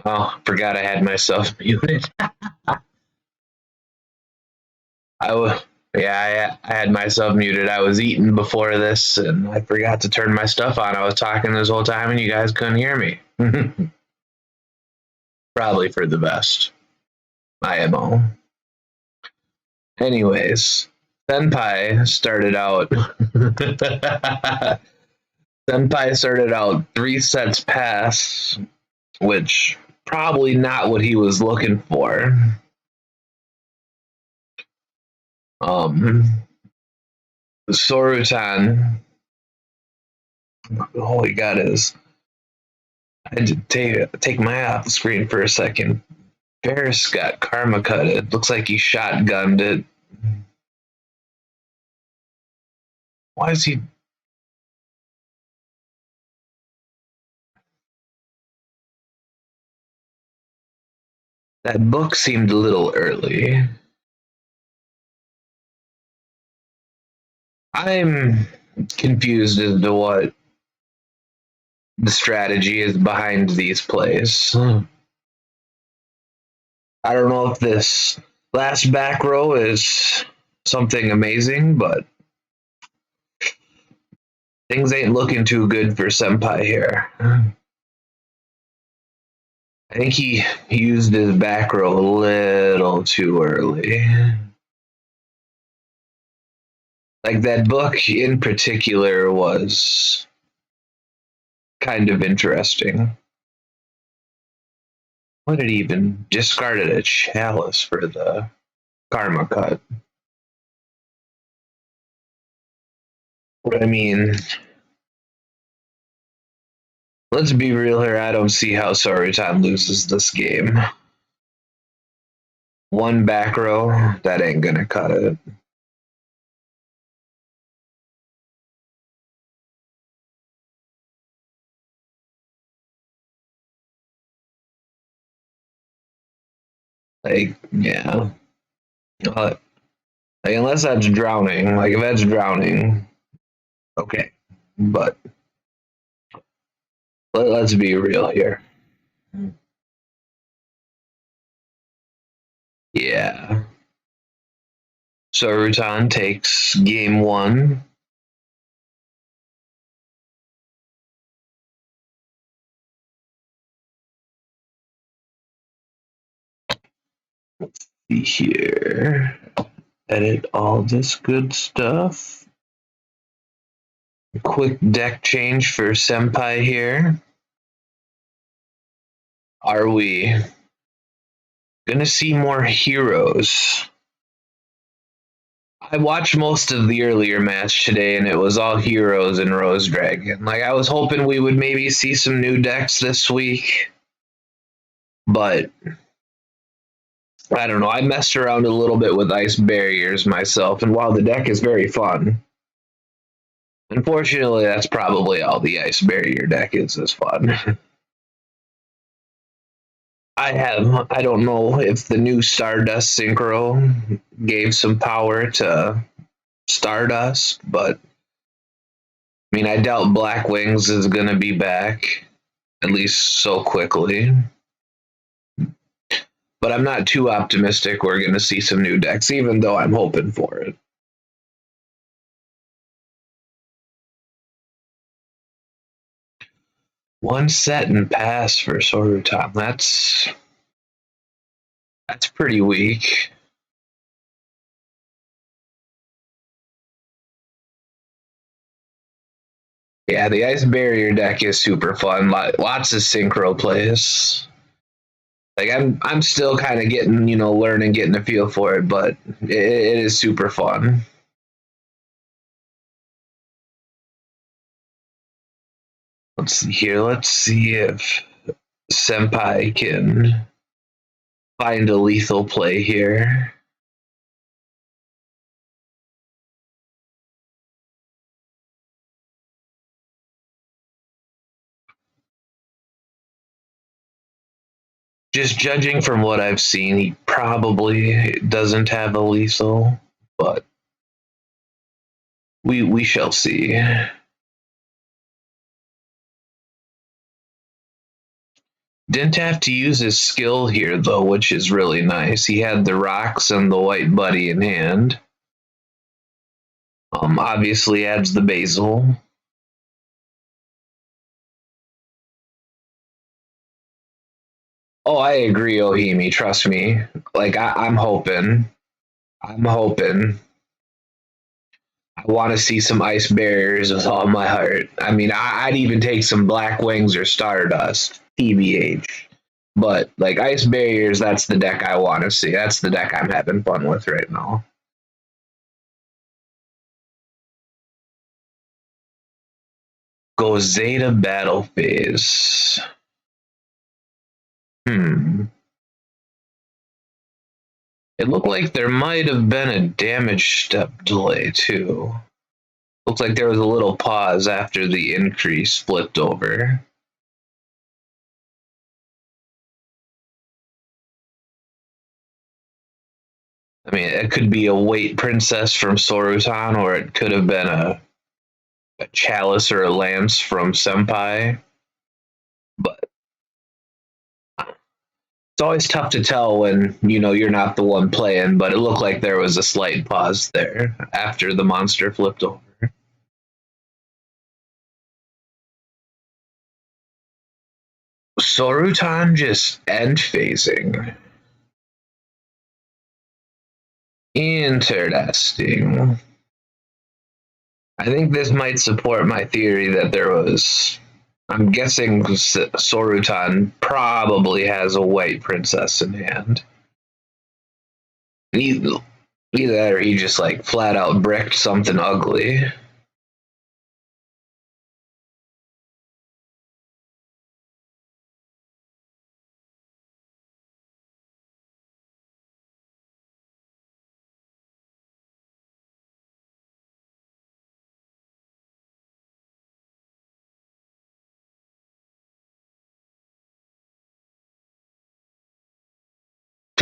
Oh, forgot I had myself muted. I was, yeah, I had myself muted. I was eating before this, and I forgot to turn my stuff on. I was talking this whole time, and you guys couldn't hear me. Probably for the best. IMO. Anyways, Senpai started out. Senpai started out 3 sets pass, which probably not what he was looking for. Um, Sorutan, all he got is. I had to take my eye off the screen for a second. Ferris got karma cut. It looks like he shotgunned it. Why is he? That book seemed a little early. I'm confused as to what the strategy is behind these plays. I don't know if this last back row is something amazing, but things ain't looking too good for Senpai here. I think he used his back row a little too early. Like that book in particular was kind of interesting. What did he even discarded a chalice for the karma cut? I mean, let's be real here. I don't see how Sarutan loses this game. One back row, that ain't gonna cut it. Like, yeah. Like, unless that's drowning. Like, if that's drowning, okay. But let's be real here. Yeah. Sarutan takes game one. Let's see here. Edit all this good stuff. Quick deck change for Senpai here. Are we gonna see more heroes? I watched most of the earlier match today, and it was all heroes and Rose Dragon. Like, I was hoping we would maybe see some new decks this week, but I don't know. I messed around a little bit with ice barriers myself, and while the deck is very fun, unfortunately, that's probably all the ice barrier deck is fun. I don't know if the new Stardust Synchro gave some power to Stardust, but I mean, I doubt Black Wings is going to be back, at least so quickly. But I'm not too optimistic we're going to see some new decks, even though I'm hoping for it. One set and pass for Sorutan. That's pretty weak. Yeah, the Ice Barrier deck is super fun. Lots of synchro plays. Like I'm still kind of getting, learning, getting a feel for it, but it is super fun. Let's see here. Let's see if Senpai can find a lethal play here. Just judging from what I've seen, he probably doesn't have a lethal, but we shall see. Didn't have to use his skill here, though, which is really nice. He had the rocks and the white buddy in hand. Obviously adds the basil. Oh, I agree, Ohimi. Trust me. Like I'm hoping. I'm hoping. I want to see some ice barriers with all my heart. I mean, I'd even take some black wings or stardust, TBH. But like ice barriers, that's the deck I want to see. That's the deck I'm having fun with right now. Go Zeta battle phase. Hmm. It looked like there might have been a damage step delay too. Looks like there was a little pause after the increase flipped over. I mean, it could be a weight princess from Sorutan, or it could have been a chalice or a lance from Senpai. But it's always tough to tell when you're not the one playing. But it looked like there was a slight pause there after the monster flipped over. Sorutan just end phasing. Interesting. I think this might support my theory that there was. I'm guessing Sorutan probably has a white princess in hand. Either that or he just like flat out bricked something ugly.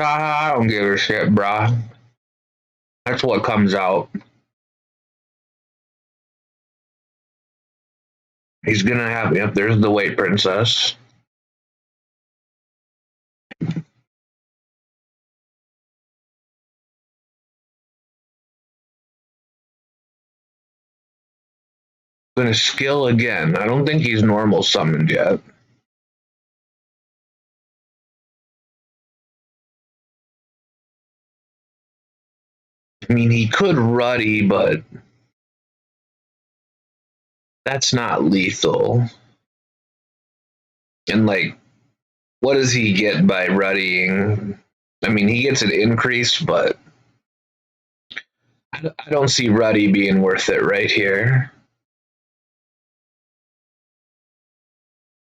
I don't give a shit, brah. That's what comes out. He's gonna have. Yep, there's the white princess. Gonna skill again. I don't think he's normal summoned yet. I mean, he could ruddy, but that's not lethal. And like, what does he get by ruddying? I mean, he gets an increase, but I don't see ruddy being worth it right here.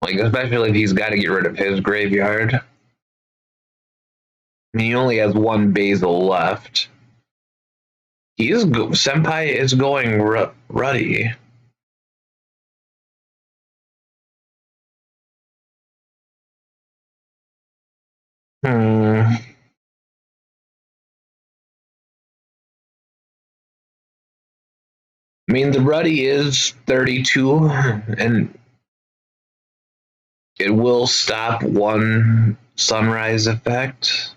Like, especially if he's got to get rid of his graveyard. I mean, he only has one basil left. Senpai is going ruddy. Hmm. I mean, the ruddy is 32, and it will stop one sunrise effect.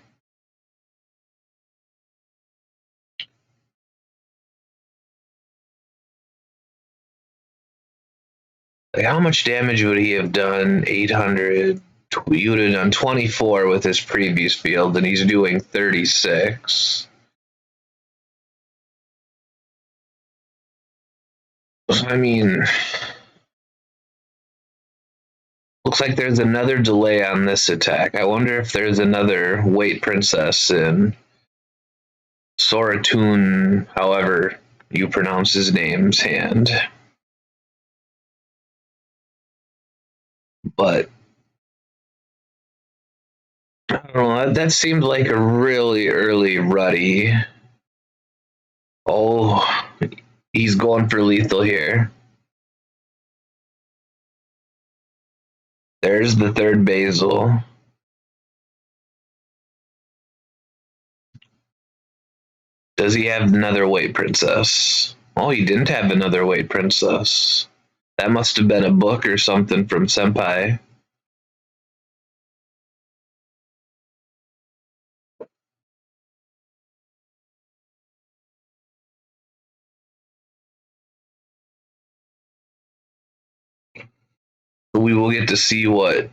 Like, how much damage would he have done? 800. He would have done 24 with his previous field, and he's doing 36. I mean, looks like there's another delay on this attack. I wonder if there's another weight princess in Soratoon, however you pronounce his name's hand. But I don't know. That seemed like a really early ruddy. Oh, he's going for lethal here. There's the third basil. Does he have another white princess? Oh, he didn't have another white princess. That must have been a book or something from Senpai. we'll get to see what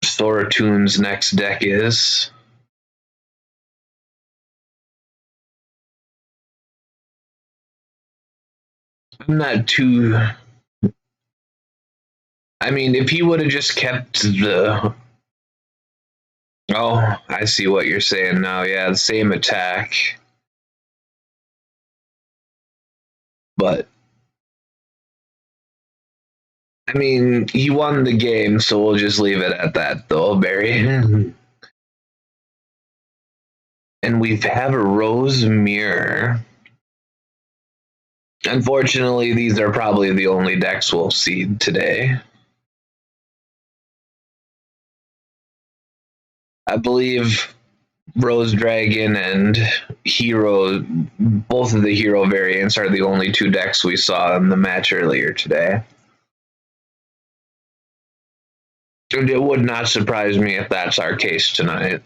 Soratune's next deck is. I'm not too. I mean, if he would have just kept the. Oh, I see what you're saying now. Yeah, the same attack. But I mean, he won the game, so we'll just leave it at that, though, Barry. And we have a Rose Mirror. Unfortunately, these are probably the only decks we'll see today. I believe Rose Dragon and Hero, both of the Hero variants, are the only two decks we saw in the match earlier today. And it would not surprise me if that's our case tonight.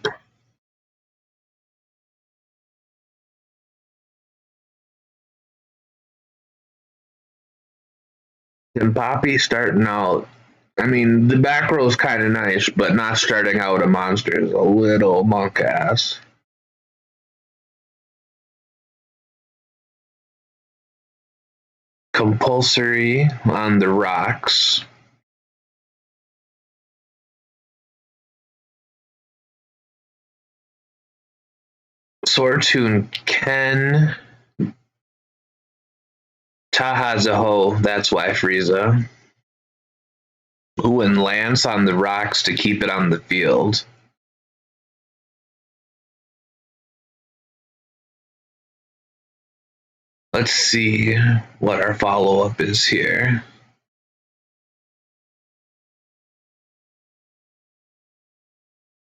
And Poppy starting out. I mean, the back row is kind of nice, but not starting out a monster is a little monk ass. Compulsory on the rocks. Sortune Ken. Taha's a hoe, that's why Frieza. Ooh, and Lance on the rocks to keep it on the field. Let's see what our follow-up is here.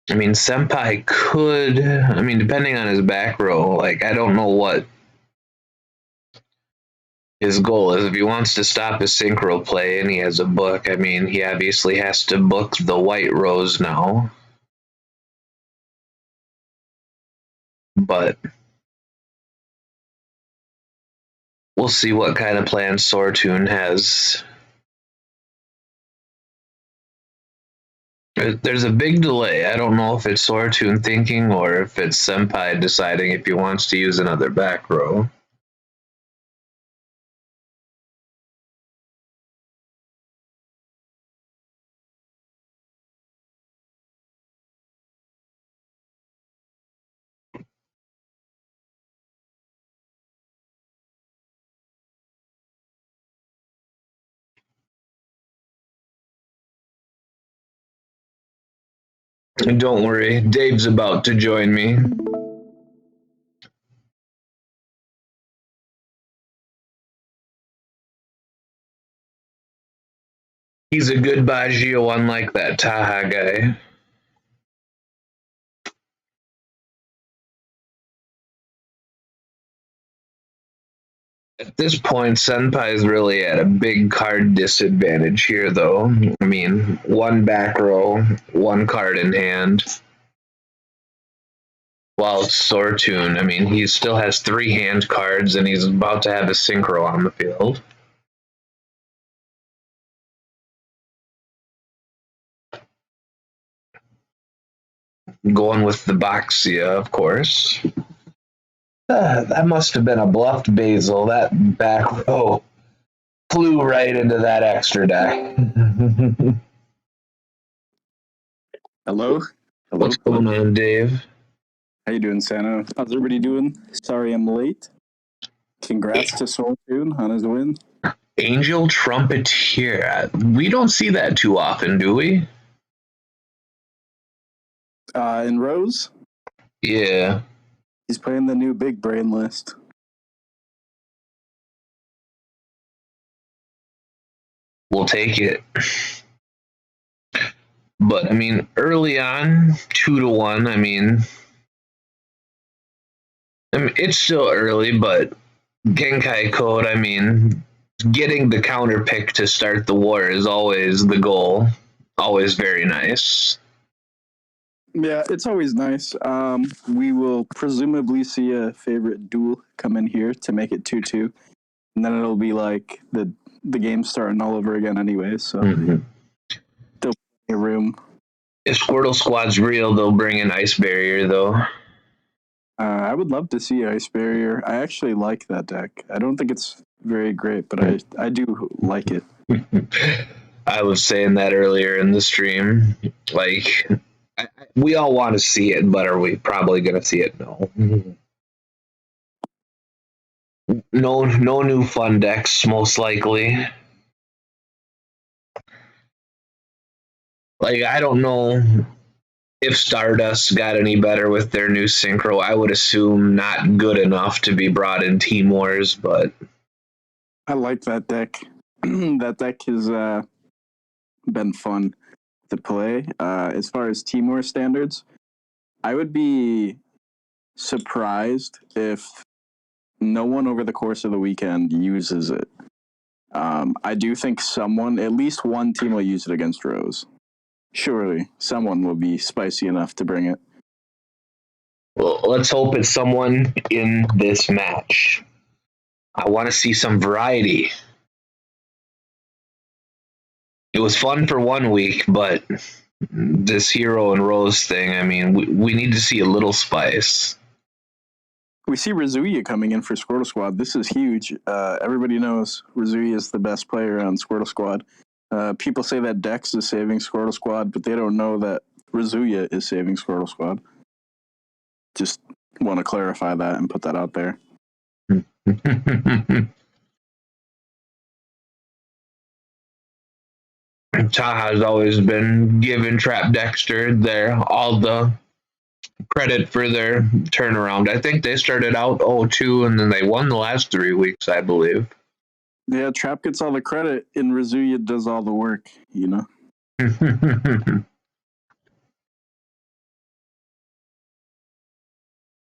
I mean, Senpai could, I mean, depending on his back row, like, I don't know what his goal is. If he wants to stop his synchro play and he has a book, I mean, he obviously has to book the white rows now. But we'll see what kind of plan Sortune has. There's a big delay. I don't know if it's Sortune thinking or if it's Senpai deciding if he wants to use another back row. And don't worry, Dave's about to join me. He's a good Baggio, unlike that Taha guy. At this point, Senpai's really at a big card disadvantage here, though. I mean, one back row, one card in hand. While it's Sortune, I mean, he still has 3 hand cards and he's about to have a synchro on the field. Going with the Boxia, of course. That must have been a bluffed Basil. That back row flew right into that extra deck. Hello? What's going on, Dave? How you doing, Santa? How's everybody doing? Sorry I'm late. Congrats to Sortune on his win. Angel Trumpeteer. We don't see that too often, do we? In Rose? Yeah. He's playing the new big brain list. We'll take it. But I mean, early on, 2-1. I mean, it's still early, but Genkai code. I mean, getting the counter pick to start the war is always the goal. Always very nice. Yeah, it's always nice. We will presumably see a favorite duel come in here to make it 2-2, and then it'll be like the game starting all over again anyway. So still If Squirtle Squad's real, they'll bring an ice barrier though. I would love to see Ice Barrier. I actually like that deck. I don't think it's very great, but I do like it. I was saying that earlier in the stream. Like, we all want to see it, but are we probably going to see it? No. No new fun decks, most likely. Like, I don't know if Stardust got any better with their new synchro. I would assume not good enough to be brought in Team Wars, but I like that deck. That deck has been fun to play. As far as Team War standards, I would be surprised if no one over the course of the weekend uses it. I do think someone, at least one team, will use it against Rose. Surely, someone will be spicy enough to bring it. well, let's hope it's someone in this match. I want to see some variety. It was fun for 1 week, but this Hero and Rose thing, I mean, we need to see a little spice. We see Rizuya coming in for Squirtle Squad. This is huge. Everybody knows Rizuya is the best player on Squirtle Squad. People say that Dex is saving Squirtle Squad, but they don't know that Rizuya is saving Squirtle Squad. Just want to clarify that and put that out there. Taha's always been giving Trap Dexter all the credit for their turnaround. I think they started out 0-2 and then they won the last 3 weeks, I believe. Yeah, Trap gets all the credit and Rizuya does all the work, you know?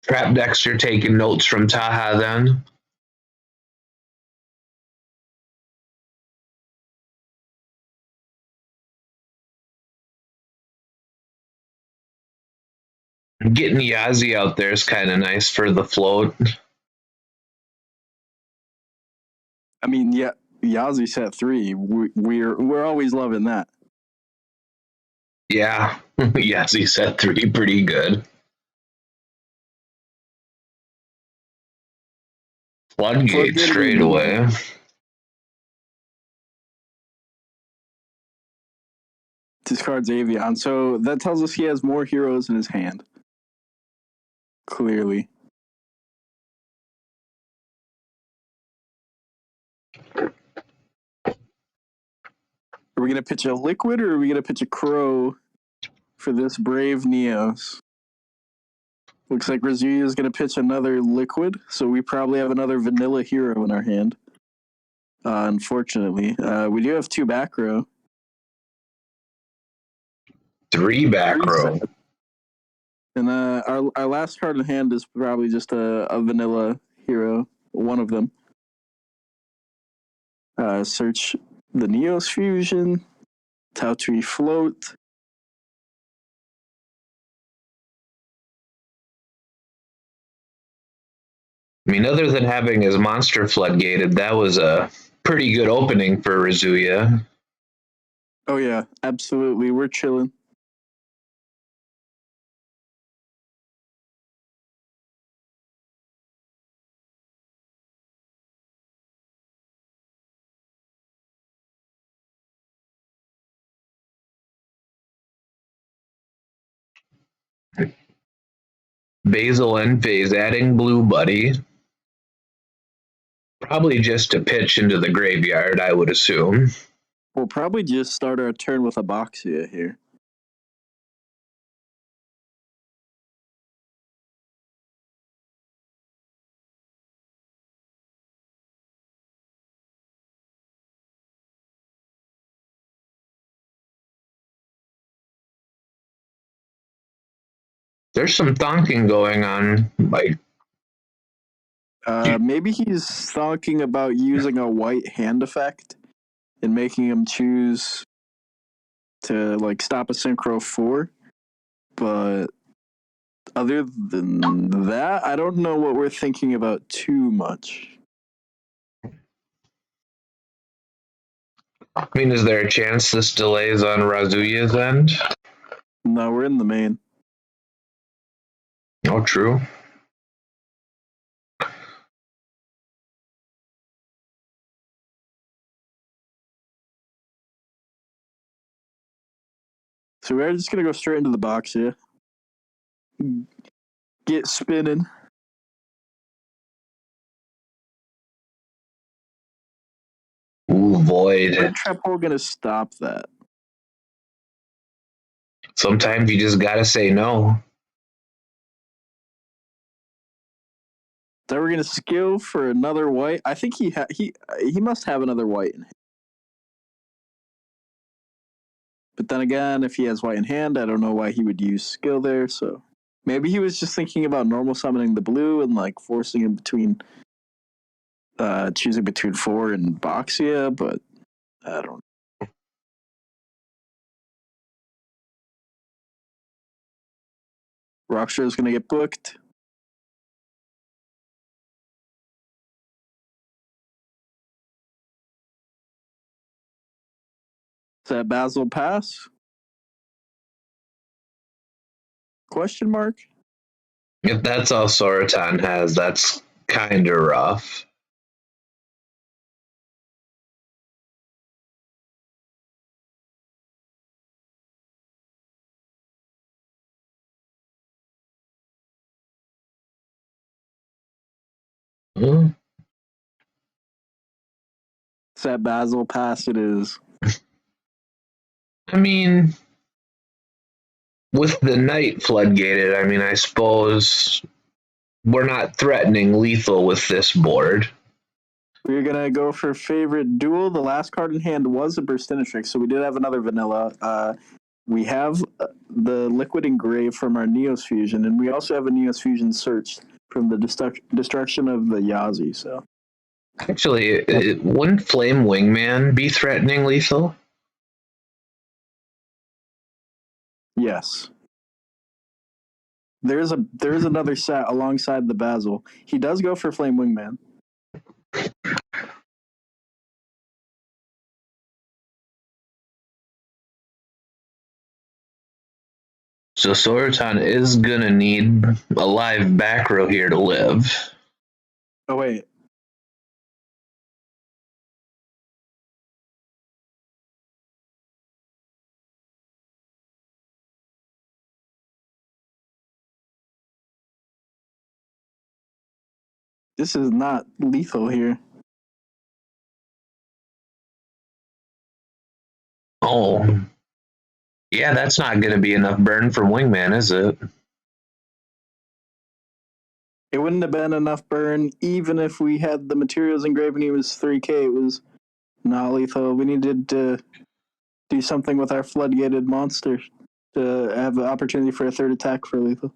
Trap Dexter taking notes from Taha then. Getting Yazi out there is kind of nice for the float. I mean, yeah, Yazi set 3. We're always loving that. Yeah, Yazi set 3 pretty good. Floodgate straight away. Discards Avion. So that tells us he has more heroes in his hand. Clearly. Are we going to pitch a Liquid or are we going to pitch a Crow for this Brave Neos? Looks like Rizuya is going to pitch another Liquid, so we probably have another vanilla hero in our hand. Unfortunately. We do have 2 back row. 3 back row. And our last card in hand is probably just a vanilla hero, one of them. Search the Neos Fusion, Tautui Float. I mean, other than having his monster floodgated, that was a pretty good opening for Rizuya. Oh yeah, absolutely. We're chilling. Basil and Phase adding Blue Buddy. Probably just to pitch into the graveyard, I would assume. We'll probably just start our turn with Aboxia here. There's some thonking going on. Like, maybe he's talking about using a white hand effect and making him choose to like stop a Synchro 4. But other than that, I don't know what we're thinking about too much. I mean, is there a chance this delays on Razuya's end? No, we're in the main. Oh, true. So we're just gonna go straight into the box here. Get spinning. Ooh, Where's void. trap hole gonna stop that? Sometimes you just gotta say no. So we're gonna skill for another white. I think he must have another white in hand. But then again, if he has white in hand, I don't know why he would use skill there. So maybe he was just thinking about normal summoning the blue and like forcing him between, choosing between 4 and Boxia. But I don't know. Rockstar is gonna get booked. Is that Basil pass? Question mark. If that's all Sorotan has, that's kind of rough. Hmm. Is that Basil pass? It is. I mean, with the knight floodgated, I mean, I suppose we're not threatening lethal with this board. We're gonna go for favorite duel. The last card in hand was a Burstinitrix, so we did have another vanilla. We have the Liquid Engrave from our Neos Fusion, and we also have a Neos Fusion Search from the destruction of the Yazi. So Actually, wouldn't Flame Wingman be threatening lethal? yes, there's another set alongside the Basil. He does go for Flame Wingman. So Sorotan is gonna need a live back row here to live. Oh wait, this is not lethal here. Oh, yeah, that's not gonna be enough burn from Wingman, is it? It wouldn't have been enough burn even if we had the materials engraved and he was 3K. It was not lethal. We needed to do something with our floodgated monster to have the opportunity for a third attack for lethal.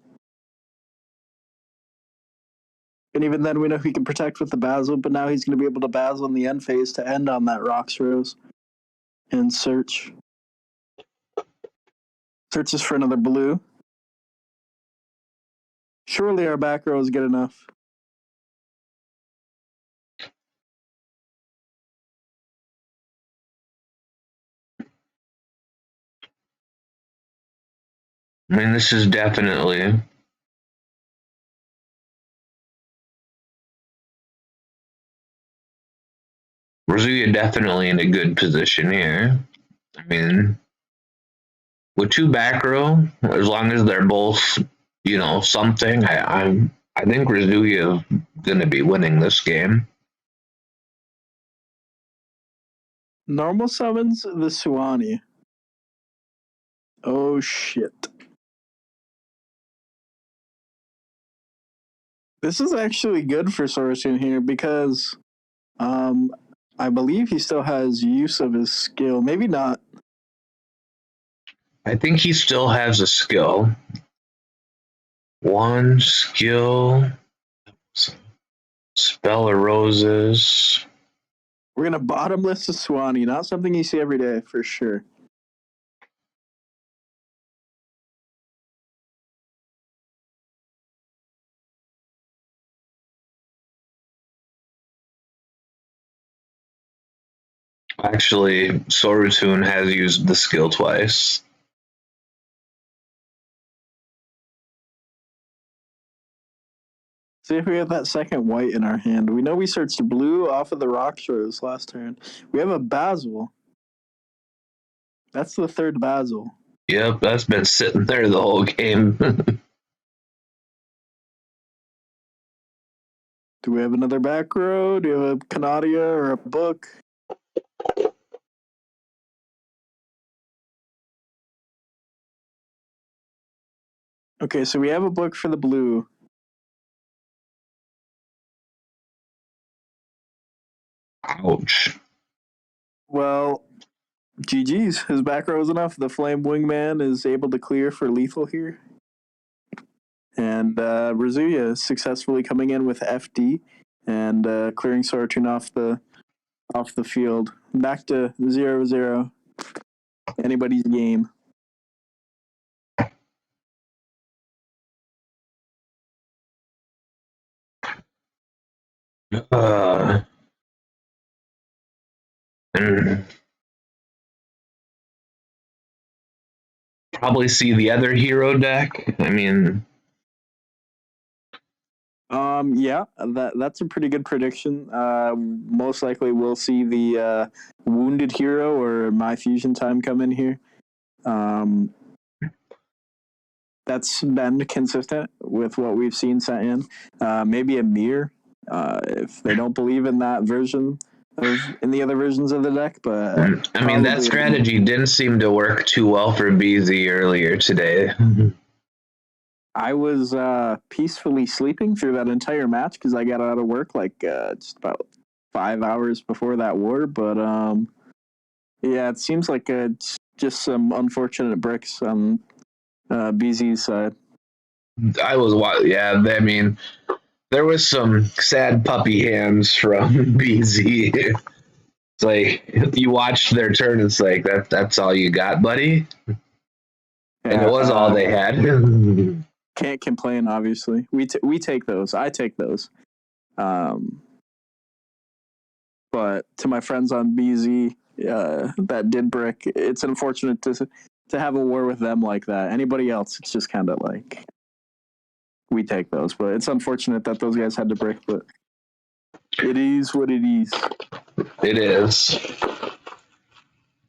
And even then, we know he can protect with the Basil, but now he's going to be able to Basil in the end phase to end on that Rocks Rose and search. Searches for another blue. Surely our back row is good enough. I mean, this is definitely. Rosuya definitely in a good position here. I mean, with two back row, as long as they're both, something, I think Rosuya is going to be winning this game. Normal summons the Suwani. Oh shit. This is actually good for Soroshin here because I believe he still has use of his skill. Maybe not. I think he still has a skill. One skill. Spell of Roses. We're gonna bottomless the Suwani, not something you see every day for sure. Actually, Sorutun has used the skill twice. See if we have that second white in our hand. We know we searched blue off of the rock throws last turn. We have a Basil. That's the third Basil. Yep, that's been sitting there the whole game. Do we have another back row? Do you have a Canadia or a book? Okay, so we have a book for the blue. Ouch. Well, GG's. His back row is enough. The Flame Wingman is able to clear for lethal here. And Razuya is successfully coming in with FD and clearing Sortune off the field. Back to 0-0. Anybody's game. And probably see the other hero deck. I mean, Yeah, that's a pretty good prediction. Most likely we'll see the Wounded Hero or My Fusion Time come in here. That's been consistent with what we've seen sent in. Maybe a mirror if they don't believe in that version in the other versions of the deck. But I mean that strategy didn't seem to work too well for BZ earlier today. I was peacefully sleeping through that entire match because I got out of work like just about 5 hours before that war. But yeah, it seems like just some unfortunate bricks on BZ's side. Yeah, I mean, there was some sad puppy hands from BZ. It's like you watched their turn. It's like that's all you got, buddy. Yeah, And it was all they had. Can't complain. Obviously, we take those. I take those. But to my friends on BZ that did brick, it's unfortunate to have a war with them like that. Anybody else, it's just kind of like we take those. But it's unfortunate that those guys had to brick. But it is what it is. It is.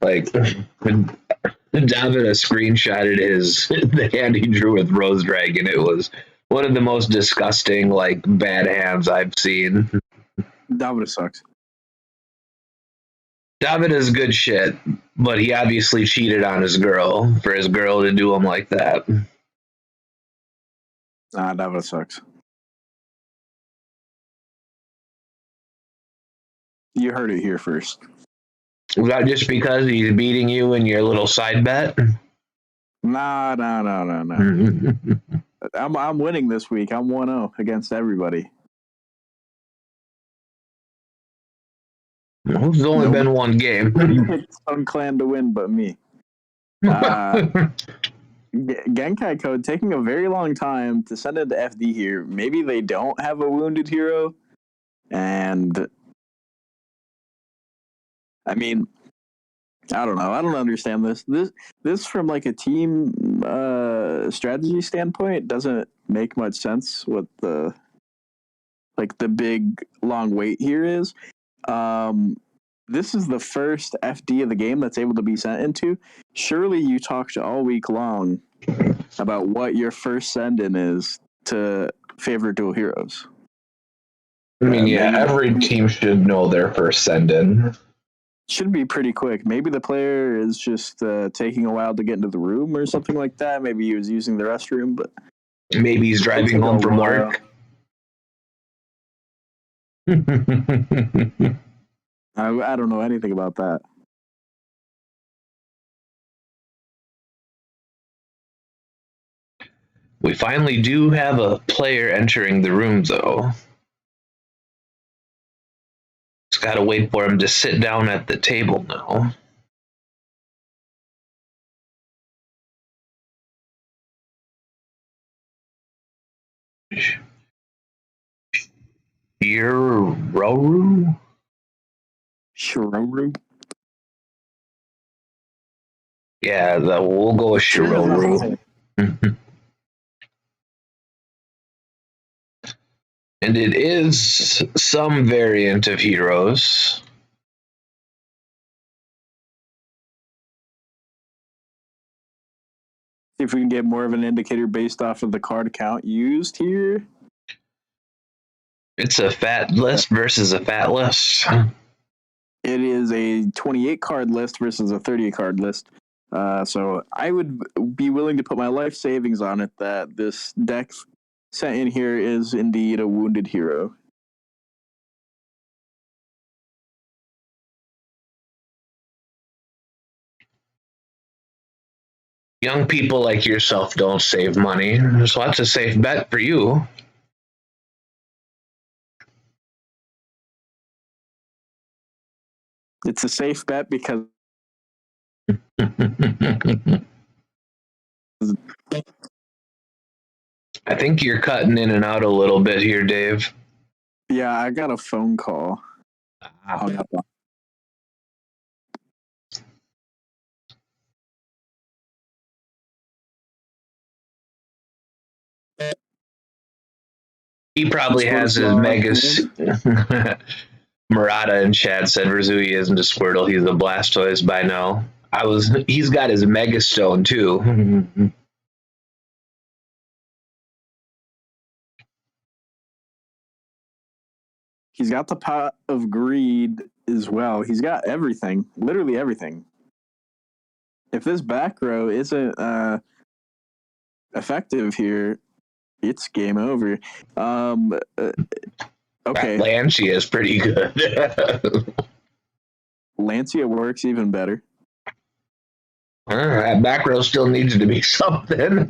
Like Davida screenshotted the hand he drew with Rose Dragon. It was one of the most disgusting, like, bad hands I've seen. Davida sucks. David is good shit, but he obviously cheated on his girl for his girl to do him like that. Davida sucks. You heard it here first. Was that just because he's beating you in your little side bet? No. I'm winning this week. I'm 1-0 against everybody. Who's only been one game? Nobody picked some clan to win but me. Genkai code taking a very long time to send it to FD here. Maybe they don't have a wounded hero, and I mean, I don't know. I don't understand this. This from like a team strategy standpoint doesn't make much sense. What the big long wait here is. This is the first FD of the game that's able to be sent into. Surely you talked all week long about what your first send-in is to favorite dual heroes. I mean, yeah, every team should know their first send-in. Should be pretty quick. Maybe the player is just taking a while to get into the room or something like that. Maybe he was using the restroom, but maybe he's driving home from work. I don't know anything about that. We finally do have a player entering the room, though. Just gotta wait for him to sit down at the table now. Shiroru? Shiroru? Yeah, we'll go with Shiroru. And it is some variant of heroes. See if we can get more of an indicator based off of the card count used here. It's a fat list versus a fat list. It is a 28 card list versus a 38 card list. So I would be willing to put my life savings on it that this deck sent in here is indeed a wounded hero. Young people like yourself don't save money, so that's a safe bet for you. It's a safe bet because I think you're cutting in and out a little bit here, Dave. yeah, I got a phone call. He probably has his mega. Murata in chat said Razui isn't a Squirtle, he's a Blastoise by now. He's got his Megastone too. He's got the pot of greed as well. He's got everything, literally everything. If this back row isn't effective here, it's game over. Okay. Lancia is pretty good. Lancia works even better. That back row still needs to be something.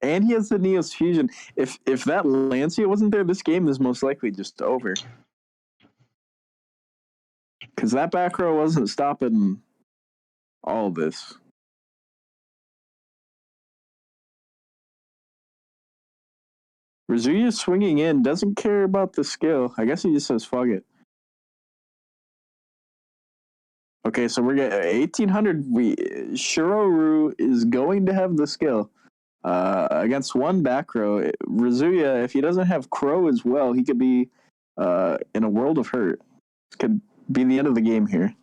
And he has the Neos Fusion. If that Lancia wasn't there, this game is most likely just over. Because that back row wasn't stopping all of this. Razuya swinging in, doesn't care about the skill. I guess he just says, fuck it. Okay, so we're getting 1800. Shiroru is going to have the skill. Against one back row, Razuya, if he doesn't have Crow as well, he could be in a world of hurt. This could be the end of the game here.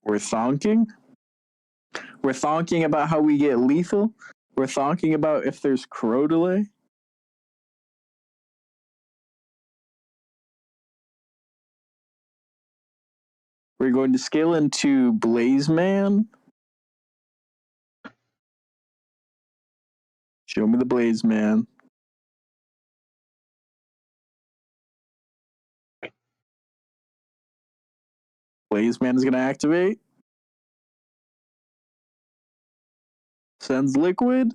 We're thonking. We're thonking about how we get lethal. We're thonking about if there's Crow delay. We're going to scale into Blaze Man. Show me the Blaze Man. Blaze Man is going to activate. Sends Liquid.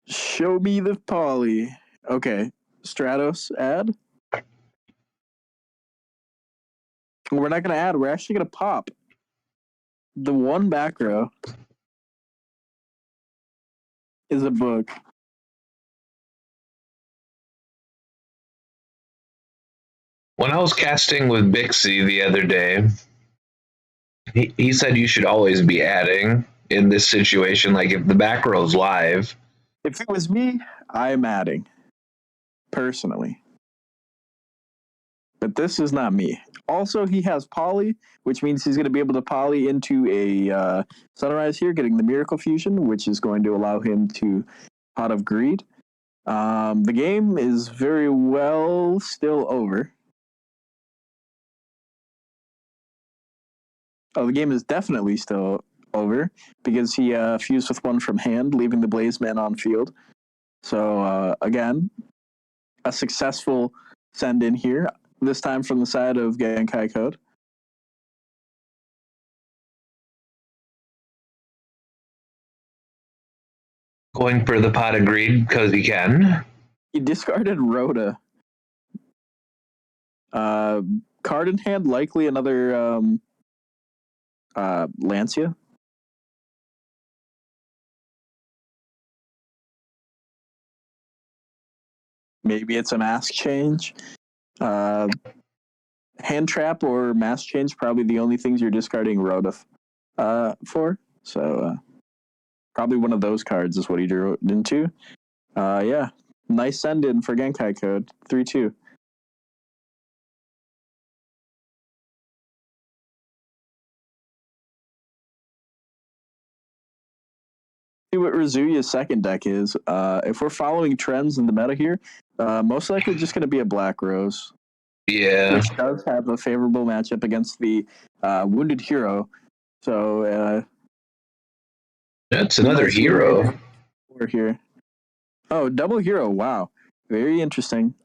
Show me the Poly. Okay. Stratos, add. We're not going to add. We're actually going to pop. The one back row is a book. When I was casting with Bixie the other day, he said you should always be adding in this situation. Like if the back row's live. If it was me, I'm adding. Personally. But this is not me. Also, he has Poly, which means he's going to be able to Poly into a Sunrise here, getting the Miracle Fusion, which is going to allow him to Pot of Greed. The game is very well still over. Oh, the game is definitely still over because he fused with one from hand, leaving the Blaze Man on field. So, again, a successful send in here, this time from the side of Genkai Code. Going for the pot of greed because he can. He discarded Rhoda. Card in hand, likely another Lancia. Maybe it's a mask change. Hand Trap or Mass Change, probably the only things you're discarding Rhoda for. So probably one of those cards is what he drew into. Yeah, nice send in for Genkai code 3-2. See what Razuya's second deck is. If we're following trends in the meta here, most likely just going to be a Black Rose, Yeah. which does have a favorable matchup against the Wounded Hero. So That's another hero. We're here. Oh, double hero. Wow. Very interesting.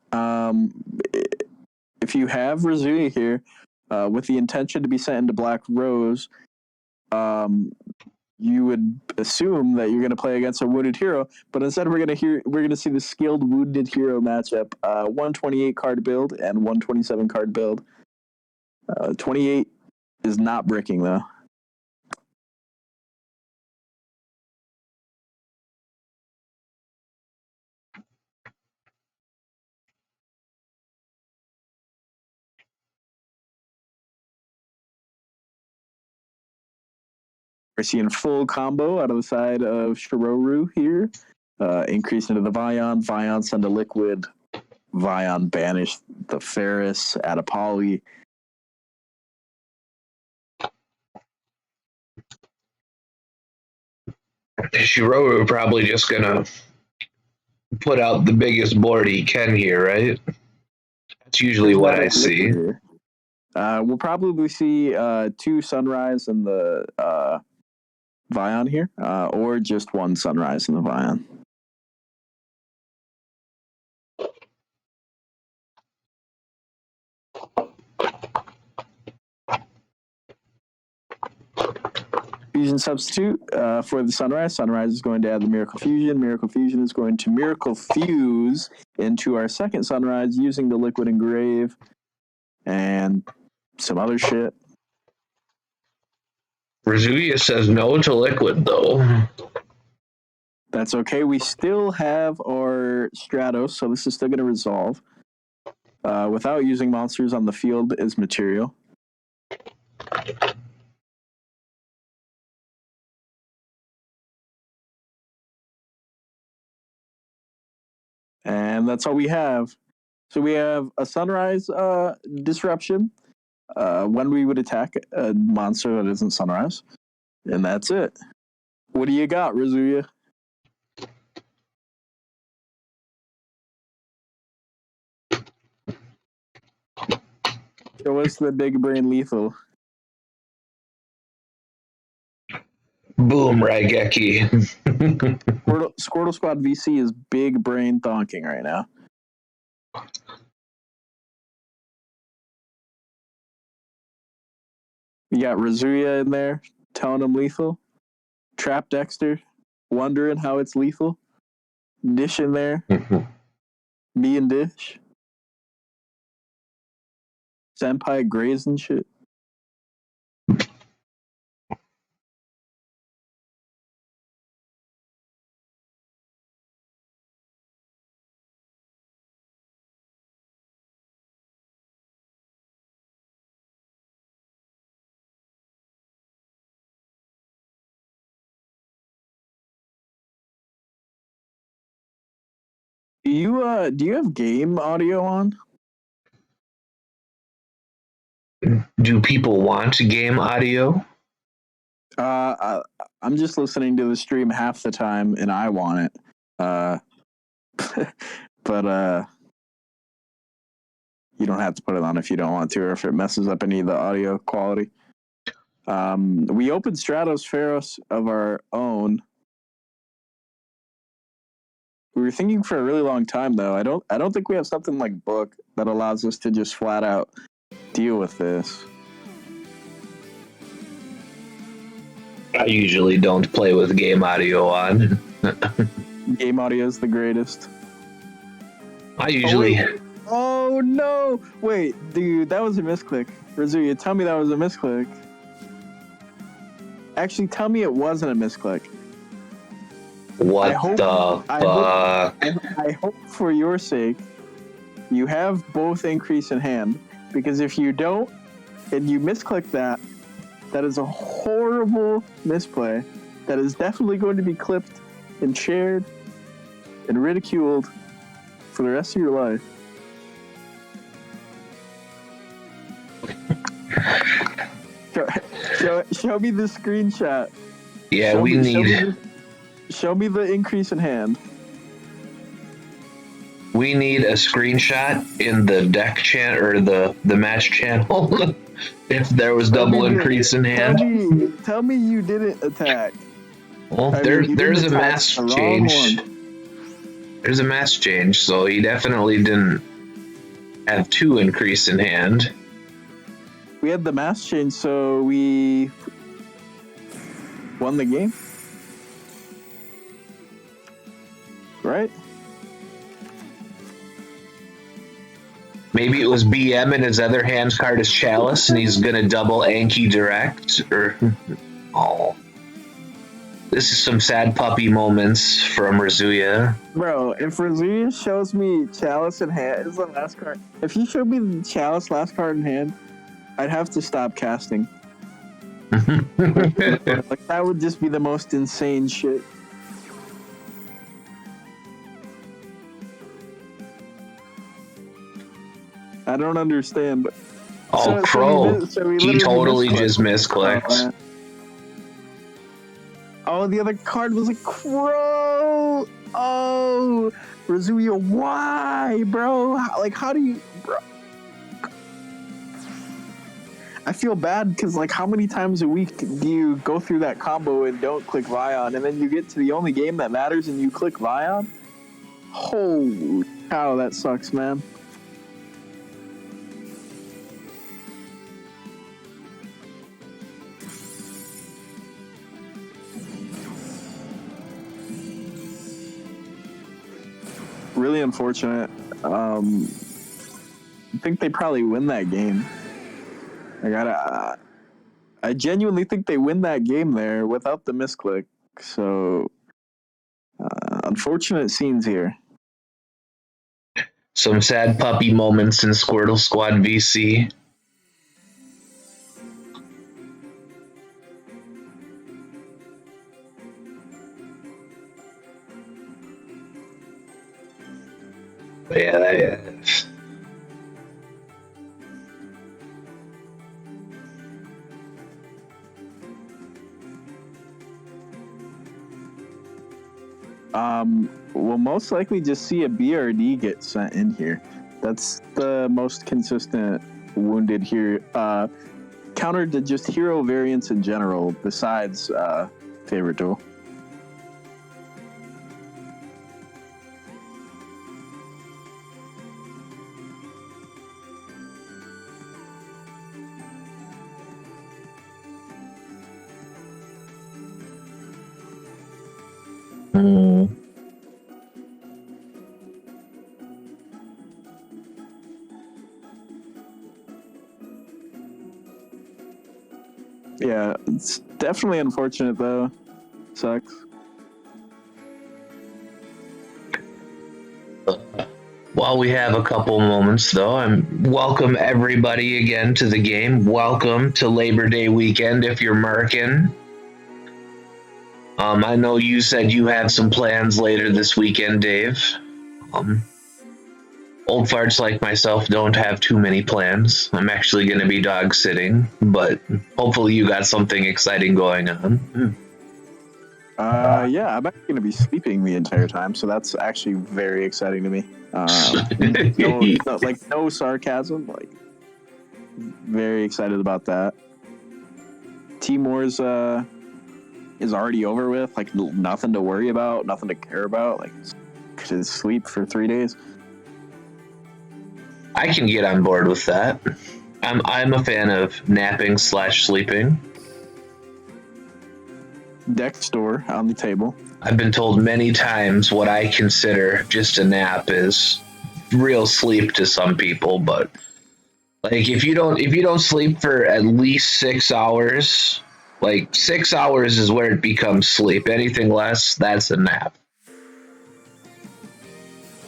If you have Razuya here with the intention to be sent into Black Rose, you would assume that you're going to play against a Wounded Hero, but instead we're going to see the skilled Wounded Hero matchup, 128 card build and 127 card build. 28 is not bricking though. We're seeing full combo out of the side of Shiroru here. Increase into the Vion. Vion send a liquid. Vion banish the Ferris. Add a Poly. Shiroru probably just gonna put out the biggest board he can here, right? That's usually what I see. We'll probably see 2 Sunrise in the Vion here, or just 1 Sunrise in the Vion. Fusion substitute for the Sunrise. Sunrise is going to add the Miracle Fusion. Miracle Fusion is going to Miracle Fuse into our second Sunrise using the Liquid Engrave and some other shit. Razuya says no to liquid, though. That's okay. We still have our Stratos, so this is still going to resolve. Without using monsters on the field as material. And that's all we have. So we have a Sunrise disruption when we would attack a monster that isn't Sunrise. And that's it. What do you got, Razuya? Show us the big brain lethal. Boom, Raigeki. Squirtle Squad VC is big brain thonking right now. You got Razuya in there telling him lethal. Trap Dexter wondering how it's lethal. Dish in there. Me and Dish. Senpai Grays and shit. Do you have game audio on? Do people want game audio? I'm just listening to the stream half the time, and I want it. But you don't have to put it on if you don't want to, or if it messes up any of the audio quality. We opened Stratos Pharos of our own. We were thinking for a really long time, though. I don't think we have something like Book that allows us to just flat out deal with this. I usually don't play with game audio on. Game audio is the greatest. I usually. Oh no! Wait, dude, that was a misclick. Razuya, tell me that was a misclick. Actually, tell me it wasn't a misclick. What the fuck? I hope for your sake you have both increase in hand, because if you don't and you misclick that, that is a horrible misplay that is definitely going to be clipped and shared and ridiculed for the rest of your life. Show me the screenshot. Yeah, Show me the increase in hand. We need a screenshot in the deck channel or the match channel if there was double increase in hand. Tell me you didn't attack. Well, there's a mass change. There's a mass change, so he definitely didn't have 2 increase in hand. We had the mass change, so we won the game, right? Maybe it was BM and his other hand card is Chalice, and he's gonna double Anki direct. Or oh, this is some sad puppy moments from Razuya. Bro, if Razuya shows me Chalice in hand is the last card, if he showed me the Chalice last card in hand, I'd have to stop casting. Like that would just be the most insane shit. I don't understand. Oh, Crow. He totally just misclicked. Oh, the other card was a Crow. Oh, Razuya, why, bro? How do you, bro? I feel bad because, how many times a week do you go through that combo and don't click Vion, and then you get to the only game that matters and you click Vion? Holy cow, that sucks, man. Really unfortunate. I think they probably win that game. I genuinely think they win that game there without the misclick. So, unfortunate scenes here. Some sad puppy moments in Squirtle Squad VC. But yeah, that is. We'll most likely just see a BRD get sent in here. That's the most consistent wounded here. Countered to just hero variants in general, besides favorite duel. Yeah, it's definitely unfortunate though. Sucks. While we have a couple moments though, welcome everybody again to the game. Welcome to Labor Day weekend if you're Merkin. I know you said you had some plans later this weekend, Dave. Old farts like myself don't have too many plans. I'm actually going to be dog sitting, but hopefully you got something exciting going on. Yeah, I'm actually going to be sleeping the entire time, so that's actually very exciting to me. No sarcasm. Very excited about that. Timor's is already over with. Nothing to worry about, nothing to care about. Could sleep for 3 days. I can get on board with that. I'm a fan of napping/sleeping. Deck store on the table. I've been told many times what I consider just a nap is real sleep to some people, but if you don't sleep for at least 6 hours, 6 hours is where it becomes sleep. Anything less, that's a nap.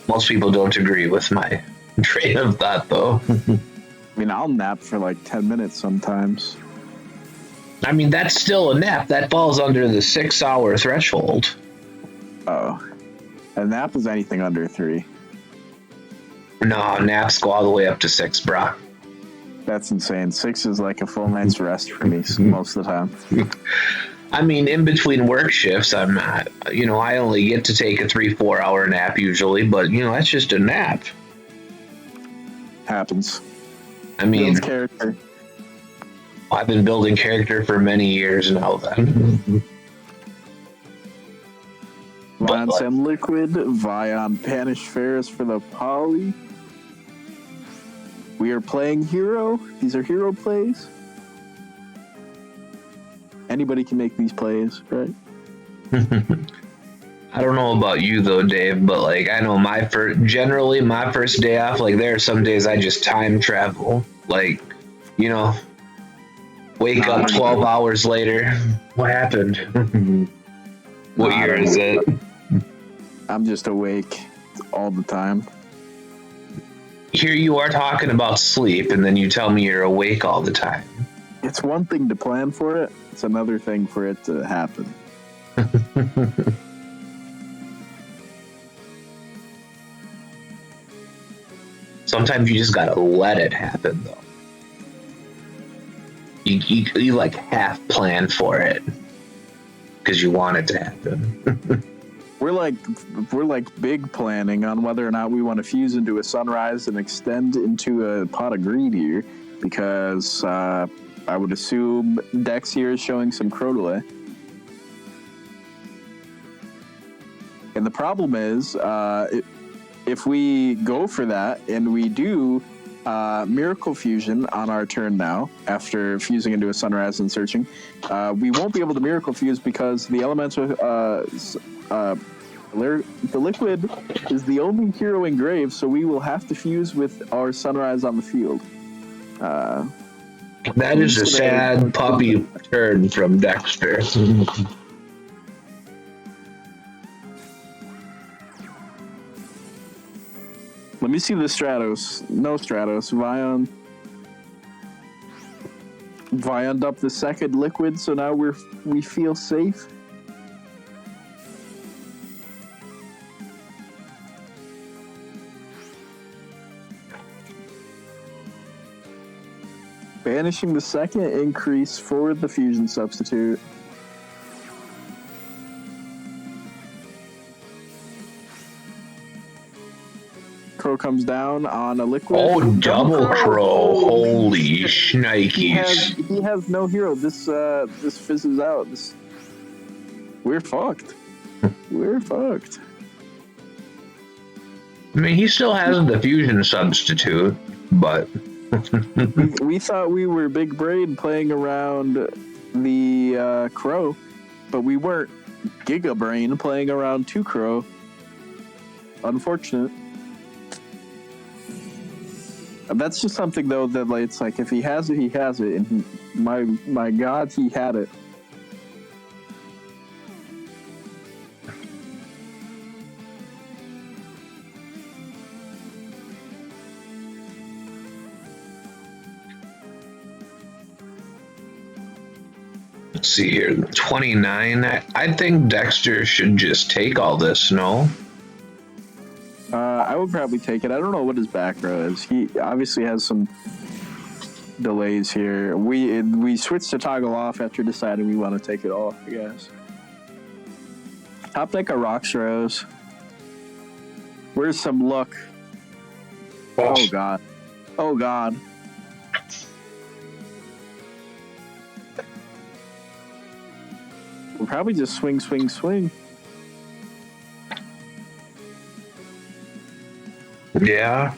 Most people don't agree with my train of thought, though. I mean, I'll nap for like 10 minutes sometimes. I mean, that's still a nap. That falls under the 6 hour threshold. Oh. A nap is anything under 3. No, naps go all the way up to 6, brah. That's insane. 6 is like a full night's rest for me most of the time. I mean, in between work shifts, I'm not, I only get to take a 3-4 hour nap usually, but, that's just a nap. Happens. I mean, Builds character. I've been building character for many years now, then. Vion Sam Liquid, Vion Banish Ferris for the poly. We are playing hero. These are hero plays. Anybody can make these plays, right? I don't know about you though, Dave, but like I know my first day off, like there are some days I just time travel. Like, wake up 12 hours later. What happened? What year is it? I'm just awake all the time. Here you are talking about sleep, and then you tell me you're awake all the time. It's one thing to plan for it. It's another thing for it to happen. Sometimes you just gotta let it happen, though. You like half plan for it because you want it to happen. We're like big planning on whether or not we want to fuse into a sunrise and extend into a pot of greed here, because I would assume Dex here is showing some Crotale. And the problem is, if we go for that and we do Miracle Fusion on our turn now, after fusing into a sunrise and searching, we won't be able to Miracle Fuse because the elemental, the liquid is the only hero in Grave, so we will have to fuse with our sunrise on the field. That is a sad puppy turn from Dexter. Let me see the Stratos. No Stratos. Vioned up the second liquid, so now we feel safe. Banishing the second increase for the fusion substitute. Crow comes down on a liquid. Oh, double crow. Holy shnikes. He has no hero. This fizzes out. We're fucked. We're fucked. I mean, he still has the fusion substitute, but... we thought we were big brain playing around the crow, but we weren't giga brain playing around 2 crow. Unfortunate. That's just something though that like, it's like if he has it, he has it, and my God, he had it. Let's see here, 29. I think Dexter should just take all this, no? I would probably take it. I don't know what his back row is. He obviously has some delays here. We switched to toggle off after deciding we want to take it off, I guess. Top deck a Rocks Rose. Where's some luck? Oh, God. Oh, God. We'll probably just swing. Yeah.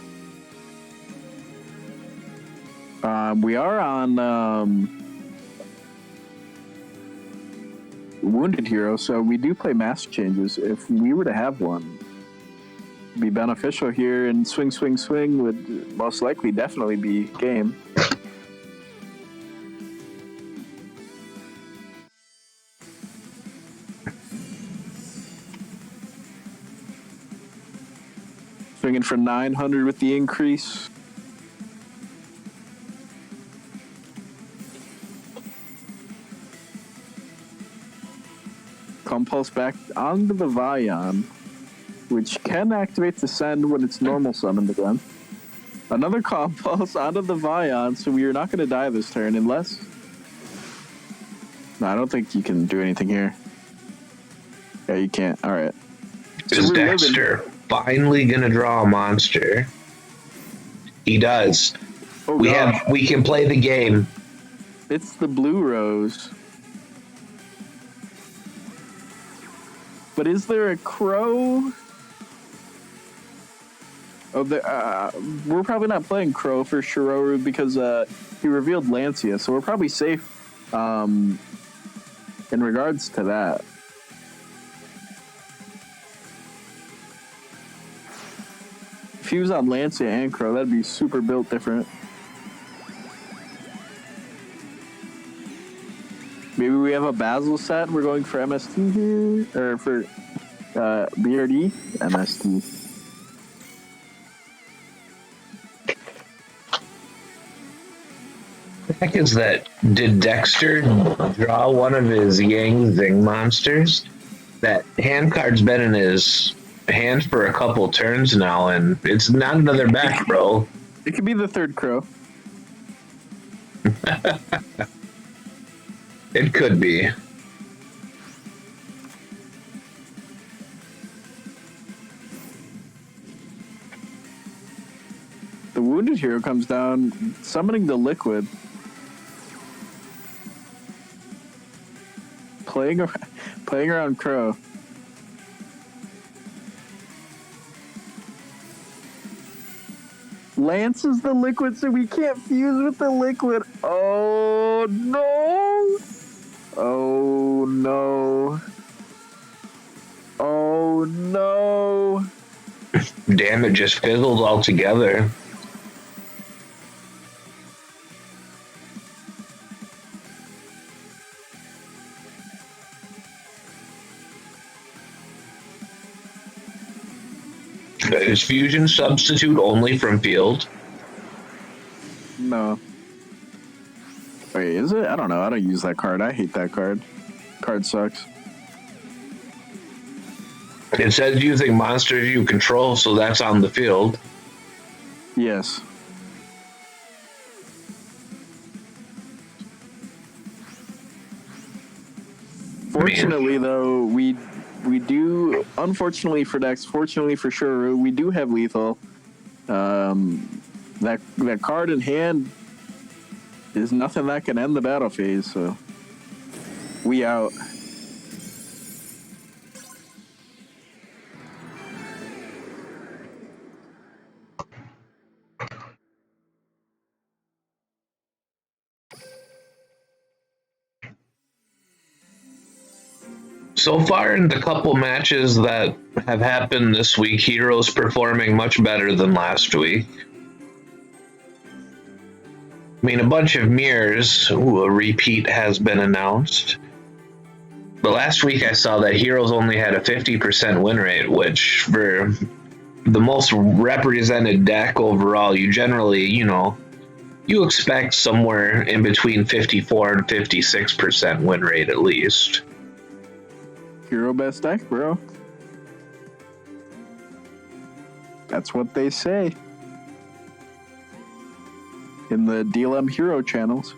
We are on Wounded Hero, so we do play mask changes. If we were to have one, it'd be beneficial here, and swing would most likely definitely be game. Swinging for 900 with the increase. Compulse back onto the Vion, which can activate the Send when it's normal summoned again. Another Compulse onto the Vion, so we are not going to die this turn unless... No, I don't think you can do anything here. Yeah, you can't. All right. Is Dexter finally going to draw a monster? He does. Oh, we can play the game. It's the Blue Rose. But is there a Crow? Oh, we're probably not playing Crow for Shiroru because he revealed Lancia, so we're probably safe in regards to that. If he was on Lancia and Crow, that'd be super built different. Maybe we have a Basil set. We're going for MST here, or for BRD MST. The heck is that? Did Dexter draw one of his Yang Zing monsters? That hand card's been in his hand for a couple turns now, and it's not another back row. It could be the third Crow. It could be. The Wounded Hero comes down, summoning the Liquid. Playing around Crow. Lance is the Liquid, so we can't fuse with the Liquid. Oh no! Oh no! Oh no! Damn, it just fizzled altogether. Is fusion substitute only from field? No. Wait, is it? I don't know. I don't use that card. I hate that card. Card sucks. It says using monsters you control, so that's on the field. Yes. Fortunately, though, we do, unfortunately for Dex, fortunately for Shuru, we do have lethal. That card in hand is nothing that can end the battle phase, so we out. So far in the couple matches that have happened this week, Hero's performing much better than last week. I mean, a bunch of mirrors. Ooh, a repeat has been announced. But last week I saw that Heroes only had a 50% win rate, which for the most represented deck overall, you generally, you expect somewhere in between 54 and 56% win rate at least. Hero best deck, bro. That's what they say in the DLM Hero channels.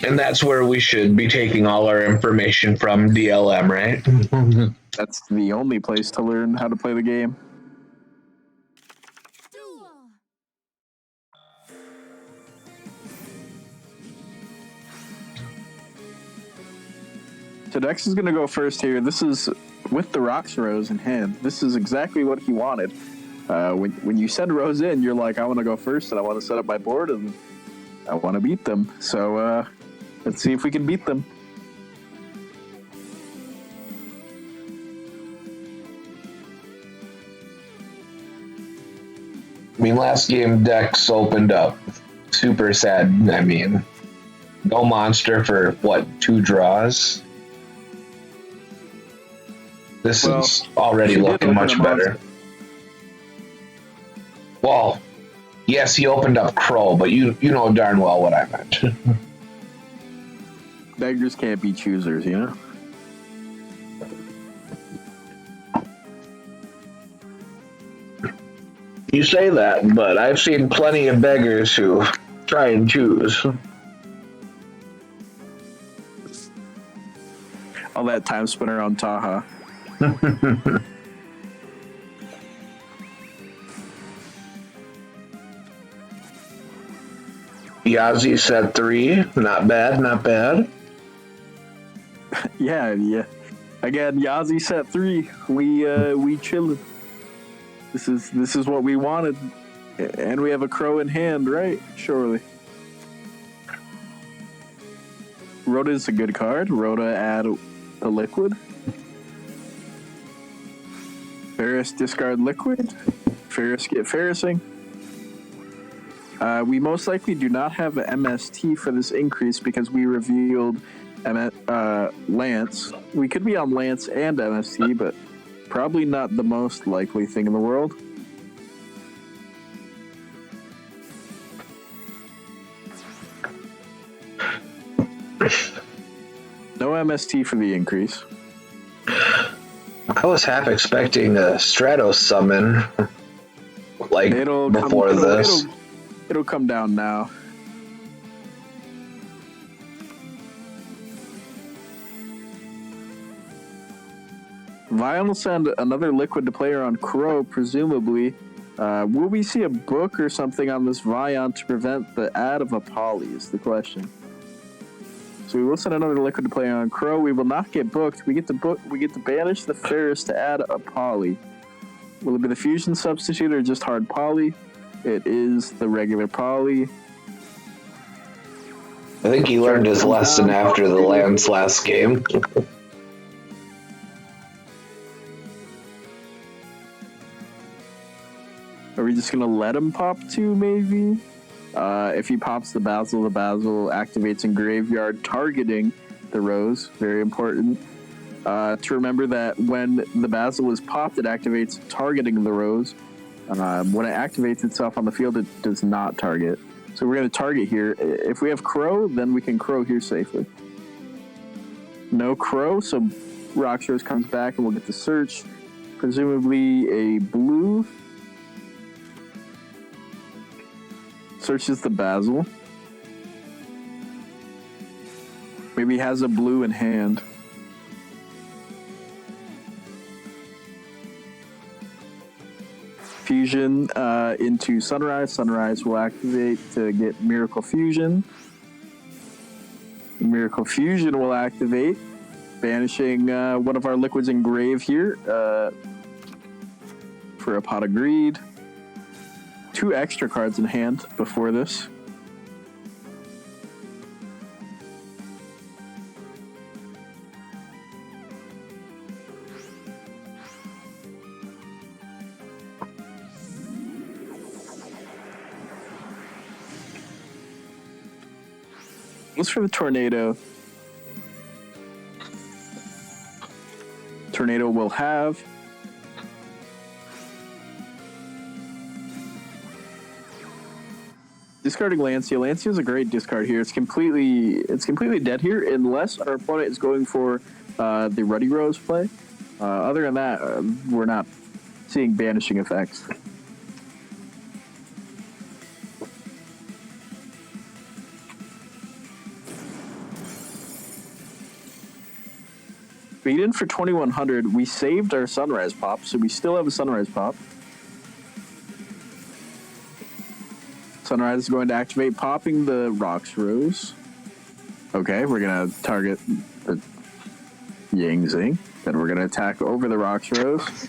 And that's where we should be taking all our information from, DLM, right? That's the only place to learn how to play the game. So Dex is going to go first here. This is with the Rocks Rose in hand. This is exactly what he wanted. When you send Rose in, you're like, I want to go first, and I want to set up my board, and I want to beat them. So let's see if we can beat them. I mean, last game Dex opened up. Super sad. I mean, no monster for, 2 draws? This Well, is already she did looking open much a monster. better. Well, yes, he opened up Crow, but you know darn well what I meant. Beggars can't be choosers, you know? You say that, but I've seen plenty of beggars who try and choose. All that time spent around Taha. Yazi said 3. Not bad, not bad. Yeah. Again, Yazi set 3. We chillin'. This is what we wanted, and we have a crow in hand, right? Surely. Rhoda is a good card. Rhoda add a liquid. Ferris discard liquid. Ferris get Ferrising. We most likely do not have an MST for this increase because we revealed Lance. We could be on Lance and MST, but probably not the most likely thing in the world. No MST for the increase. I was half expecting a Stratos summon, like before this. It'll come down now. Vion will send another liquid to player on Crow, presumably. Will we see a book or something on this Vion to prevent the add of a poly is the question. So we will send another liquid to player on Crow. We will not get booked. We get to banish the Ferris to add a poly. Will it be the fusion substitute or just hard poly? It is the regular poly. I think he learned his lesson after the Lance last game. Are we just gonna let him pop 2, maybe? If he pops the Basil activates in Graveyard, targeting the Rose. Very important. To remember that when the Basil is popped, it activates targeting the Rose. When it activates itself on the field, it does not target. So we're going to target here. If we have Crow, then we can Crow here safely. No Crow, so Roxrose comes back and we'll get the search. Presumably a blue. Searches the Basil. Maybe he has a blue in hand. Fusion into Sunrise. Sunrise will activate to get Miracle Fusion. Miracle Fusion will activate, banishing one of our liquids in grave here for a Pot of Greed. 2 extra cards in hand before this. What's for the Tornado? Tornado will have discarding Lancia. Lancia is a great discard here. It's completely dead here unless our opponent is going for the Ruddy Rose play. Other than that, we're not seeing banishing effects. Beat in for 2100. We saved our Sunrise Pop, so we still have a Sunrise Pop. Sunrise is going to activate, popping the Roxrose. Okay, we're going to target the Yangzing. Then we're going to attack over the Roxrose.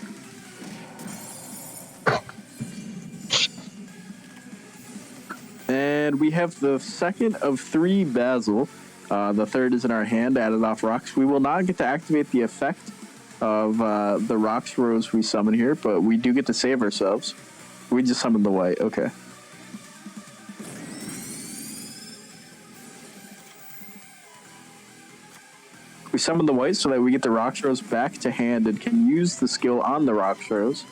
And we have the second of 3 Basil. The third is in our hand, added off rocks. We will not get to activate the effect of the Roxrose we summon here, but we do get to save ourselves. We just summoned the white, okay. We summon the white so that we get the Rockstros back to hand and can use the skill on the Rockstros.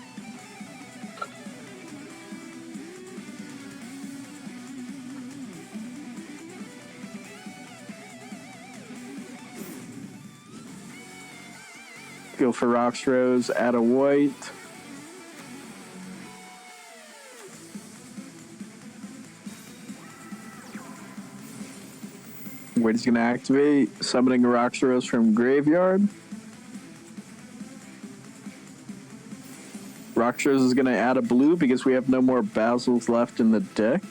Go for Rockstros, add a white. White is going to activate, summoning a Rockstros from Graveyard. Rockstros is going to add a blue because we have no more Basils left in the deck.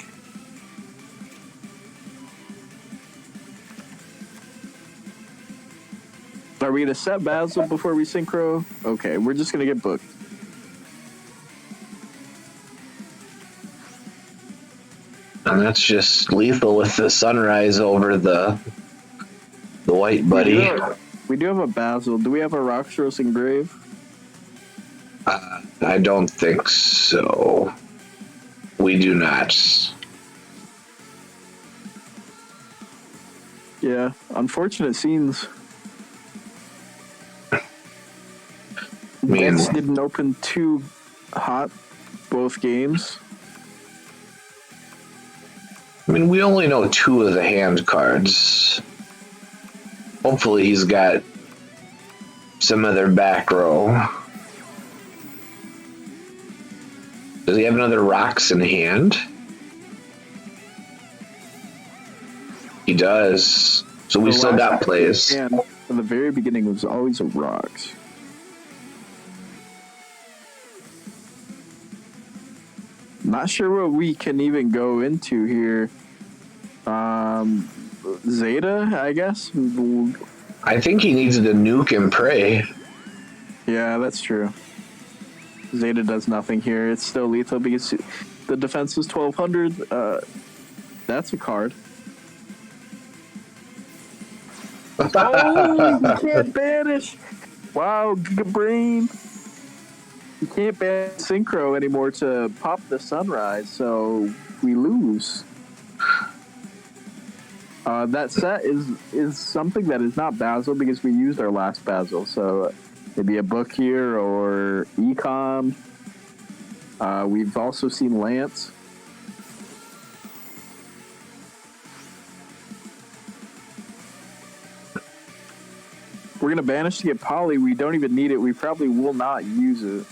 Are we going to set Basil before we synchro? Okay, we're just going to get booked. And that's just lethal with the sunrise over the white buddy. We do have a Basil. Do we have a Rockstros engrave? I don't think so. We do not. Yeah, unfortunate scenes. Nets didn't open too hot both games. I mean, we only know 2 of the hand cards. Hopefully he's got some other back row. Does he have another rocks in hand? He does. So we still got plays. And from the very beginning, it was always a rocks. Not sure what we can even go into here. Zeta, I guess? I think he needs to nuke and pray. Yeah, that's true. Zeta does nothing here. It's still lethal because the defense is 1200. That's a card. Oh, you can't banish. Wow, Giga Brain. You can't ban Synchro anymore to pop the sunrise, so we lose. That set is something that is not Basil because we used our last Basil, so maybe a book here or Ecom. We've also seen Lance. We're going to banish to get Poly. We don't even need it. We probably will not use it.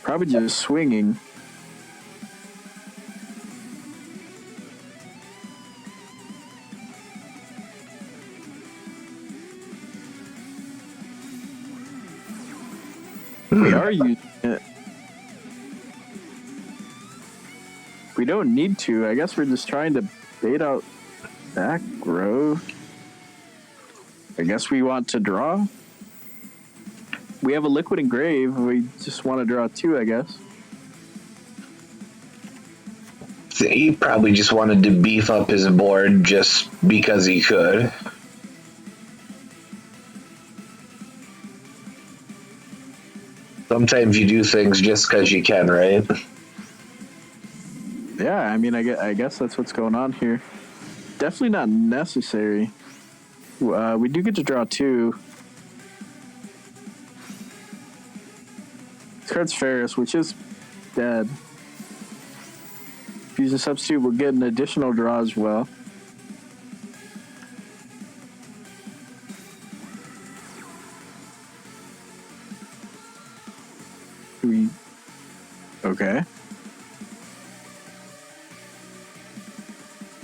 Probably just swinging. We are using it. We don't need to. I guess we're just trying to bait out back row. I guess we want to draw. We have a liquid engrave. We just want to draw 2, I guess. He probably just wanted to beef up his board just because he could. Sometimes you do things just because you can, right? Yeah, I mean, I guess that's what's going on here. Definitely not necessary. We do get to draw 2. This card's Ferris, which is dead. If you use a substitute, we'll get an additional draw as well. Okay.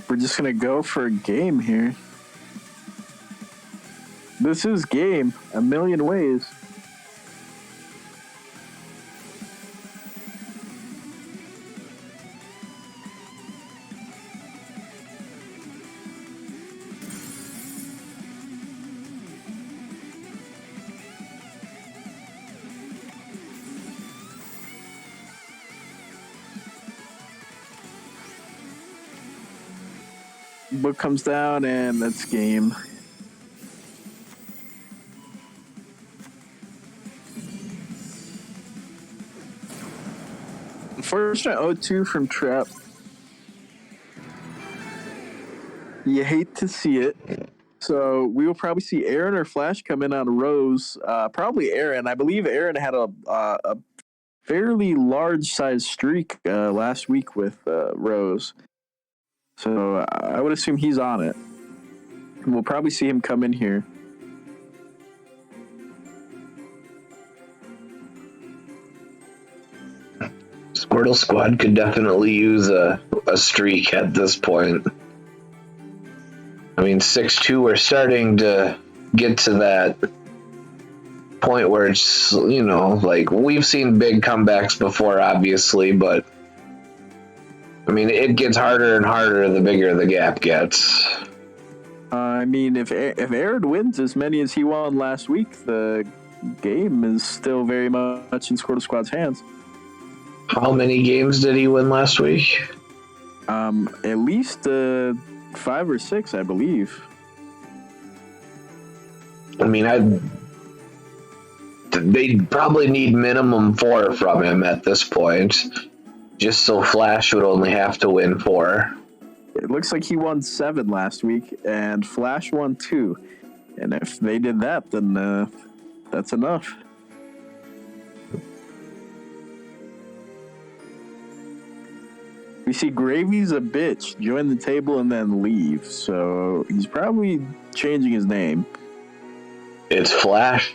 We're just going to go for a game here. This is game a million ways. Book comes down and that's game. Unfortunate 0-2 from Trap. You hate to see it. So we will probably see Aaron or Flash come in on Rose. Probably Aaron. I believe Aaron had a fairly large size streak last week with Rose. So I would assume he's on it. We'll probably see him come in here. Squirtle Squad could definitely use a streak at this point. I mean, 6-2, we're starting to get to that point where it's, like, we've seen big comebacks before, obviously, but I mean, it gets harder and harder the bigger the gap gets. I mean, if Aaron wins as many as he won last week, the game is still very much in Squirtle Squad's hands. How many games did he win last week? At least 5 or 6, I believe. I mean, they probably need minimum 4 from him at this point, just so Flash would only have to win 4. It looks like he won 7 last week, and Flash won 2. And if they did that, then that's enough. We see Gravy's a bitch, join the table and then leave. So he's probably changing his name. It's Flash.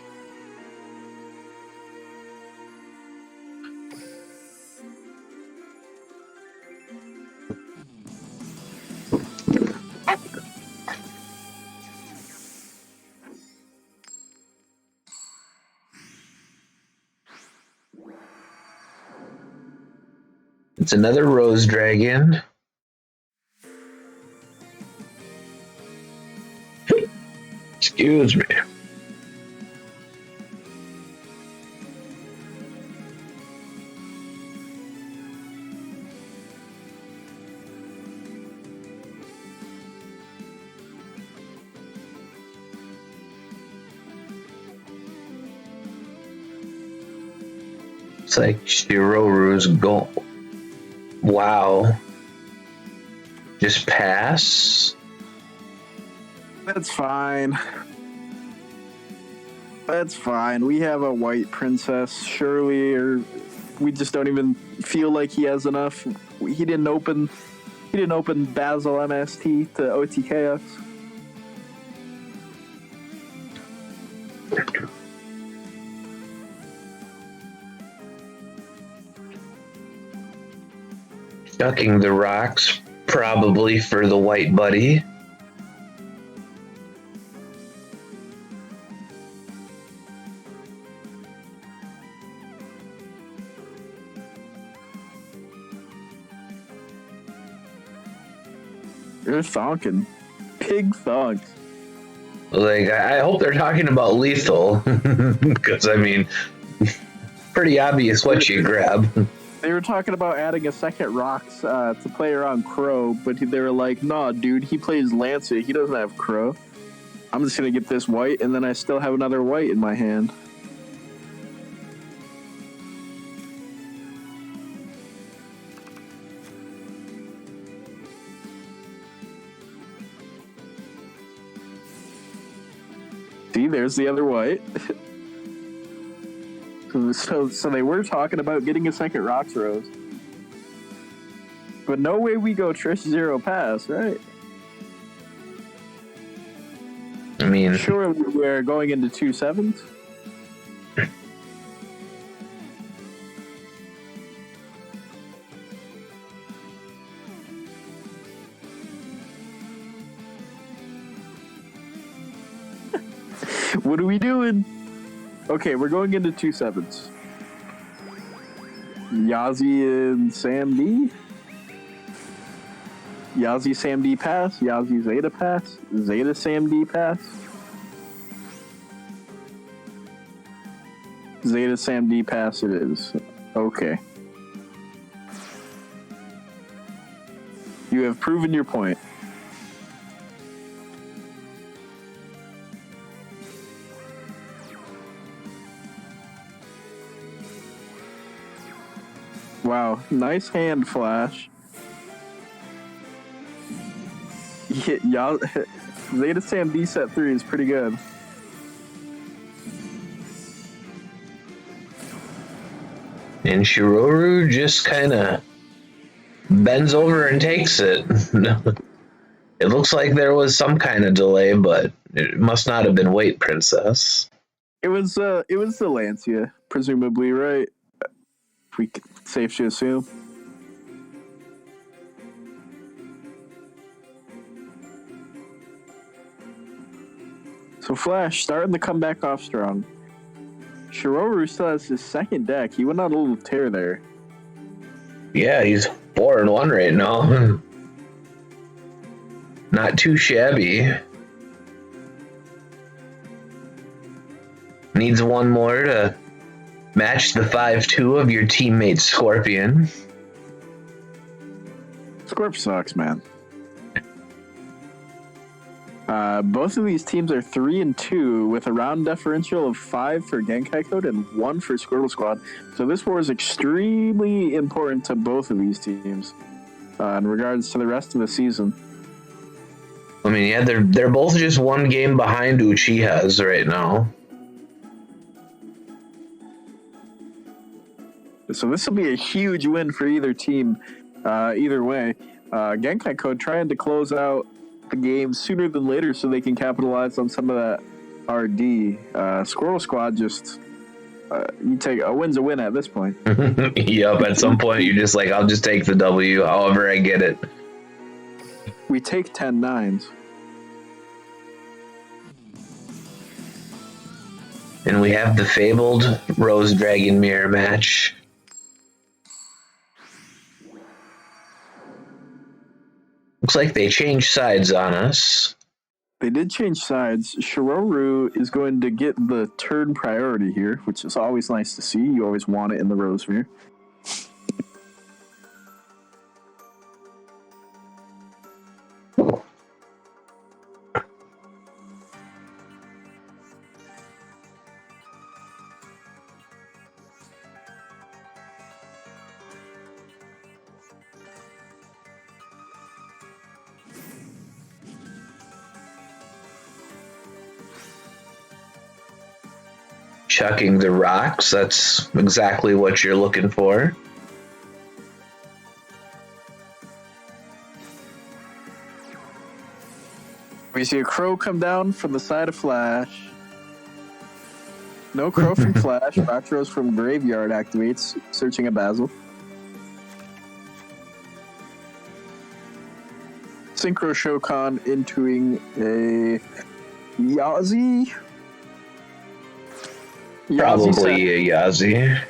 It's another Rose Dragon. Excuse me. It's like Shiroru's goal. Wow. Just pass? That's fine. That's fine. We have a white princess, surely, or we just don't even feel like he has enough. He didn't open Basil MST to OTK us. Ducking the rocks, probably for the white buddy. They're thonking. Pig thonks. Like, I hope they're talking about lethal, because, I mean, pretty obvious what you grab. They were talking about adding a second Rocks to play around Crow, but they were like, nah, dude, he plays Lancet. He doesn't have Crow. I'm just going to get this white, and then I still have another white in my hand. See, there's the other white. So they were talking about getting a second Rocks Rose. But no way we go Trish 0 pass, right? I mean, surely we're going into 2-7s. What are we doing? Okay, we're going into 2-7s. Yazi and Sam D. Yazi Sam D pass. Yazi Zeta pass. Zeta Sam D pass. Zeta Sam D pass it is. Okay. You have proven your point. Wow, nice hand, Flash. y'all, Zeta Sam B set 3 is pretty good. And Shiroru just kind of bends over and takes it. It looks like there was some kind of delay, but it must not have been Weight Princess. It was the Lancia, presumably, right? We safe to assume. So Flash starting the comeback off strong. Shiroru still has his second deck. He went on a little tear there. Yeah, he's 4-1 right now. Not too shabby. Needs one more to match the 5-2 of your teammate Scorpion. Scorp sucks, man. Both of these teams are 3-2 with a round differential of 5 for Genkai Code and 1 for Squirtle Squad. So this war is extremely important to both of these teams in regards to the rest of the season. I mean, yeah, they're both just one game behind Uchihas right now. So this will be a huge win for either team, either way. Genkai Code trying to close out the game sooner than later so they can capitalize on some of that RD. Squirrel Squad just, you take a win's a win at this point. Yup, at some point you're just like, I'll just take the W however I get it. We take 10-9s. And we have the fabled Rose Dragon Mirror match. Looks like they changed sides on us. They did change sides. Shiroru is going to get the turn priority here, which is always nice to see. You always want it in the Rose Mirror. Chucking the rocks, that's exactly what you're looking for. We see a crow come down from the side of Flash. No crow from Flash. Rocktrose from Graveyard activates, searching a Basil. Synchro Shokan entering a Yazi. Probably a Yazi.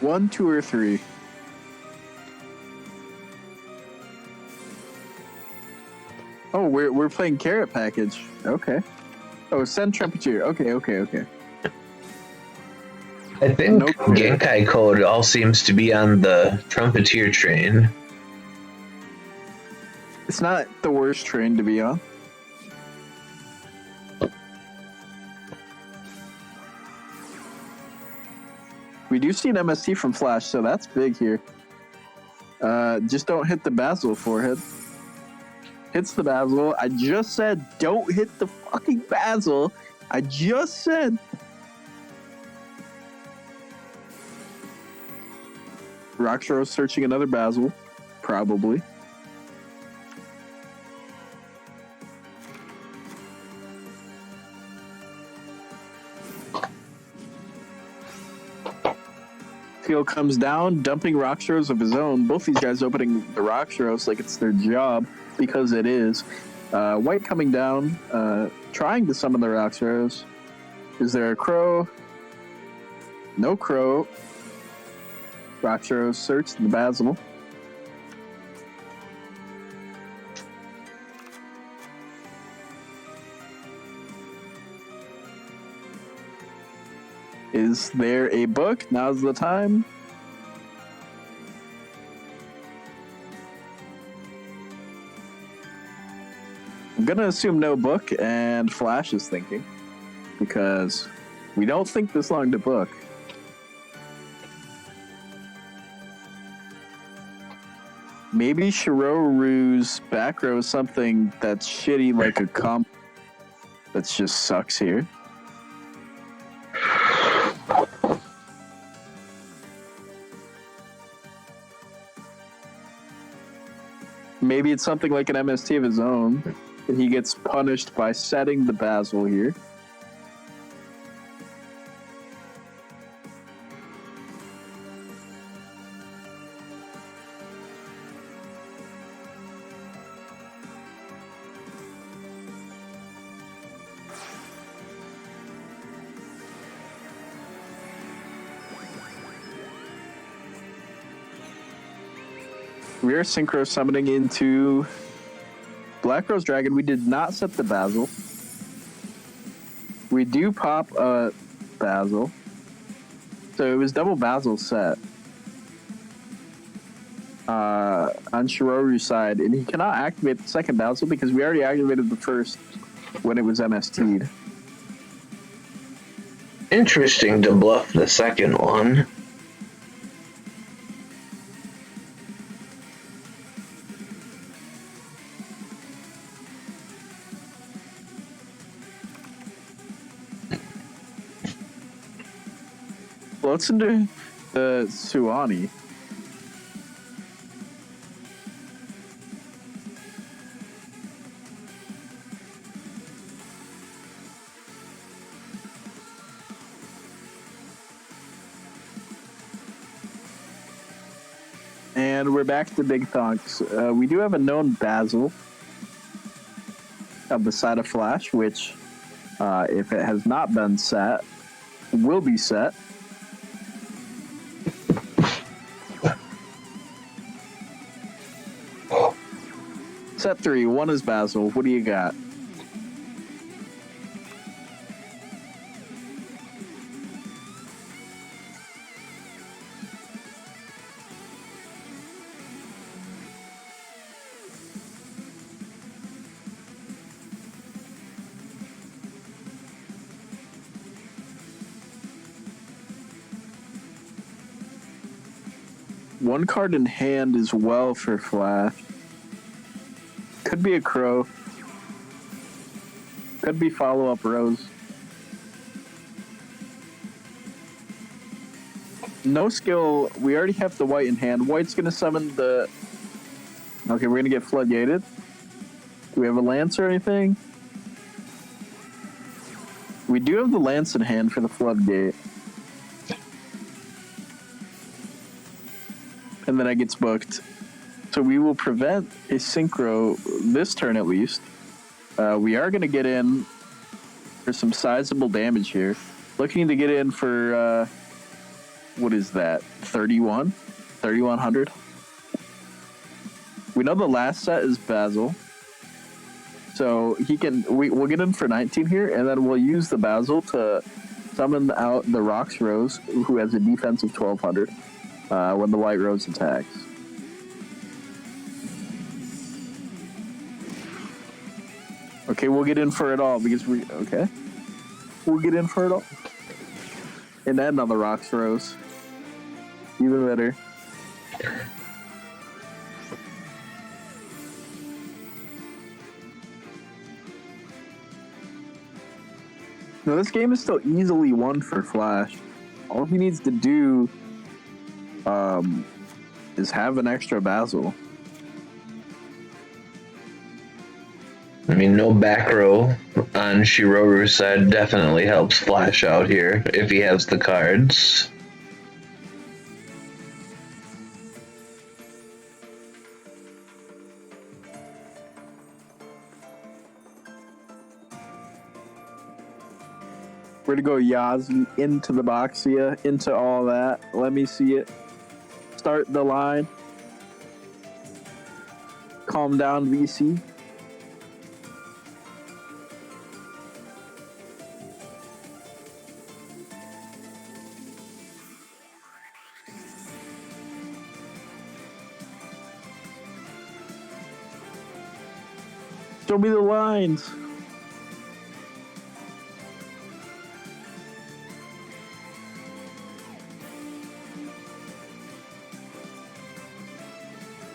One, two, or three. Oh, we're playing Carrot Package. Okay. Oh, send Trumpeteer. Okay. I think Genkai Code all seems to be on the Trumpeteer train. It's not the worst train to be on. We do see an MST from Flash, so that's big here. Just don't hit the Basil forehead. Hits the Basil. I just said don't hit the fucking Basil. I just said. Rockstro searching another Basil. Probably. Teal comes down, dumping Rockstros of his own. Both these guys opening the Rockstros like it's their job, because it is. White coming down, trying to summon the Rockstros. Is there a crow? No crow. Rockstros search the Basil. Is there a book? Now's the time. I'm gonna assume no book, and Flash is thinking, because we don't think this long to book. Maybe Shiroru's back row is something that's shitty, like a comp that just sucks here. Maybe it's something like an MST of his own, and he gets punished by setting the Basil here. We are synchro summoning into Black Rose Dragon. We did not set the Basil. We do pop a Basil. So it was double Basil set on Shiroru's side. And he cannot activate the second Basil because we already activated the first when it was MST'd. Interesting to bluff the second one. Let's do the Suani. And we're back to Big Thonks. We do have a known Basil of the side of Flash, which, if it has not been set, will be set. Set 3, 1 is Basil. What do you got? One card in hand as well for Flash. Could be a Crow. Could be follow-up Rose. No skill. We already have the white in hand. White's going to summon the... Okay, we're going to get Floodgated. Do we have a Lance or anything? We do have the Lance in hand for the Floodgate. And then it gets booked. So we will prevent a Synchro this turn at least. We are going to get in for some sizable damage here. Looking to get in for, what is that, 31? 3,100? We know the last set is Basil. So we'll get in for 19 here, and then we'll use the Basil to summon out the Rox Rose, who has a defense of 1,200 when the White Rose attacks. Okay, we'll get in for it all because we'll get in for it all. And then another Rox Rose. Even better. Now, this game is still easily won for Flash. All he needs to do is have an extra Basil. I mean, no back row on Shiroru's side definitely helps Flash out here if he has the cards. We're gonna go Yazi into the Boxia, into all that. Let me see it. Start the line. Calm down, VC. Show me the lines.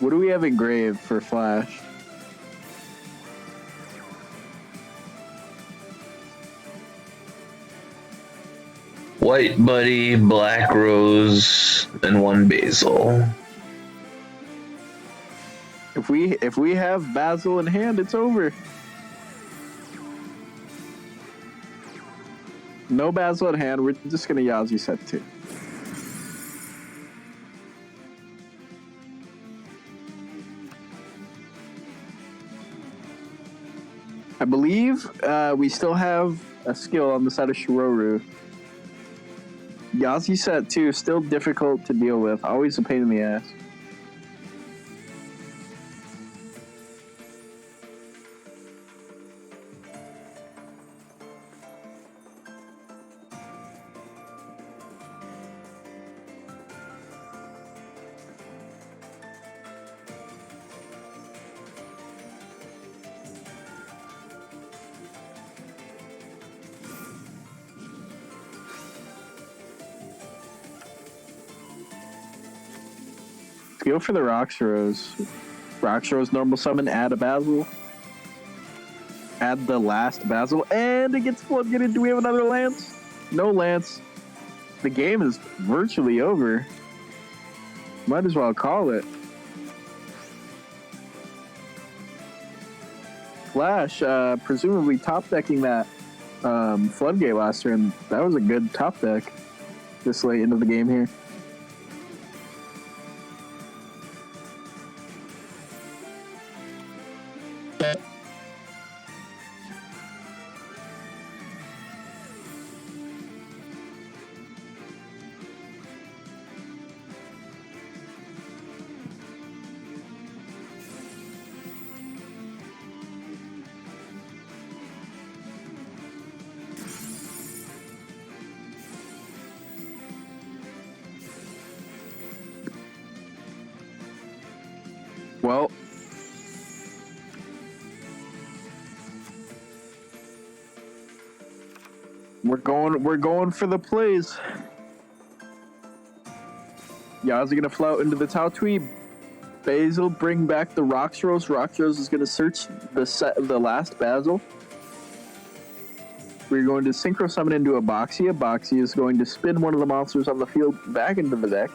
What do we have engraved for Flash? White Buddy, Black Rose, and 1 Basil. If we have Basil in hand, it's over. No Basil in hand. We're just gonna Yazi set 2. I believe we still have a skill on the side of Shiroru. Yazi set 2 is still difficult to deal with. Always a pain in the ass. Go for the Roxrose. Roxrose normal summon, add a Basil. Add the last Basil, and it gets floodgated. Do we have another Lance? No Lance. The game is virtually over. Might as well call it. Flash, presumably top decking that floodgate last turn. That was a good top deck this late into the game here. Well, we're going for the plays. Yazi gonna float into the Tautui. Basil, bring back the Roxrose. Roxrose is gonna search the last Basil. We're going to synchro summon into a Boxy. A Boxy is going to spin one of the monsters on the field back into the deck.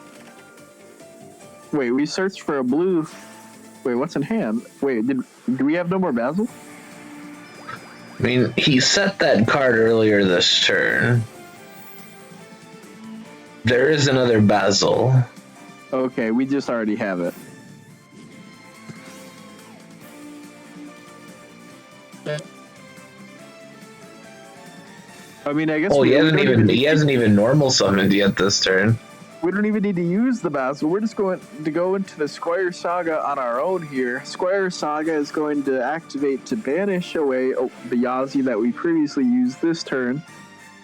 Wait, we searched for a blue. Wait, what's in hand? Wait, do we have no more Basil? I mean, he set that card earlier this turn. There is another Basil. Okay, we just already have it. I mean, I guess. Oh, he hasn't even normal summoned yet this turn. We don't even need to use the Basil. We're just going to go into the Squire Saga on our own here. Squire Saga is going to activate to banish away the Yazi that we previously used this turn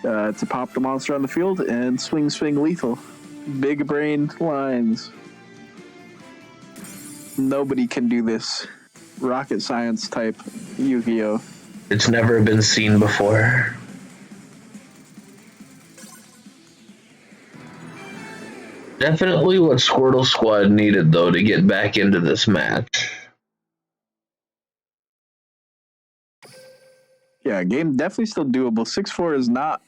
to pop the monster on the field and swing lethal. Big brain lines. Nobody can do this. Rocket science type Yu-Gi-Oh! It's never been seen before. Definitely what Squirtle Squad needed, though, to get back into this match. Yeah, game definitely still doable. 6-4 is not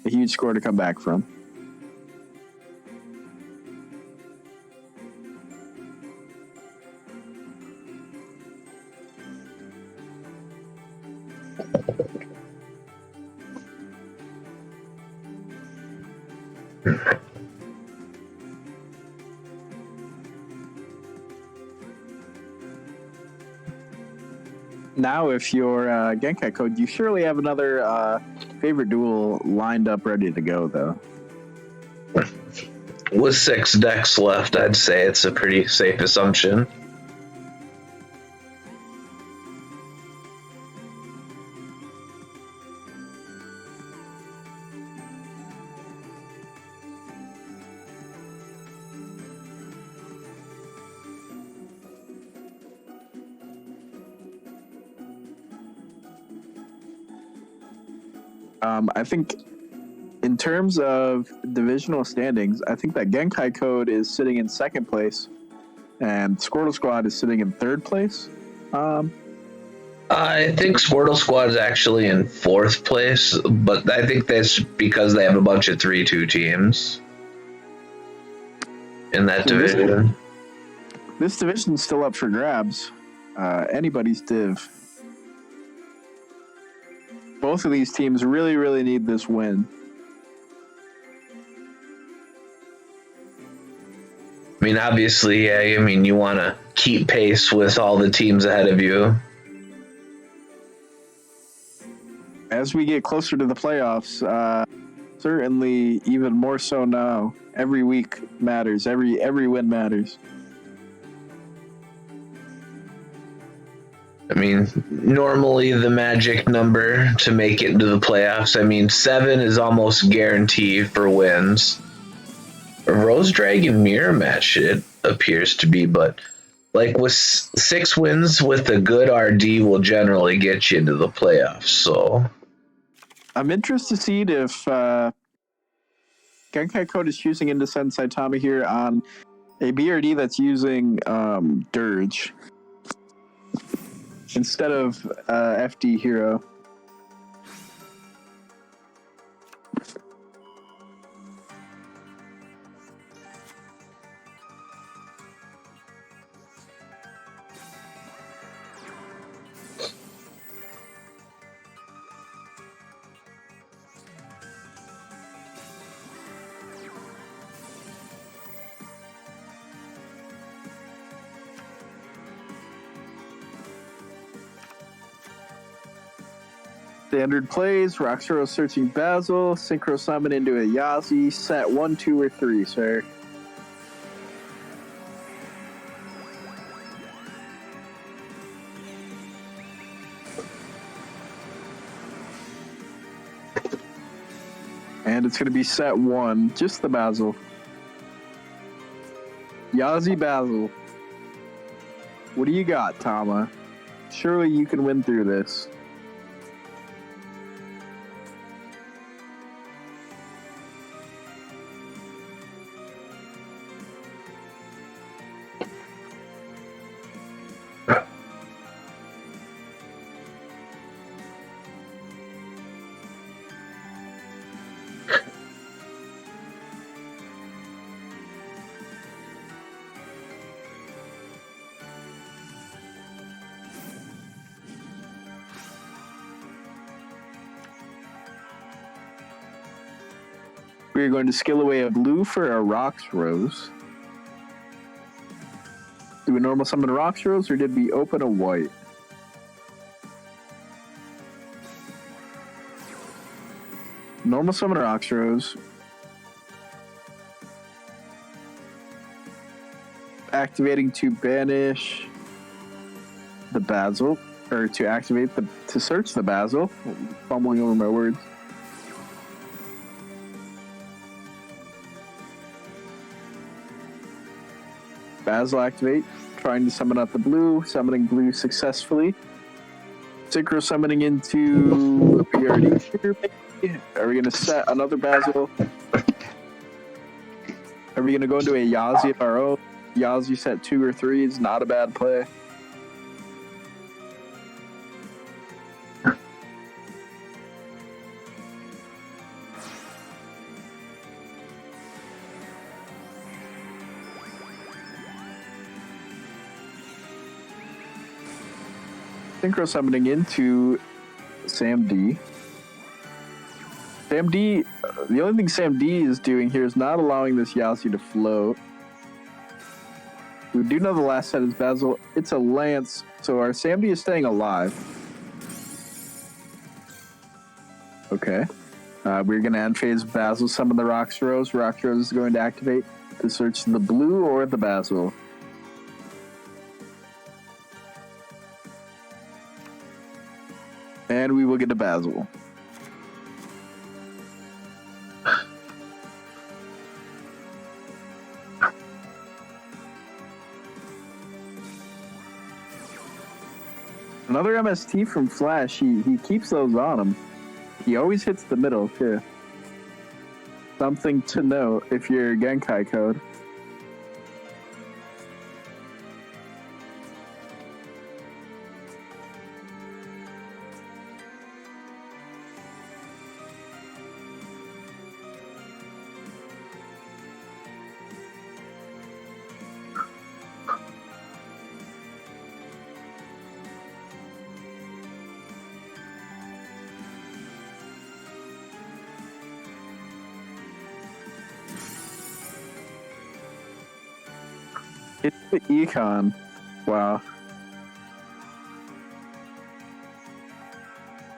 a huge score to come back from. Now, if you're Genkai code, you surely have another favorite duel lined up, ready to go, though. With 6 decks left, I'd say it's a pretty safe assumption. I think in terms of divisional standings, I think that Genkai code is sitting in second place and Squirtle Squad is sitting in third place. I think Squirtle Squad is actually in fourth place, but I think that's because they have a bunch of 3-2 teams in that division. This division's still up for grabs. Anybody's div. Both of these teams really, really need this win. I mean, obviously, yeah, I mean, you want to keep pace with all the teams ahead of you. As we get closer to the playoffs, certainly even more so now. Every week matters. Every win matters. I mean, normally the magic number to make it into the playoffs, I mean, 7 is almost guaranteed for wins. A Rose Dragon mirror match, it appears to be, but like with 6 wins with a good RD will generally get you into the playoffs, so. I'm interested to see if Genkai Code is choosing into send Saitama here on a BRD that's using Dirge instead of FD Hero. Standard plays, Roxoro searching Basil, Synchro Summon into a Yazi, set 1, 2, or 3, sir. And it's going to be set 1, just the Basil. Yazi Basil. What do you got, Tama? Surely you can win through this. We're going to skill away a blue for a Rocks Rose. Do we normal summon Rocks Rose, or did we open a white? Normal summon Rocks Rose. Activating to banish the Basil, or to activate to search the Basil. Fumbling over my words. Basil activate, trying to summon out the blue, summoning blue successfully. Synchro summoning into a PRD. Are we going to set another Basil? Are we going to go into a Yazi of our own? Yazi set 2 or 3 is not a bad play. Synchro summoning into Sam D. Sam D, the only thing Sam D is doing here is not allowing this Yazi to float. We do know the last set is Basil. It's a Lance, so our Sam D is staying alive. Okay. We're going to end phase Basil, summon the Rocks Rose. Rocks Rose is going to activate to search the blue or the Basil. And we will get a Basil. Another MST from Flash. He keeps those on him. He always hits the middle, too. Something to note if you're Genkai Code. It's the Econ. Wow.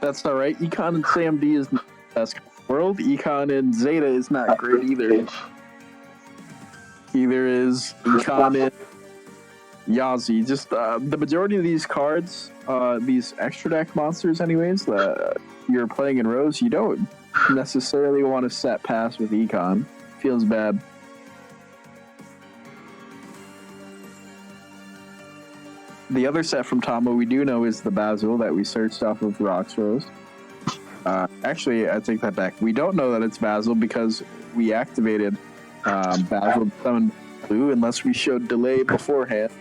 That's all right. Econ and Sam D is not the best world. Econ and Zeta is not great either. Either is Econ and Yazi. Just the majority of these cards, these extra deck monsters, anyways, that you're playing in rows, you don't necessarily want to set pass with Econ. Feels bad. The other set from Tama we do know is the Basil that we searched off of Rocks Rose. Actually, I take that back. We don't know that it's Basil because we activated Basil Summon Blue unless we showed delay beforehand.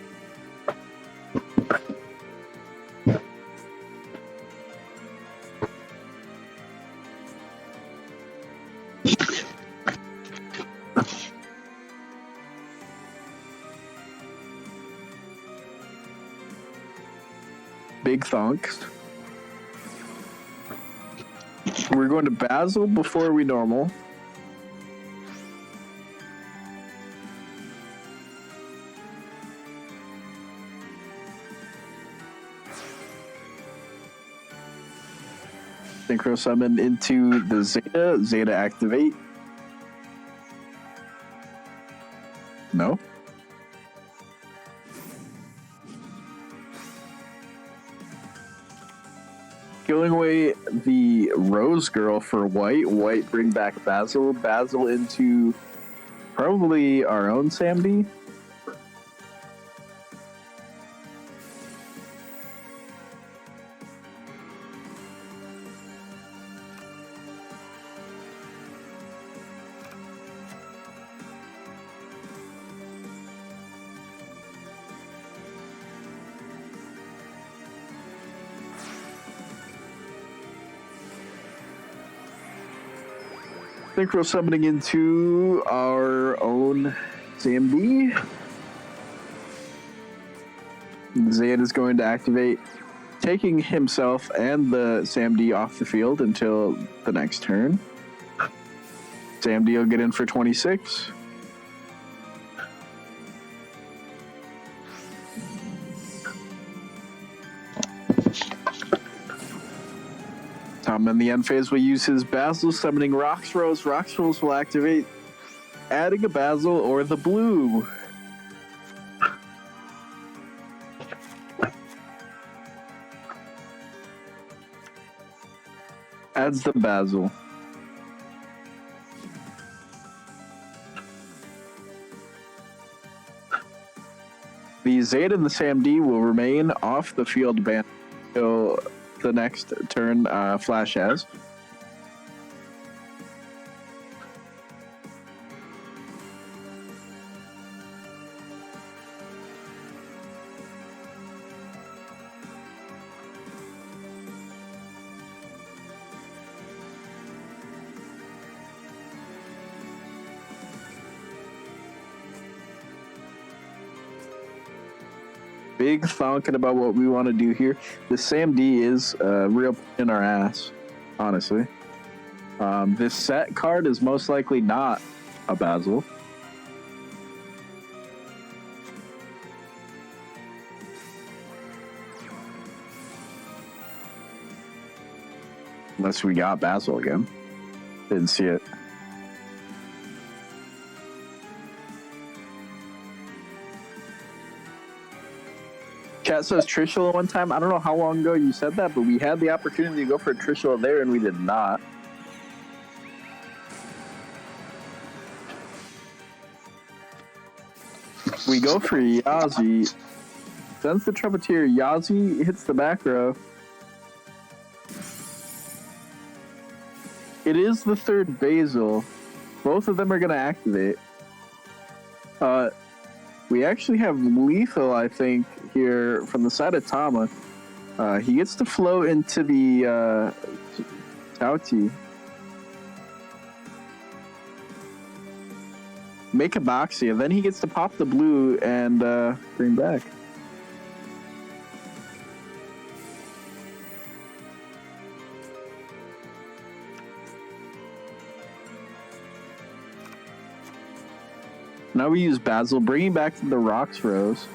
Big thunks. We're going to Basil before we normal. Synchro summon into the Zeta. Zeta activate. No. Going away the Rose Girl for white. White bring back Basil. Basil into probably our own Sam D. Synchro summoning into our own Sam D. Zayed is going to activate, taking himself and the Sam D off the field until the next turn. Sam D will get in for 26. Tom in the end phase will use his Basil summoning Rocks Rose. Rocks Rose will activate, adding a Basil or the blue. Adds the Basil. The Zayed and the Sam D will remain off the field ban until the next turn Flash has. Big thonking about what we want to do here. The Sam D is real in our ass, honestly. This set card is most likely not a Basil. Unless we got Basil again. Didn't see it. Chat says Trishula one time. I don't know how long ago you said that, but we had the opportunity to go for a Trishula there and we did not. We go for Yazi. Sends the Trumpeteer. Yazi hits the back row. It is the third Basil. Both of them are going to activate. We actually have Lethal, I think, here from the side of Tama. He gets to flow into the Tauti. Make a Boxia. Then he gets to pop the blue and bring back. Now we use Basil, bringing back the Rocks Rose.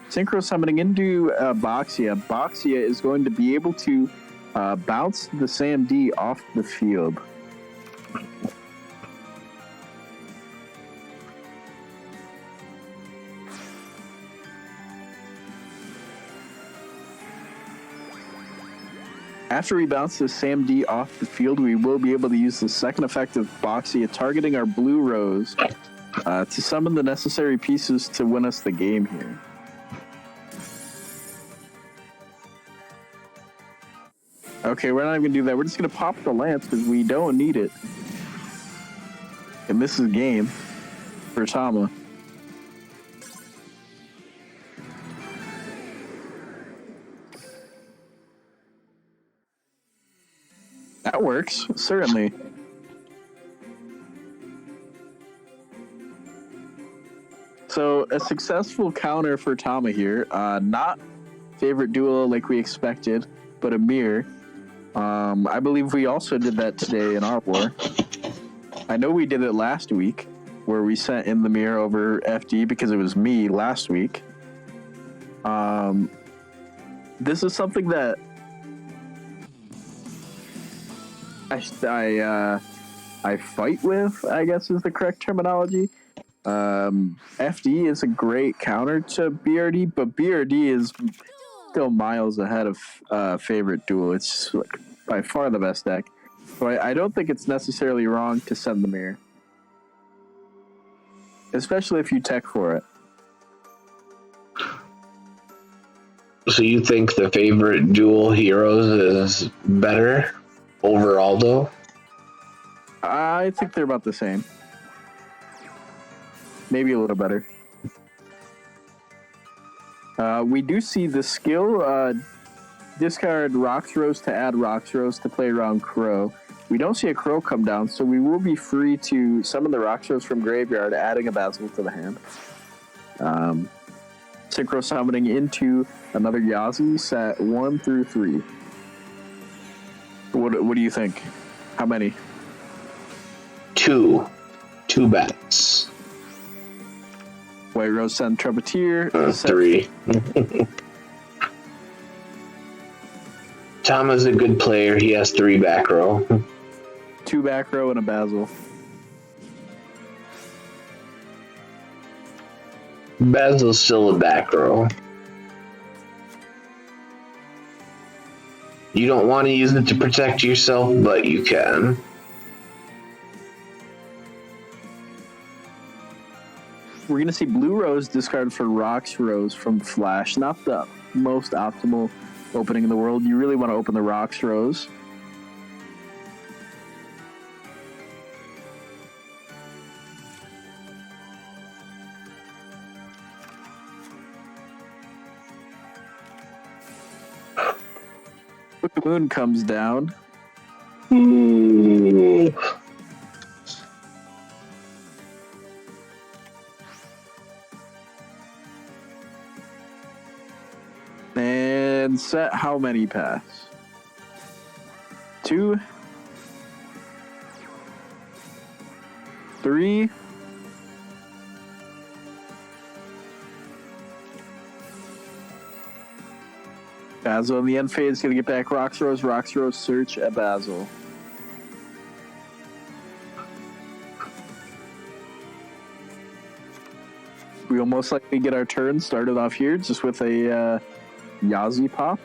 Synchro summoning into Boxia. Boxia is going to be able to bounce the Sam D off the field. After we bounce the Sam D off the field, we will be able to use the second effect of Boxia, targeting our Blue Rose to summon the necessary pieces to win us the game here. Okay, we're not even going to do that. We're just going to pop the Lance because we don't need it. And this is game for Tama. That works, certainly. So, a successful counter for Tama here. Not favorite duel like we expected, but a mirror. I believe we also did that today in our war. I know we did it last week, where we sent in the mirror over FD because it was me last week. This is something that I fight with, I guess is the correct terminology. FD is a great counter to BRD, but BRD is still miles ahead of favorite duel. It's like by far the best deck. So I don't think it's necessarily wrong to send the mirror. Especially if you tech for it. So you think the favorite duel heroes is better overall, though? I think they're about the same. Maybe a little better. We do see the skill discard Rocks Rose to add Rocks Rose to play around Crow. We don't see a Crow come down, so we will be free to summon the Rocks Rose from Graveyard, adding a Basil to the hand. Synchro summoning into another Yazi, set 1 through 3. What do you think? How many? 2. 2 bats. White Rose send Trumpeteer. 3. Tama's a good player. He has 3 back row. 2 back row and a Basil. Basil's still a back row. You don't want to use it to protect yourself, but you can. We're going to see Blue Rose discard for Rocks Rose from Flash. Not the most optimal opening in the world. You really want to open the Rocks Rose. Moon comes down. And set how many pass? 2, 3. Basil in the end phase is going to get back Rocks Rose, search at Basil. We will most likely get our turn started off here just with a Yazi pop.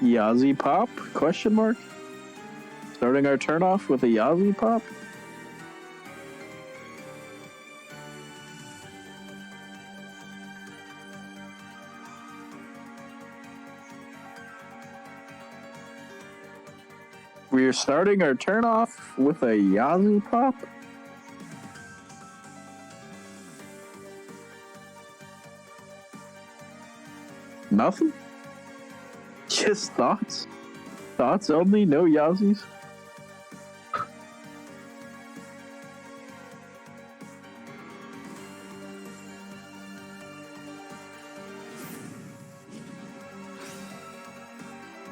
Yazi pop? Question mark? Starting our turn off with a Yazi pop? We are starting our turn off with a Yazi pop? Nothing? Just thoughts? Thoughts only? No Yazis?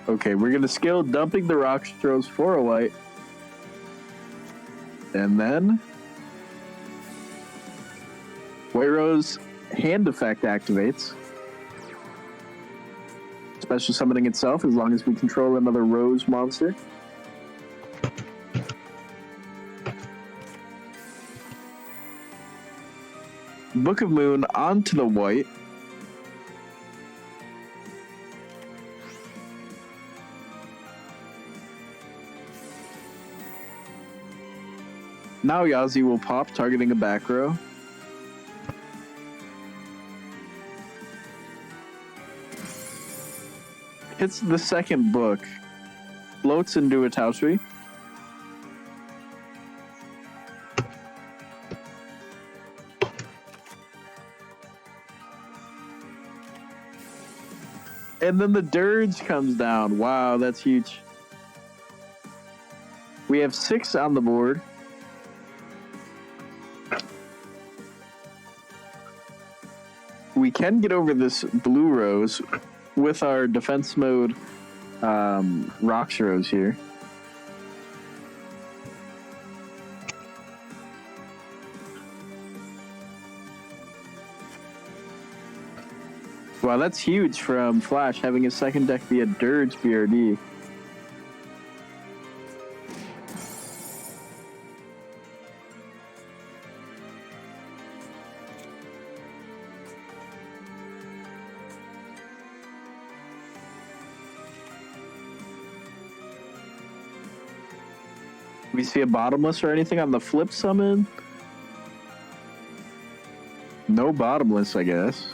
Okay, we're gonna skill dumping the rock throws for a white. And then White Rose hand effect activates. Special summoning itself as long as we control another Rose monster. Book of Moon onto the white. Now Yazi will pop, targeting a back row. Hits the second book. Floats into a Tausui. And then the dirge comes down. Wow, that's huge. We have 6 on the board. We can get over this blue rose with our defense mode rocks rose here. Wow, that's huge from Flash, having his second deck be a Dirge BRD. We see a bottomless or anything on the flip summon? No bottomless, I guess.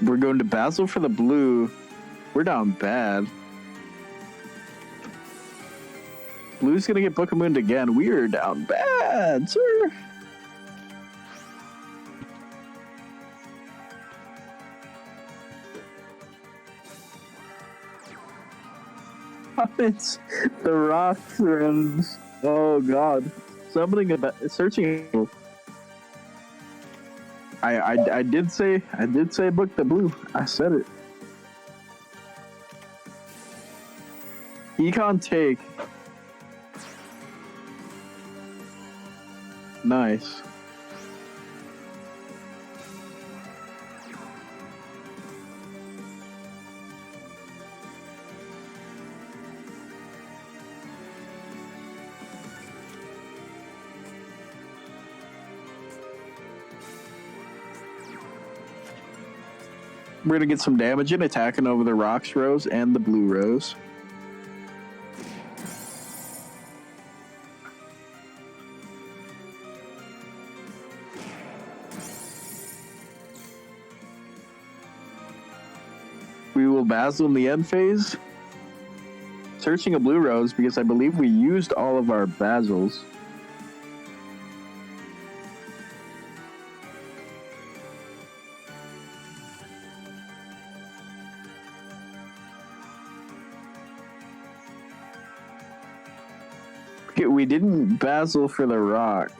We're going to Basil for the blue. We're down bad. Blue's gonna get Book of Moon again. We are down bad, sir. It's the rocks and oh god, summoning about searching. I did say book the blue. I said it. Econ take. Nice. We're gonna get some damage in, attacking over the rocks rose and the blue rose. We will Basil in the end phase. Searching a blue rose because I believe we used all of our Basils. We didn't Basil for the rock.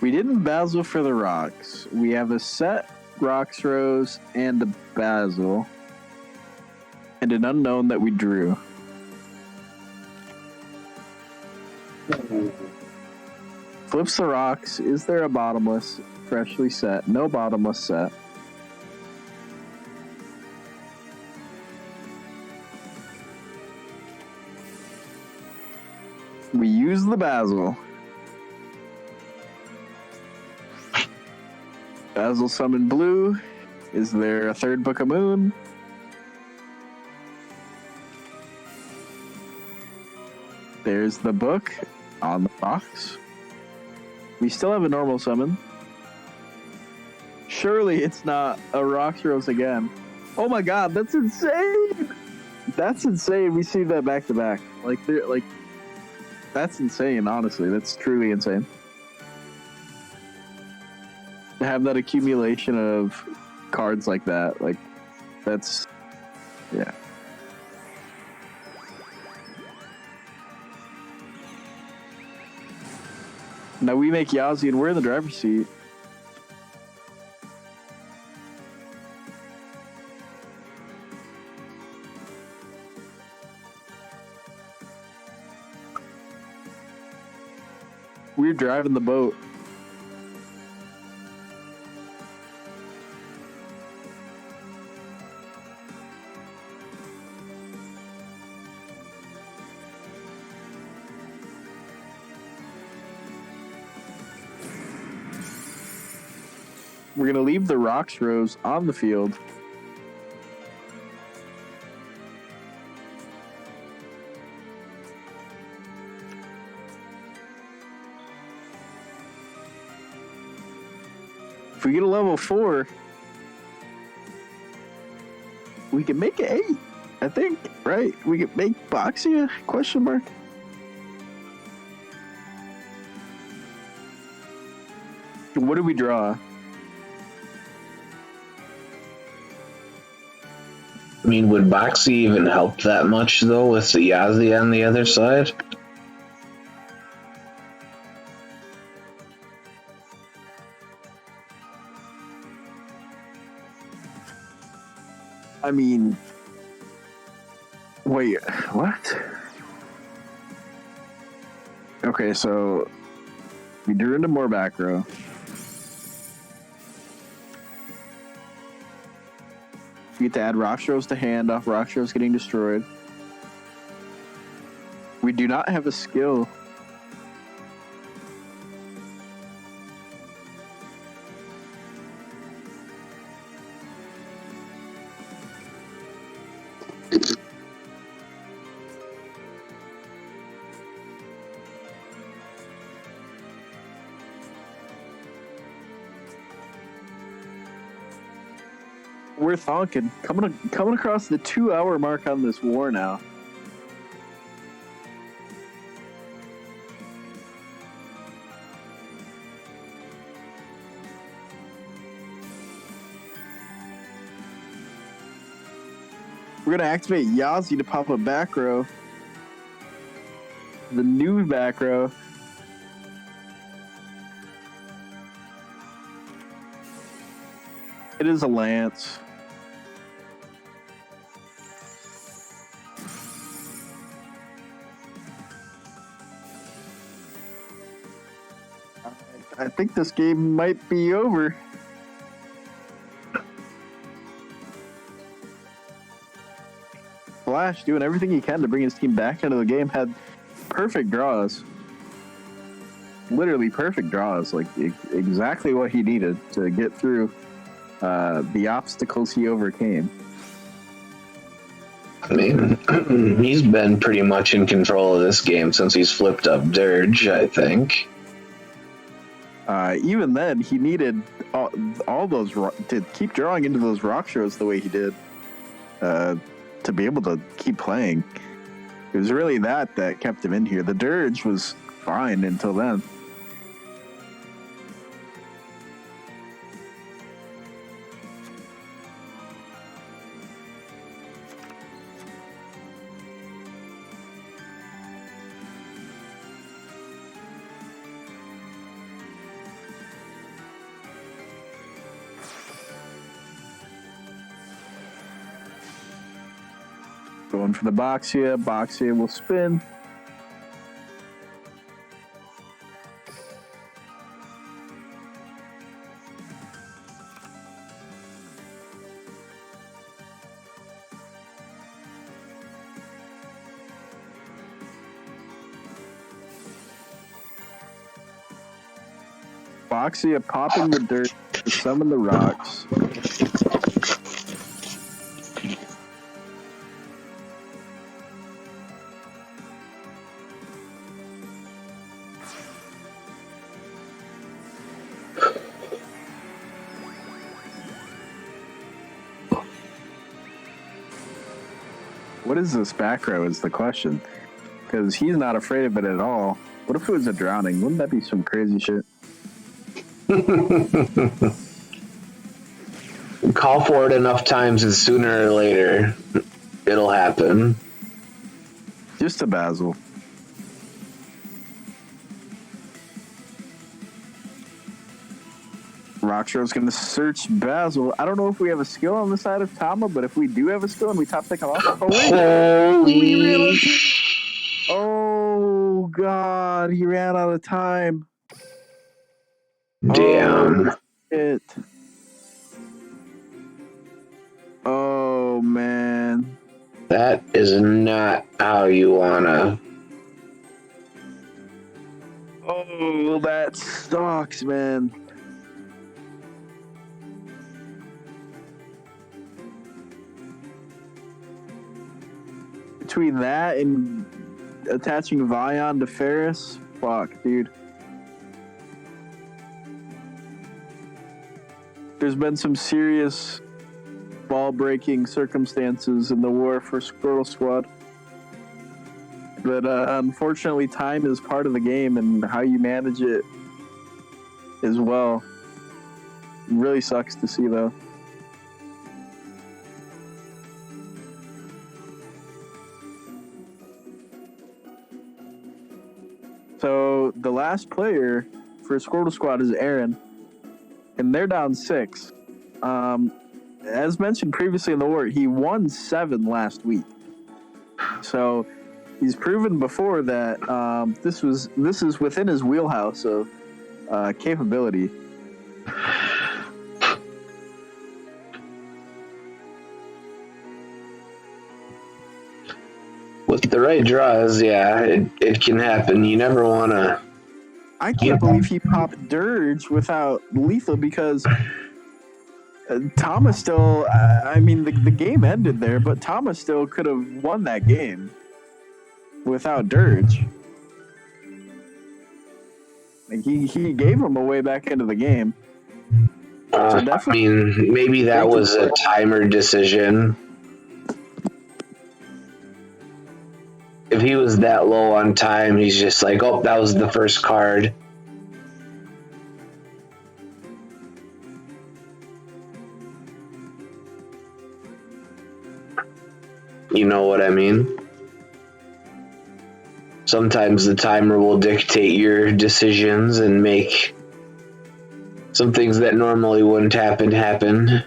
We didn't Basil for the rocks. We have a set rocks rose and a Basil. And an unknown that we drew. Flips the rocks. Is there a bottomless? Freshly set. No bottomless set. We use the Basil. Basil summon blue. Is there a third Book of Moon? There's the book on the box. We still have a normal summon. Surely it's not a Rocks Rose again. Oh my god, that's insane! That's insane. We see that back to back. Like, that's insane, honestly. That's truly insane. To have that accumulation of cards like that, like, that's, yeah. Now we make Yazzie and we're in the driver's seat. We're driving the boat. We're going to leave the rocks rows on the field. If we get a level 4, we can make it 8, I think, right? We can make Boxia, question mark. What do we draw? I mean, would Boxy even help that much, though, with the Yazzie on the other side? I mean, wait, what? Okay, so we drew into more back row. We get to add rock throws to hand off rock throws getting destroyed. We do not have a skill. We're thonking. Coming across the 2-hour mark on this war now. We're going to activate Yazzie to pop a back row. The new back row. It is a lance. I think this game might be over. Flash doing everything he can to bring his team back into the game, had perfect draws. Literally perfect draws, like exactly what he needed to get through the obstacles he overcame. I mean, he's been pretty much in control of this game since he's flipped up Dirge, I think. Even then, he needed all those to keep drawing into those rock shows the way he did to be able to keep playing. It was really that kept him in here. The Dirge was fine until then. Going for the Boxia. Boxia will spin. Boxia popping the dirt to summon the rocks. What is this back row is the question. Because he's not afraid of it at all. What if it was a drowning? Wouldn't that be some crazy shit? Call for it enough times and sooner or later it'll happen. Just a Basil. Rockshar's going to search Basil. I don't know if we have a skill on the side of Tama, but if we do have a skill and we top pick him off, Holy! Oh God, he ran out of time. Damn. Oh, shit. Oh man. That is not how you wanna. Oh, that sucks, man. Between that and attaching Vion to Ferris, fuck, dude. There's been some serious ball-breaking circumstances in the war for Squirtle Squad. But unfortunately, time is part of the game, and how you manage it as well. It really sucks to see, though. So the last player for Squirtle Squad is Aaron, and they're down 6. As mentioned previously in the war, he won 7 last week. So he's proven before that this is within his wheelhouse of capability. With the right draws, yeah, it can happen. You never want to. I can't believe he popped Dirge without lethal because Thomas still. I mean, the game ended there, but Thomas still could have won that game without Dirge. Like he gave him a way back into the game. So I mean, maybe that was a timer decision. If he was that low on time, he's just like, oh, that was the first card. You know what I mean? Sometimes the timer will dictate your decisions and make some things that normally wouldn't happen.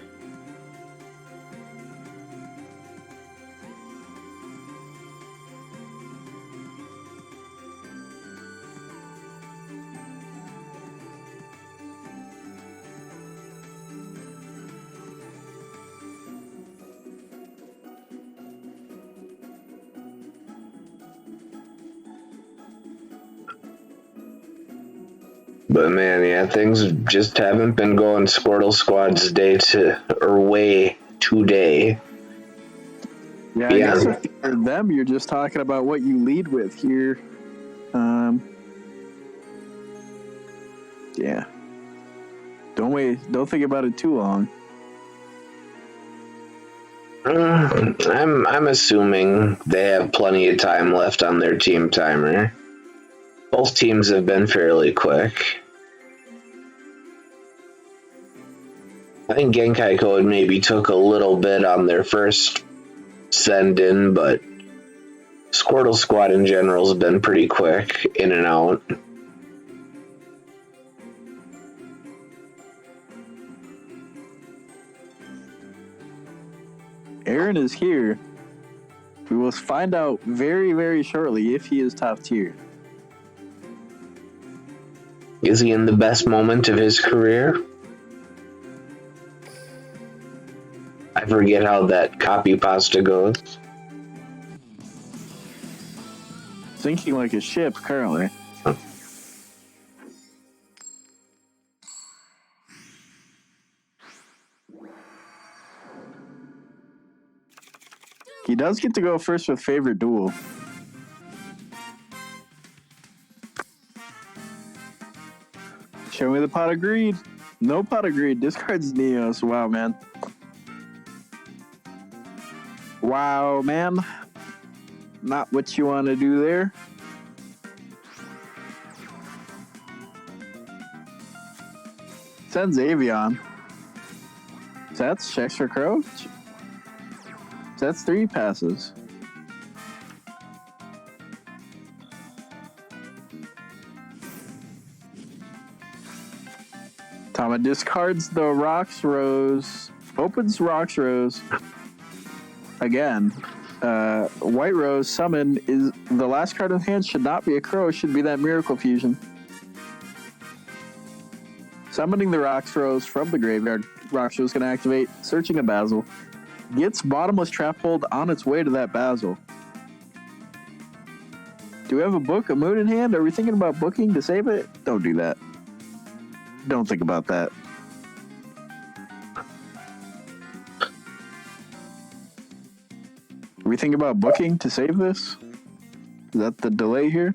But man, yeah, things just haven't been going Squirtle Squad's way today. Yeah, I guess if for them, you're just talking about what you lead with here. Yeah. Don't think about it too long. I'm assuming they have plenty of time left on their team timer. Both teams have been fairly quick. I think Genkai Code maybe took a little bit on their first send in, but Squirtle Squad in general has been pretty quick in and out. Aaron is here. We will find out very, very shortly if he is top tier. Is he in the best moment of his career? I forget how that copy pasta goes. Sinking like a ship currently. He does get to go first with favorite duel. Show me the pot of greed. No pot of greed. Discards Neos. Wow, man. Wow, man. Not what you want to do there. Sends Avion. So that's checks for Crow. So that's 3 passes. Tama discards the Rocks Rose, opens Rocks Rose. Again, White Rose summon is the last card in hand. Should not be a crow. Should be that Miracle Fusion. Summoning the Rocks Rose from the graveyard. Rocks Rose can activate. Searching a Basil. Gets Bottomless Trap Hold on its way to that Basil. Do we have a book, a moon in hand? Are we thinking about booking to save it? Don't do that. Don't think about that. Are we thinking about booking to save this? Is that the delay here?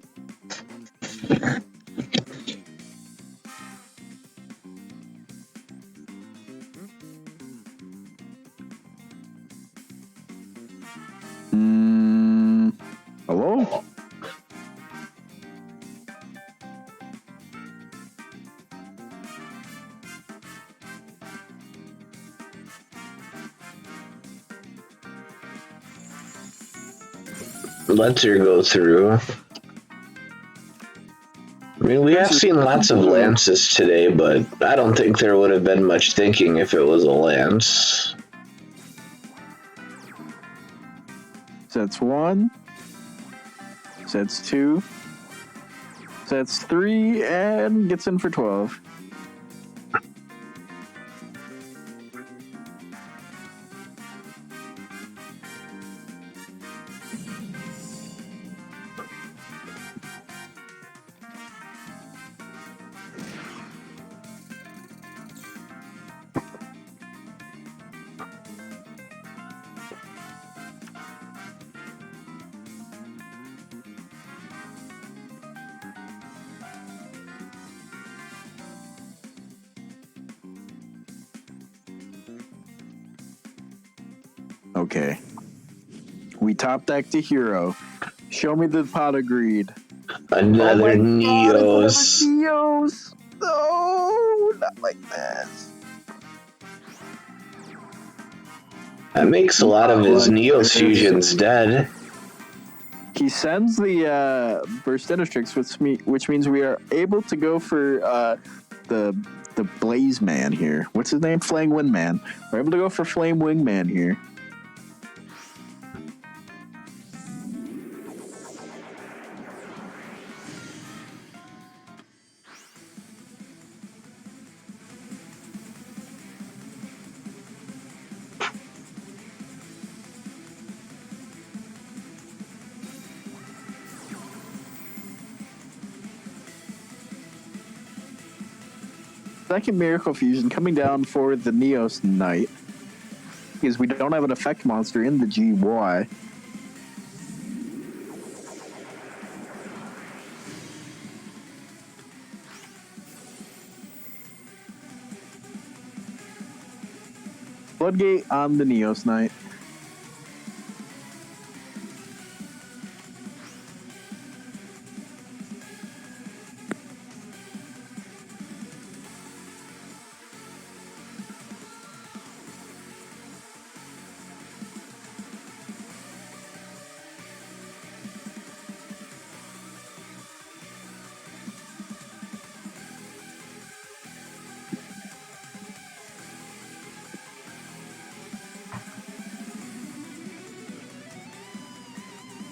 Hello? Let's her go through. I mean, we have seen lots of lances today, but I don't think there would have been much thinking if it was a lance. Sets 1. Sets 2. Sets 3, and gets in for 12. Okay. We top deck to hero. Show me the pot of greed. Another Neos. Neos! No, not like this. That makes a lot of his Neos fusions dead. He sends the Burstinatrix, which means we are able to go for the Blaze Man here. What's his name? Flame Wind Man. We're able to go for Flame Wing Man here. Second Miracle Fusion coming down for the Neos Knight. Because we don't have an effect monster in the GY. Floodgate on the Neos Knight.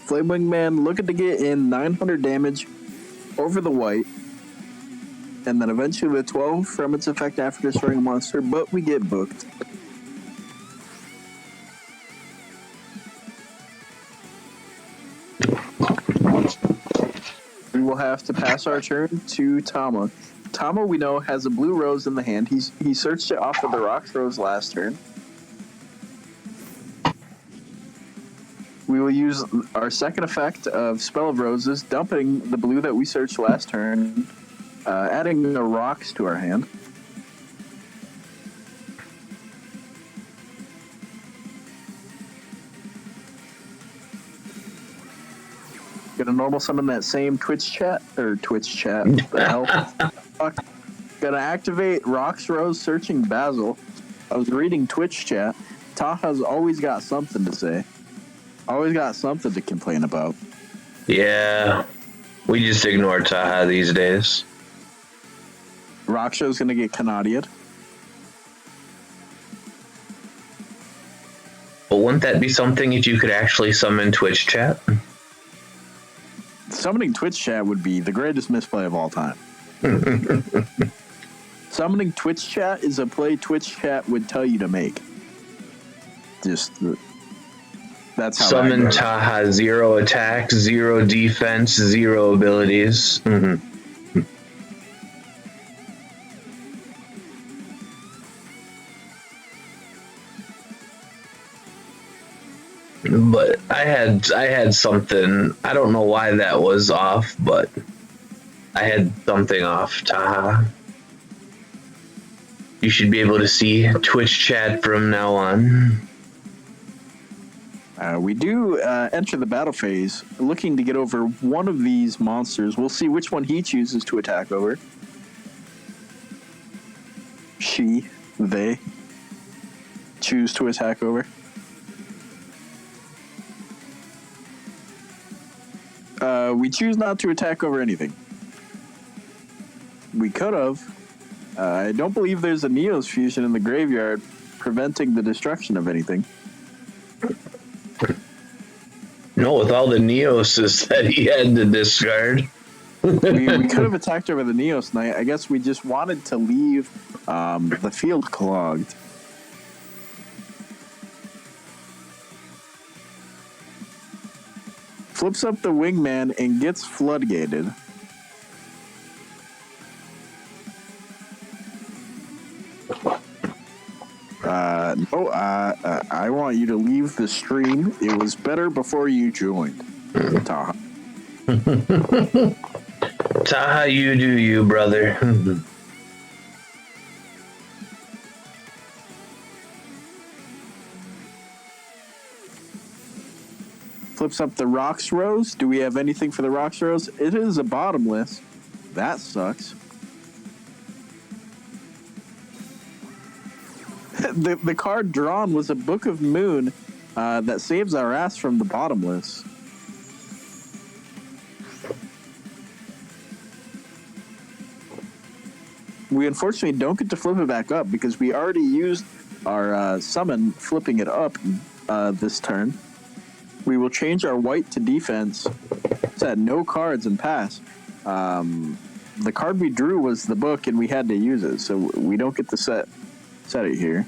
Flame Wing Man looking to get in 900 damage over the white. And then eventually the 12 from its effect after destroying a monster, but we get booked. We will have to pass our turn to Tama. Tama, we know, has a blue rose in the hand. He searched it off of the Rocks Rose last turn. We will use our second effect of Spell of Roses, dumping the blue that we searched last turn, adding the rocks to our hand. Gonna normal summon that same Twitch chat. The hell? Fuck. Gonna activate Rocks Rose searching Basil. I was reading Twitch chat. Taha's always got something to say. Always got something to complain about. Yeah, we just ignore Taha these days. Raksha's gonna get Canadian. But wouldn't that be something if you could actually summon Twitch chat? Summoning Twitch chat would be the greatest misplay of all time. Summoning Twitch chat is a play Twitch chat would tell you to make. That's how Summon that goes. Taha, 0 attack, 0 defense, 0 abilities. But I had something. I don't know why that was off, but I had something off, Taha. You should be able to see Twitch chat from now on. We do enter the battle phase, looking to get over one of these monsters. We'll see which one he chooses to attack over. They choose to attack over. We choose not to attack over anything. We could have. I don't believe there's a Neos fusion in the graveyard preventing the destruction of anything. No, with all the Neoses that he had to discard. we could have attacked over the Neos Knight. I guess we just wanted to leave the field clogged. Flips up the Wingman and gets floodgated. No, I want you to leave the stream. It was better before you joined. Taha. Taha, you do you, brother. Flips up the Rocks Rose. Do we have anything for the Rocks Rose? It is a bottomless. That sucks. The card drawn was a Book of Moon that saves our ass from the bottomless. We unfortunately don't get to flip it back up because we already used our summon flipping it up this turn. We will change our white to defense, set no cards, and pass. The card we drew was the book, and we had to use it, so we don't get to set it here.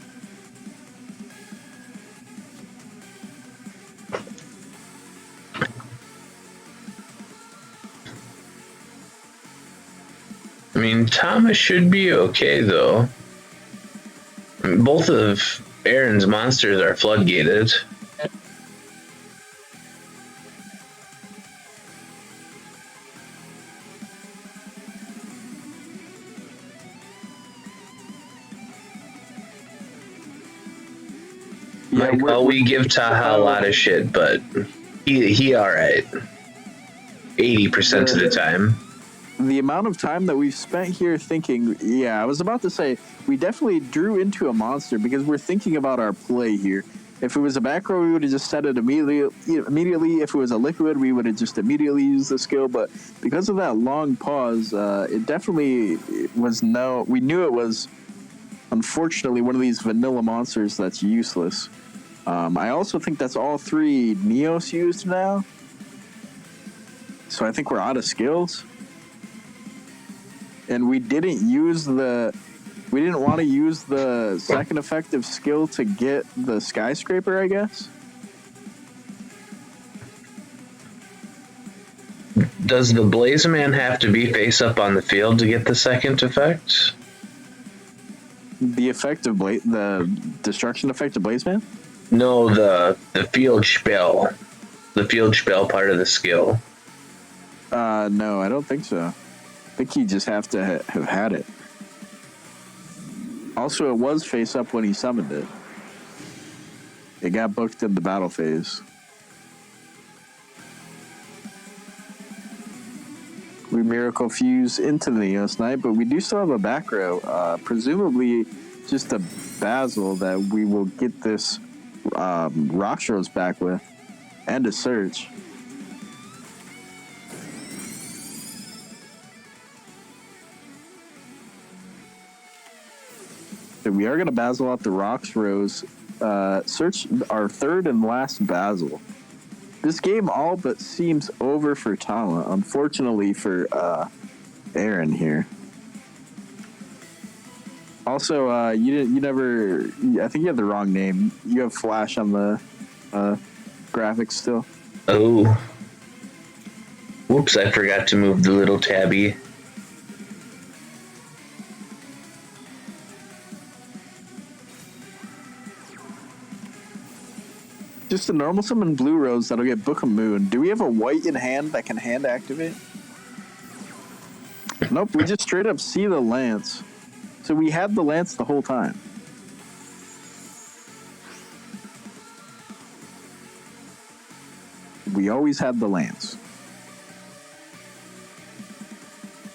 I mean, Thomas should be okay, though. I mean, both of Aaron's monsters are floodgated. Yeah, we give Taha a lot of shit, but he all right. 80% of the time. The amount of time that we've spent here thinking, yeah, I was about to say, we definitely drew into a monster because we're thinking about our play here. If it was a back row, we would have just set it immediately. If it was a liquid, we would have just immediately used the skill. But because of that long pause, it definitely was we knew it was, unfortunately, one of these vanilla monsters that's useless. I also think that's all 3 Neos used now. So I think we're out of skills. And we didn't want to use the second effective skill to get the skyscraper, I guess. Does the Blaze Man have to be face up on the field to get the second effect? The effect of the destruction effect of Blaze Man? No, the field spell. The field spell part of the skill. No, I don't think so. I think you just have to have had it. Also, it was face up when he summoned it. It got booked in the battle phase. We Miracle Fuse into the Neos Knight, but we do still have a back row. Presumably just a Basil that we will get this Rocks Rose back with, and a Search. We are going to Basil out the Rocks Rose search our third and last Basil. This game all but seems over for Tama. Unfortunately for Aaron here. Also, you never. I think you have the wrong name. You have Flash on the graphics still. Oh. Whoops! I forgot to move the little tabby. Just a normal summon Blue Rose that'll get Book of Moon. Do we have a white in hand that can hand activate? Nope, we just straight up see the Lance. So we had the Lance the whole time. We always had the Lance.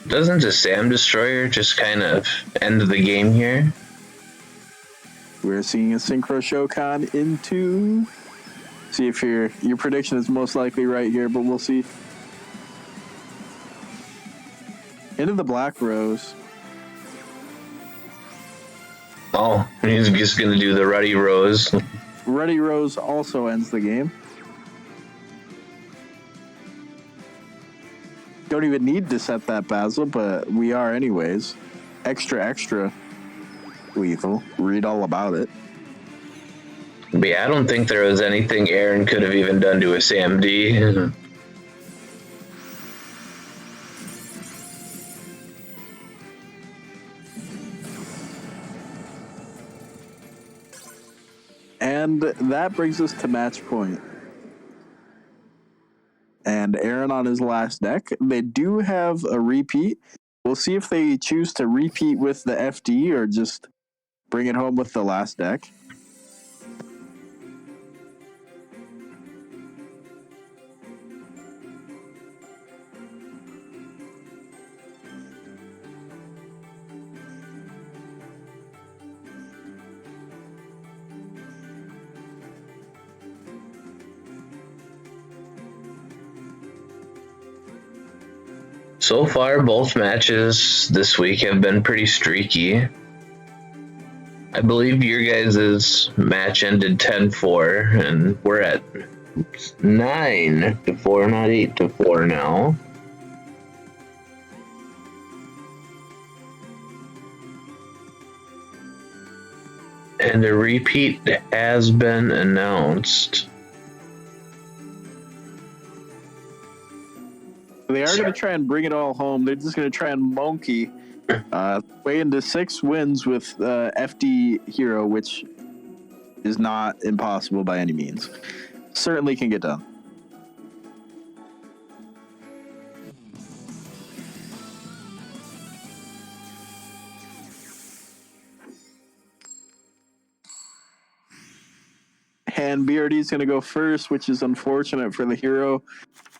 Doesn't the Sam Destroyer just kind of end the game here? We're seeing a Synchro Shokan into... See if your prediction is most likely right here, but we'll see. Into the Black Rose. Oh, he's just going to do the Ruddy Rose. Ruddy Rose also ends the game. Don't even need to set that Basil, but we are anyways. Extra lethal. Read all about it. But yeah, I don't think there was anything Aaron could have even done to a Sam D. And that brings us to match point. And Aaron on his last deck. They do have a repeat. We'll see if they choose to repeat with the FD or just bring it home with the last deck. So far, both matches this week have been pretty streaky. I believe your guys' match ended 10-4, and we're at 9-4, not 8-4 now. And a repeat has been announced. They are going to try and bring it all home. They're just going to try and monkey way into 6 wins with FD Hero, which is not impossible by any means. Certainly can get done. And BRD is going to go first, which is unfortunate for the Hero.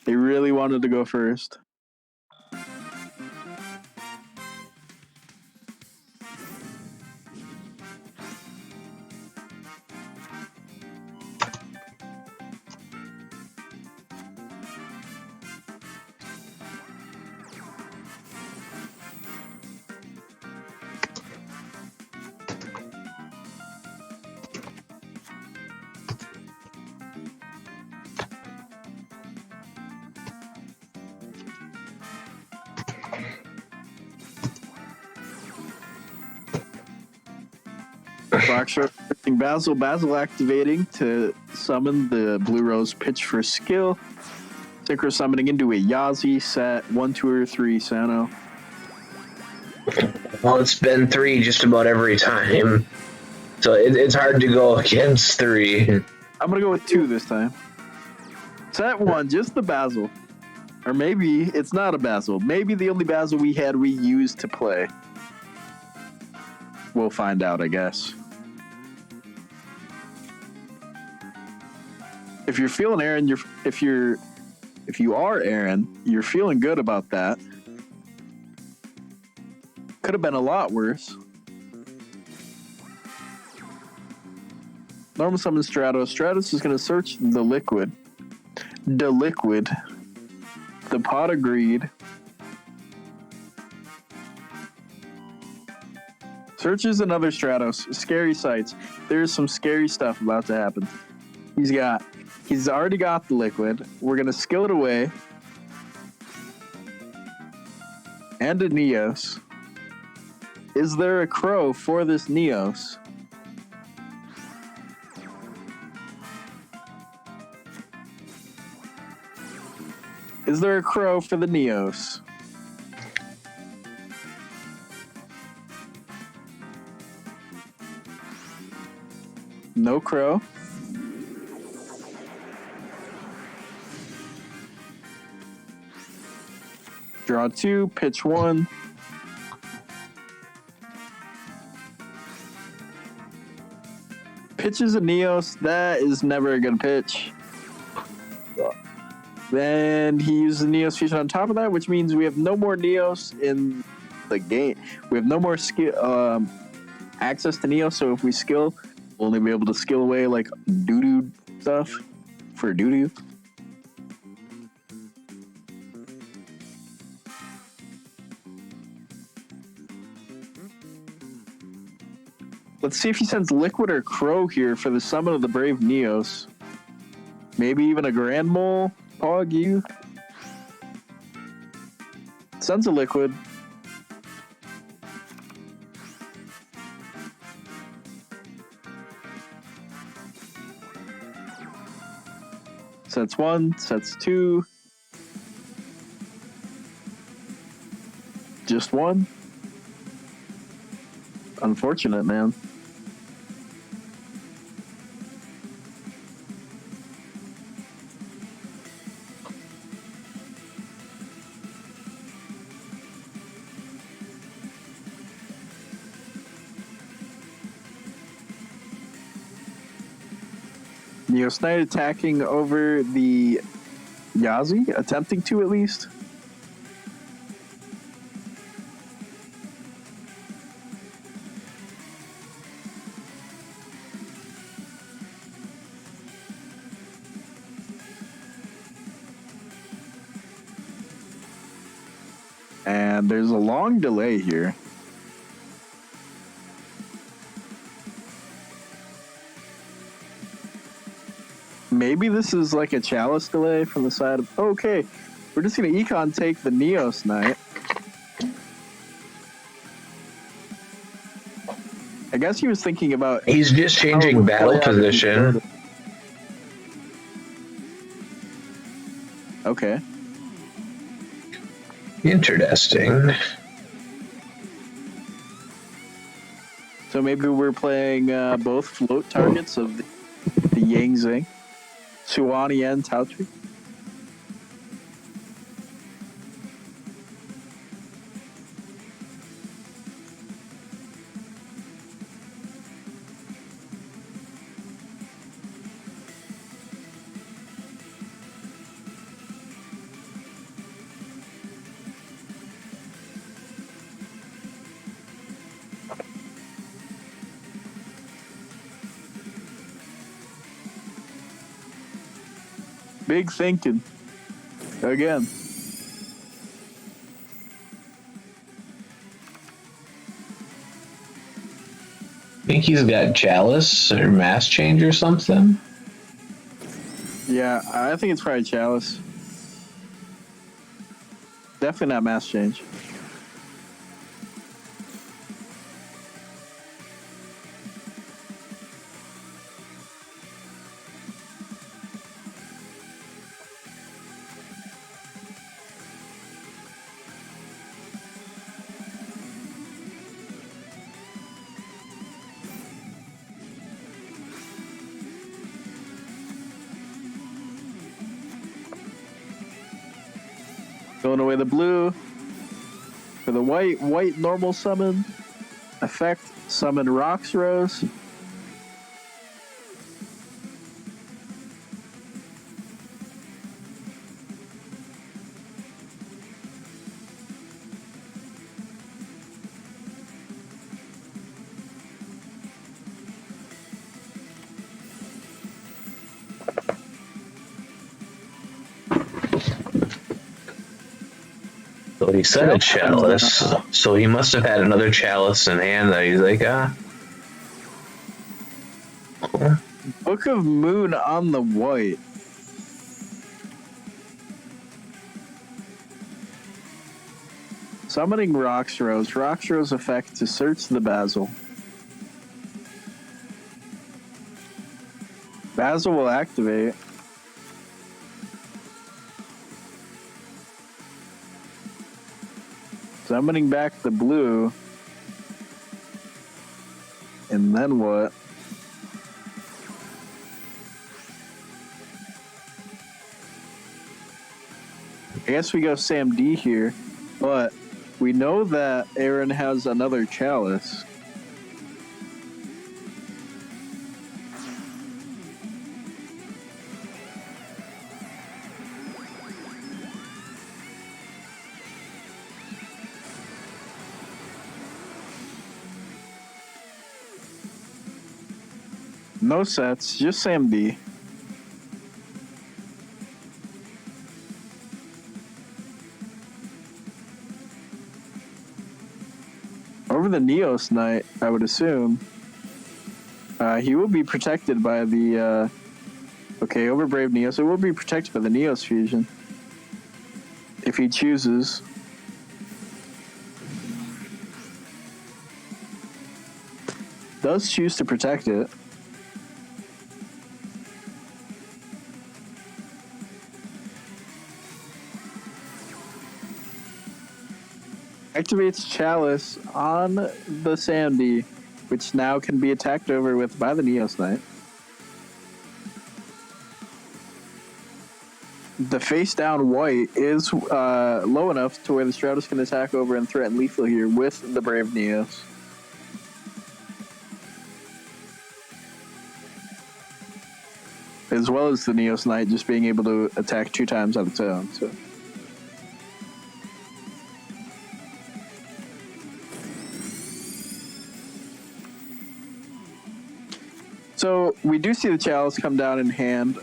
They really wanted to go first. Basil activating to summon the Blue Rose Pitch for skill. Synchro summoning into a Yazi set 1, 2, or 3 Sano. Well, it's been 3 just about every time. So it's hard to go against 3. I'm going to go with 2 this time. Set 1, just the Basil. Or maybe it's not a Basil. Maybe the only Basil we used to play. We'll find out, I guess. If you're feeling Aaron, if you are Aaron, you're feeling good about that. Could have been a lot worse. Normal summon Stratos. Stratos is going to search the liquid. The liquid. The pot of greed. Searches another Stratos. Scary sights. There's some scary stuff about to happen. He's already got the liquid. We're gonna skill it away. And a Neos. Is there a crow for this Neos? Is there a crow for the Neos? No crow. Draw 2, pitch 1. Pitches a Neos. That is never a good pitch. Then he uses Neos Fusion on top of that, which means we have no more Neos in the game. We have no more skill access to Neos, so if we skill, we'll only be able to skill away like doo-doo stuff for doo-doo. Let's see if he sends Liquid or Crow here for the summon of the Brave Neos. Maybe even a Grand Mole, Pog, you. Sends a Liquid. Sets 1, sets 2. Just 1. Unfortunate, man. Neos Knight attacking over the Yazi, attempting to at least. And there's a long delay here. Maybe this is like a Chalice delay from the side of... Okay, we're just going to Econ take the Neos Knight. I guess he was thinking about... He's just changing battle position. Okay. Interesting. So maybe we're playing both float targets of the Yang Zing. Suwani and Tautri. Big thinking. Again. I think he's got Chalice or Mass Change or something. Yeah, I think it's probably Chalice. Definitely not Mass Change. Throwing away the blue for the white normal summon. Effect, summon Rocks Rose. Well, he said a chalice, so he must have had another chalice in hand that he's like, Book of Moon on the white. Summoning Rockstrow's. Rockstrow's effect to search the Basil. Basil will activate. Summoning back the blue. And then what? I guess we go Sam D here, but we know that Aaron has another chalice. No sets, just Sam D. Over the Neos Knight, I would assume. He will be protected by the... okay, over Brave Neos. It will be protected by the Neos fusion. If he chooses. Does choose to protect it. Activates Chalice on the Sandy, which now can be attacked over with by the Neos Knight. The face down white is low enough to where the Stratus can attack over and threaten lethal here with the Brave Neos. As well as the Neos Knight just being able to attack 2 times on its own. So we do see the Chalice come down in hand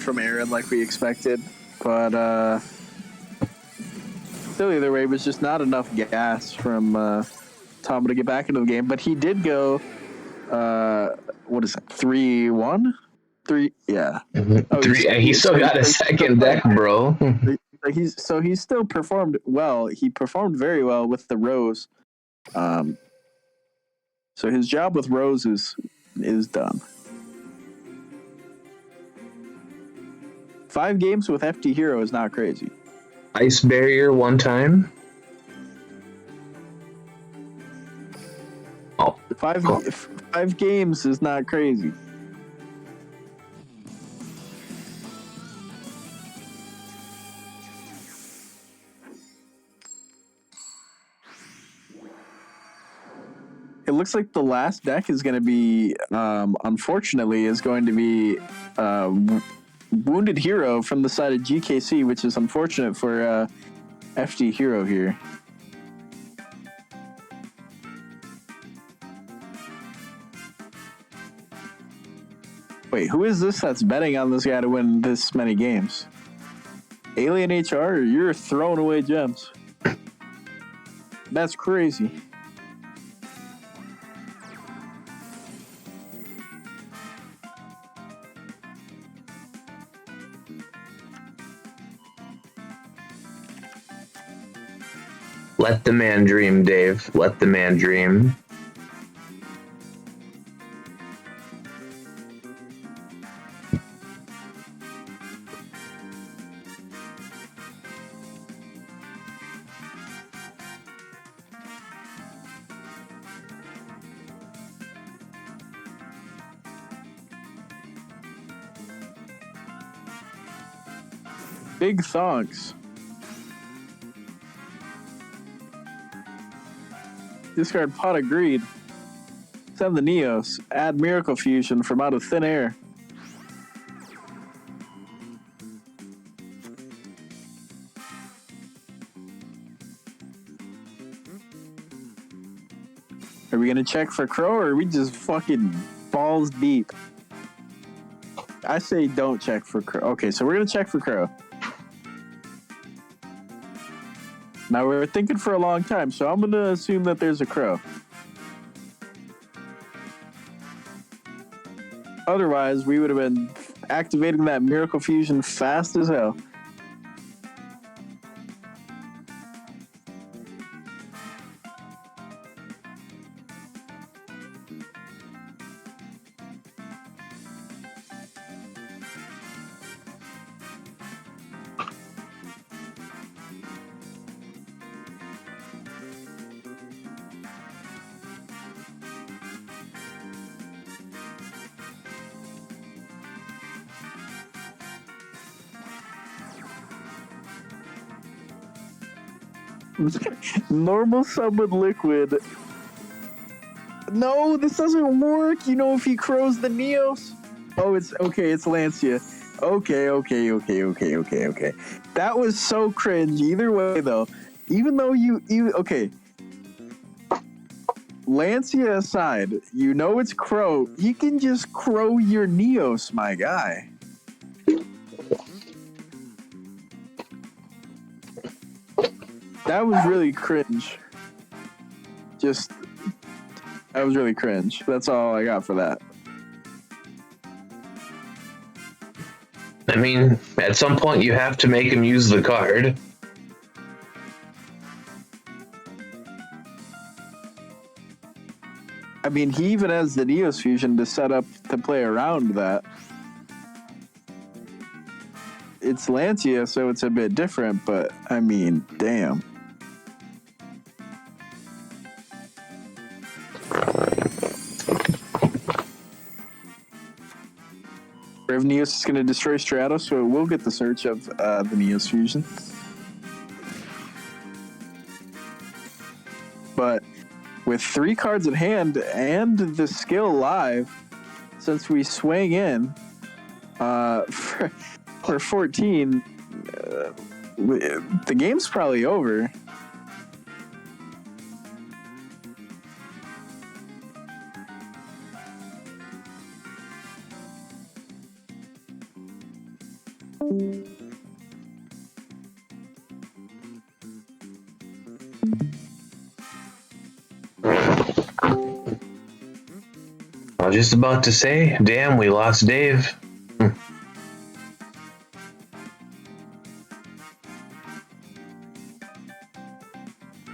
from Aaron like we expected, but still either way, it was just not enough gas from Tom to get back into the game. But he did go, what is it, 3-1? 3, yeah. Oh, he still got a second deck, bro. He still performed well. He performed very well with the Rose. So his job with Rose is done. 5 games with FD Hero is not crazy. Ice Barrier 1 time. Oh, 5 games is not crazy. It looks like the last deck is going to be, unfortunately, is going to be Wounded Hero from the side of GKC, which is unfortunate for FD Hero here. Wait, who is this that's betting on this guy to win this many games? Alien HR, you're throwing away gems. That's crazy. Let the man dream, Dave. Let the man dream. Big thonks. Discard Pot of Greed. Send the Neos. Add Miracle Fusion from out of thin air. Are we going to check for Crow, or are we just fucking balls deep? I say don't check for Crow. Okay, so we're going to check for Crow. Now we're thinking for a long time, so I'm gonna assume that there's a crow. Otherwise, we would have been activating that Miracle Fusion fast as hell. Normal summon liquid. No, this doesn't work. You know, if he crows the Neos. Oh, it's okay. It's Lancia. Okay. That was so cringe. Either way, though, even though you okay. Lancia aside, you know it's Crow. He can just crow your Neos, my guy. That was really cringe. That was really cringe. That's all I got for that. I mean, at some point you have to make him use the card. I mean, he even has the Neos Fusion to set up to play around that. It's Lancia, so it's a bit different, but I mean, damn. If Neos is going to destroy Stratos, so it will get the search of the Neos Fusion. But with 3 cards at hand and the skill live, since we swing in for 14, the game's probably over. I was just about to say, damn, we lost Dave.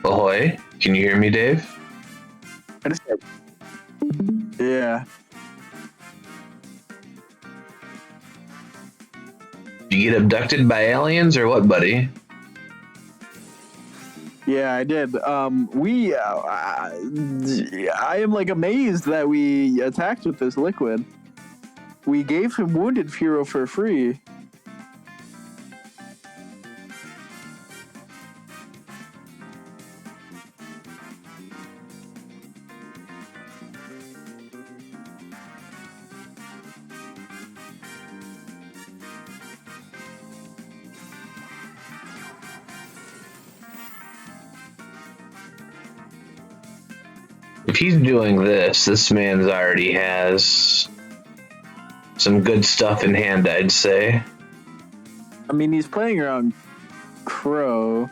Ahoy, can you hear me, Dave? Yeah. Did you get abducted by aliens or what, buddy? Yeah, I did. I am like amazed that we attacked with this liquid. We gave him Wounded Furo for free. If he's doing this, this man's already has some good stuff in hand, I'd say. I mean, he's playing around Crow.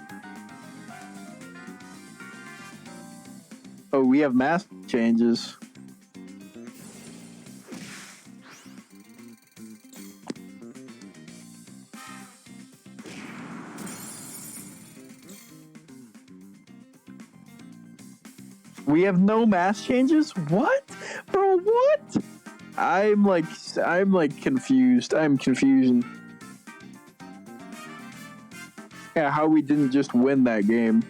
Oh, we have mask changes. We have no mask changes? What? Bro, what? I'm confused. I'm confusion. Yeah, how we didn't just win that game.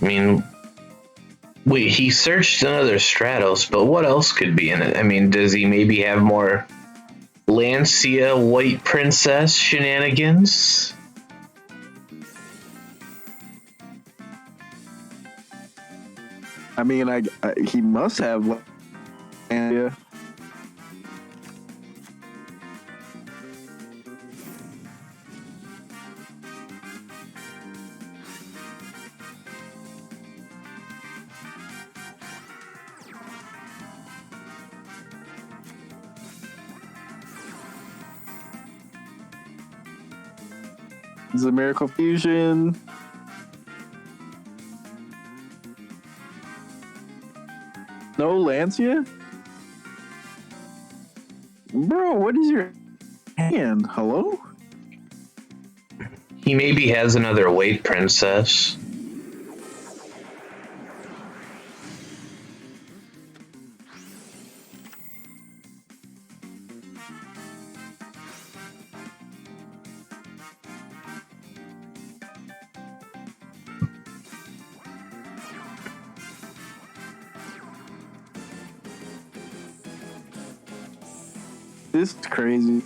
I mean, wait, he searched another Stratos, but what else could be in it? I mean, does he maybe have more Lancia White Princess shenanigans? I mean, he must have. Yeah. Is it Miracle Fusion? No Lancia? Bro, what is your hand? Hello? He maybe has another weight princess. This is crazy.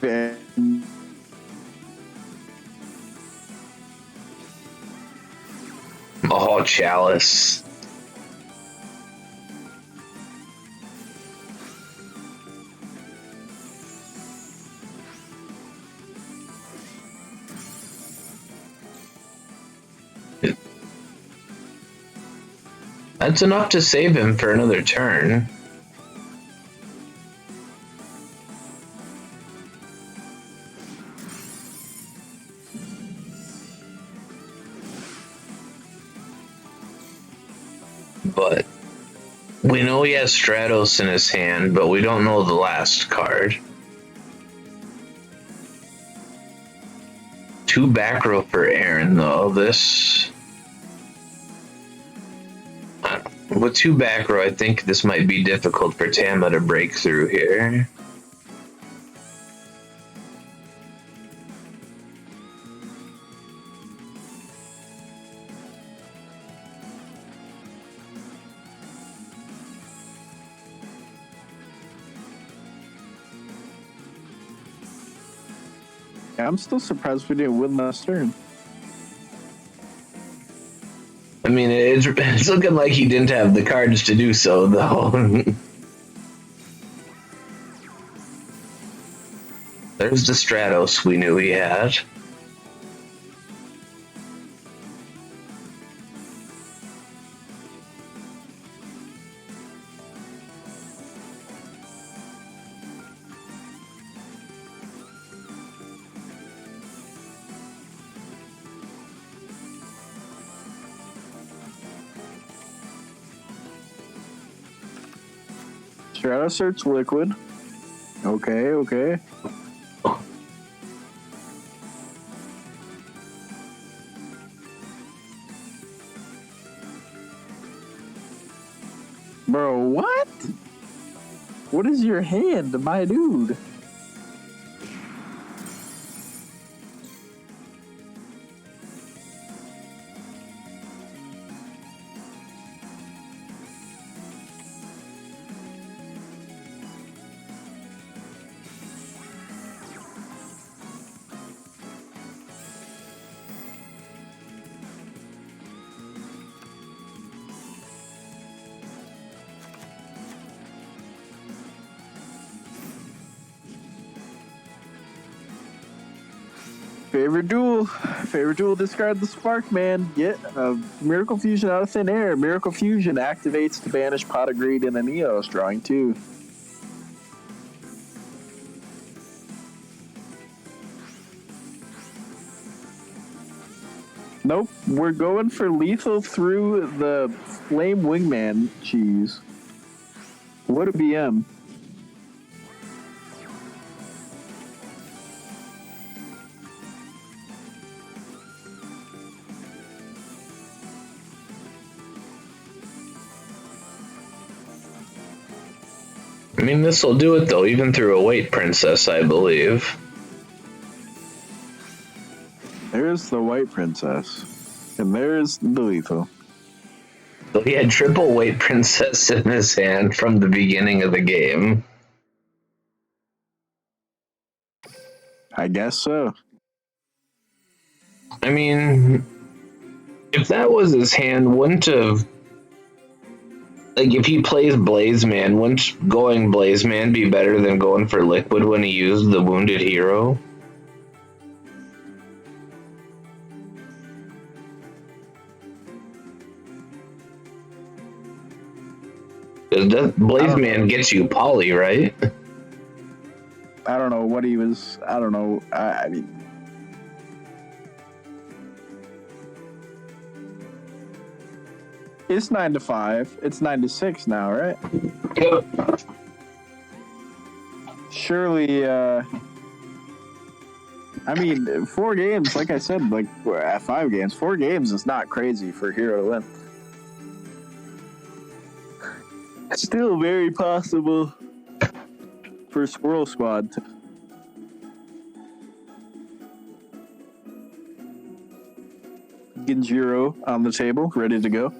And Oh, Chalice. That's enough to save him for another turn. But we know he has Stratos in his hand, but we don't know the last card. 2 back row for Aaron, though. With 2 back row, I think this might be difficult for Tama to break through here. I'm still surprised we didn't win last turn. I mean, it's looking like he didn't have the cards to do so, though. There's the Stratos we knew he had. Strato Search Liquid. Okay. Bro, what? What is your hand, my dude? Favorite duel, discard the Spark, man. Get a Miracle Fusion out of thin air. Miracle Fusion activates to banish Pot of Greed and an Eos, drawing 2. Nope, we're going for lethal through the Flame Wingman cheese. What a BM. I mean, this will do it, though, even through a weight princess, I believe. There's the White Princess. And there's the lethal. So he had triple weight princess in his hand from the beginning of the game. I guess so. I mean, if that was his hand, wouldn't have... Like, if he plays Blaze Man, wouldn't going Blaze Man be better than going for Liquid when he used the Wounded Hero? Blaze Man gets you poly, right? I don't know what he was. I don't know. I mean, it's 9 to 5. It's 9 to 6 now, right? Yep. Surely, I mean, 4 games, like I said, like 5 games. 4 games is not crazy for Hero to win. Still very possible for Squirrel Squad. Genjiro on the table, ready to go.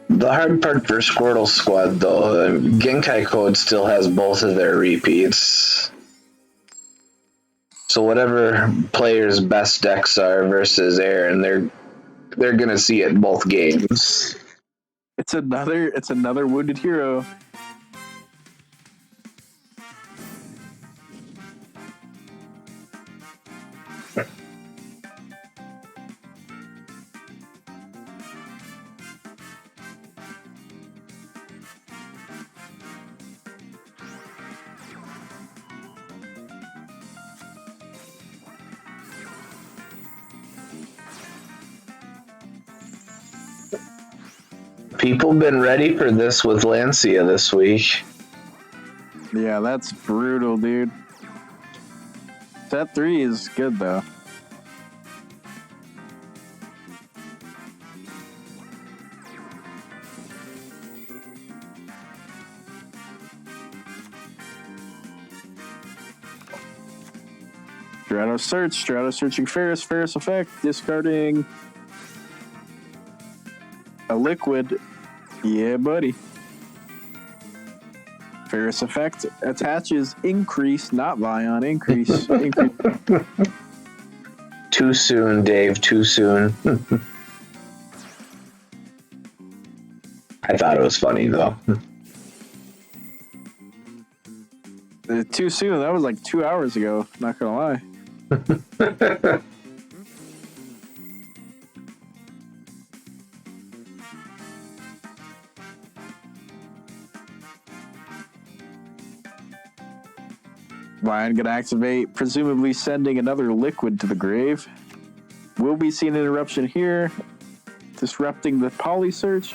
The hard part for Squirtle Squad, though, Genkai Code still has both of their repeats. So whatever players' best decks are versus Aaron, they're gonna see it in both games. It's another wounded hero. People been ready for this with Lancia this week. Yeah, that's brutal, dude. Set 3 is good, though. Strato searching Ferris effect, discarding a liquid. Yeah, buddy. Ferris effect attaches increase, not Vion, increase. Too soon, Dave, too soon. I thought it was funny, though. Too soon, that was like 2 hours ago, not gonna lie. Ryan gonna activate, presumably sending another liquid to the grave. Will we see an interruption here, disrupting the poly search?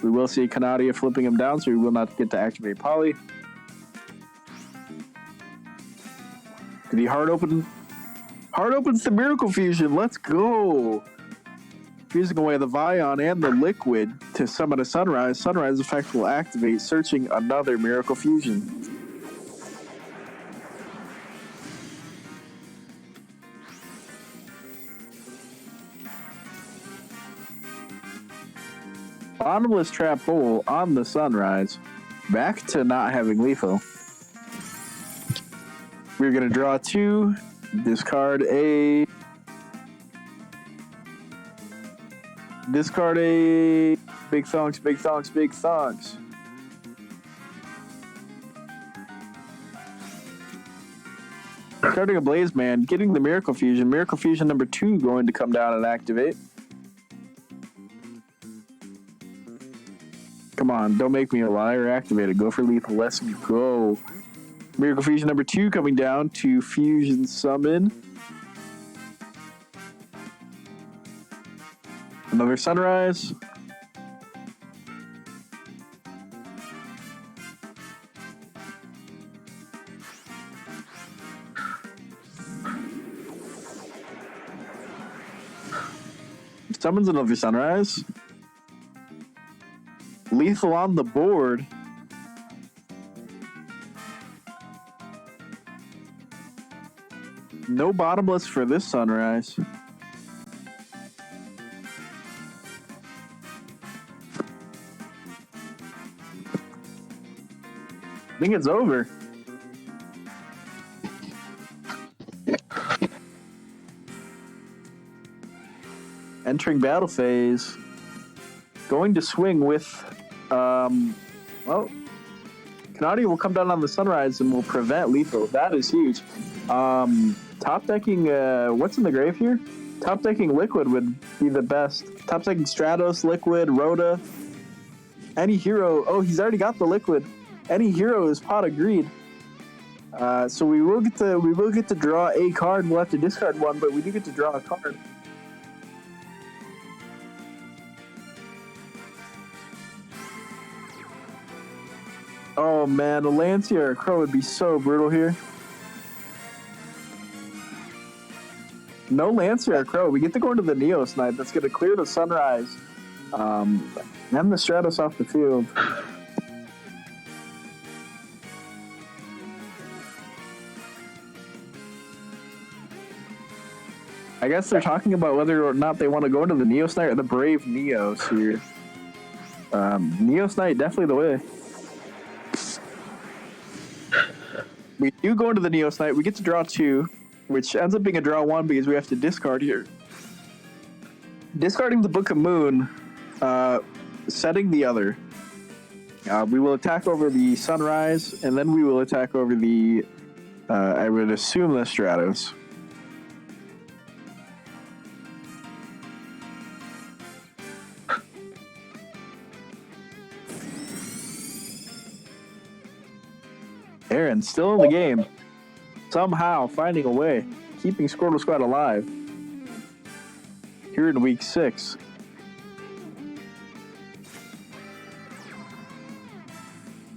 We will see Canadia flipping him down, so we will not get to activate poly. Did he hard open? Hard opens the Miracle Fusion. Let's go. Fusing away the Vion and the liquid to summon a Sunrise. Sunrise effect will activate, searching another Miracle Fusion. Bottomless Trap Bowl on the Sunrise. Back to not having lethal. We're going to draw 2. Discard a big thongs. Discarding a Blaze Man, getting the Miracle Fusion. Miracle Fusion number 2 going to come down and activate. Come on, don't make me a liar. Activate it. Go for lethal. Let's go. Miracle Fusion number 2 coming down to Fusion Summon. Another Sunrise. Summons another Sunrise. Lethal on the board. No bottomless for this Sunrise. I think it's over. Entering battle phase. Going to swing with, well, Canadia will come down on the Sunrise and will prevent lethal. That is huge. Top decking, what's in the grave here? Top decking Liquid would be the best. Top decking Stratos, Liquid, Rhoda. Any hero. Oh, he's already got the Liquid. Any hero is Pot of Greed. So we will get to draw a card. We'll have to discard one, but we do get to draw a card. Oh man, a Lancia or a Crow would be so brutal here. No Lancia or Crow. We get to go into the Neo Snipe. That's going to clear the Sunrise. And the Stratos off the field. I guess they're talking about whether or not they want to go into the Neo Snipe or the Brave Neos here. Neo Snipe, definitely the way. We do go into the Neo Snipe. We get to draw 2, which ends up being a draw 1 because we have to discard here. Discarding the Book of Moon, setting the other. We will attack over the Sunrise, and then we will attack over the, I would assume, the Stratos. Aaron still in the game, somehow finding a way, keeping Squirtle Squad alive here in week 6.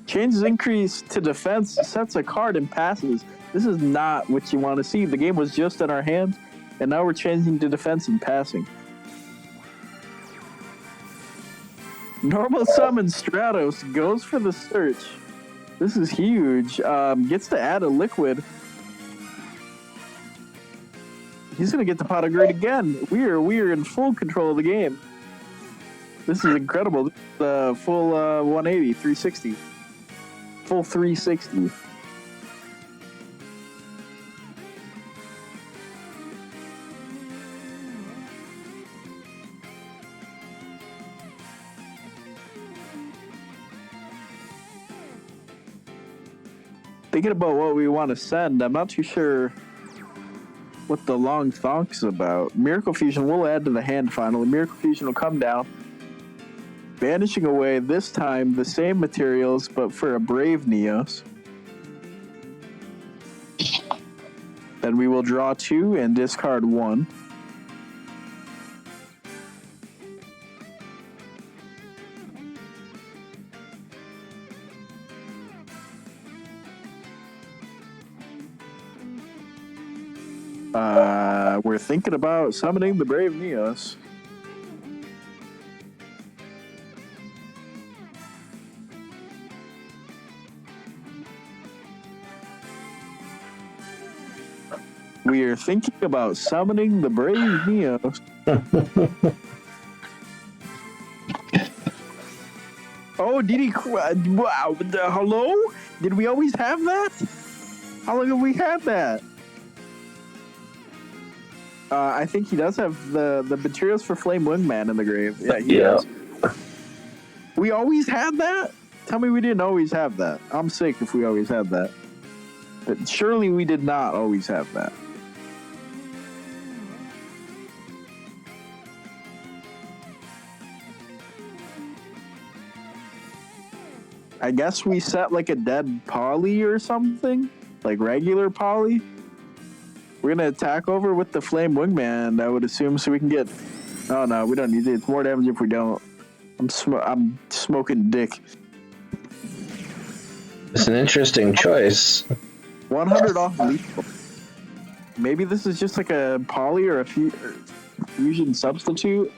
Changes increase to defense, sets a card and passes. This is not what you want to see. The game was just in our hands, and now we're changing to defense and passing. Normal summon Stratos goes for the search. This is huge. Gets to add a Liquid. He's going to get the Pot of Greed again. We're in full control of the game. This is incredible. This is full 180, 360. Full 360. Thinking about what we want to send, I'm not too sure what the long thonk's about. Miracle Fusion will add to the hand finally. Miracle Fusion will come down, vanishing away, this time the same materials, but for a Brave Neos. Then we will draw 2 and discard 1. We're thinking about summoning the Brave Neos. We are thinking about summoning the Brave Neos. Oh, did he? Wow. Hello? Did we always have that? How long have we had that? I think he does have the materials for Flame Wingman in the grave. Yeah, he does. We always had that? Tell me we didn't always have that. I'm sick if we always had that. But surely we did not always have that. I guess we set like a dead poly or something? Like regular poly? We're going to attack over with the Flame Wingman, I would assume, so we can get... Oh, no, we don't need it. It's more damage if we don't. I'm smoking dick. It's an interesting choice. 100 off lethal. Maybe this is just like a poly or a fusion substitute.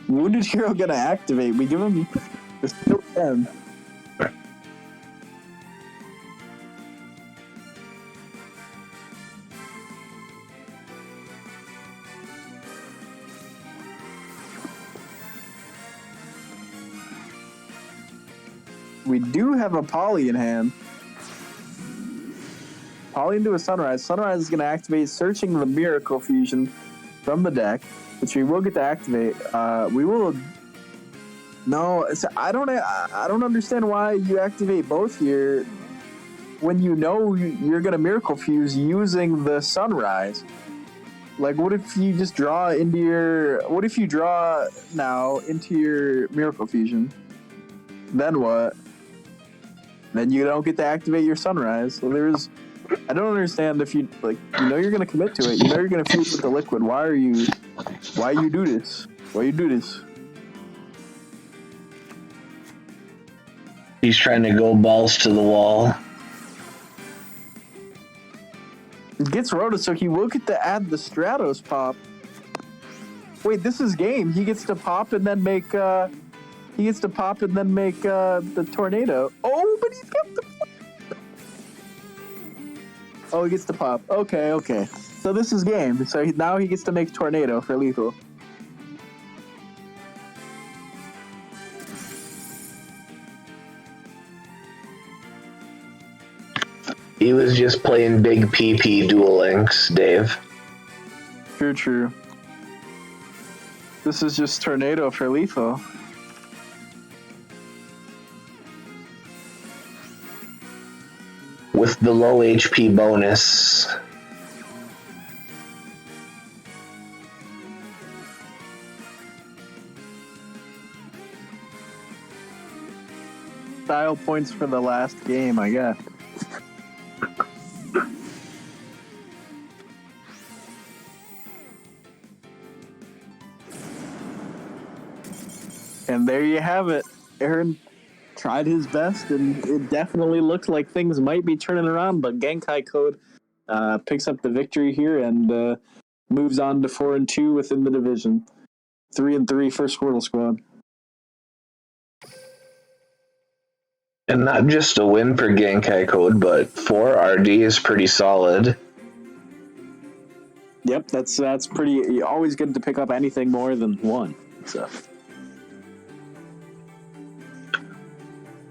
Wounded Hero gonna activate. We give him the still 10. We do have a poly in hand. calling into a Sunrise. Sunrise is going to activate searching the Miracle Fusion from the deck, which we will get to activate. We will. No, I don't understand why you activate both here when you know you're going to Miracle Fuse using the Sunrise. Like, what if you just draw into your... What if you draw now into your Miracle Fusion? Then what? Then you don't get to activate your Sunrise. So I don't understand if you, like, you know you're going to commit to it. You know you're going to fuse with the liquid. Why you do this? Why you do this? He's trying to go balls to the wall. It gets roted, so he will get to add the Stratos pop. Wait, this is game. He gets to pop and then make the tornado. Oh, but he's got the... Oh, he gets to pop. Okay. So this is game. So now he gets to make tornado for lethal. He was just playing big PP Duel Links, Dave. True. This is just tornado for lethal. With the low HP bonus. Style points for the last game, I guess. And there you have it. Aaron tried his best, and it definitely looked like things might be turning around, but Genkai Code picks up the victory here and moves on to 4-2 within the division. 3-3 for Squirtle Squad. And not just a win for Genkai Code, but 4 RD is pretty solid. Yep, that's pretty... Always good to pick up anything more than 1. So...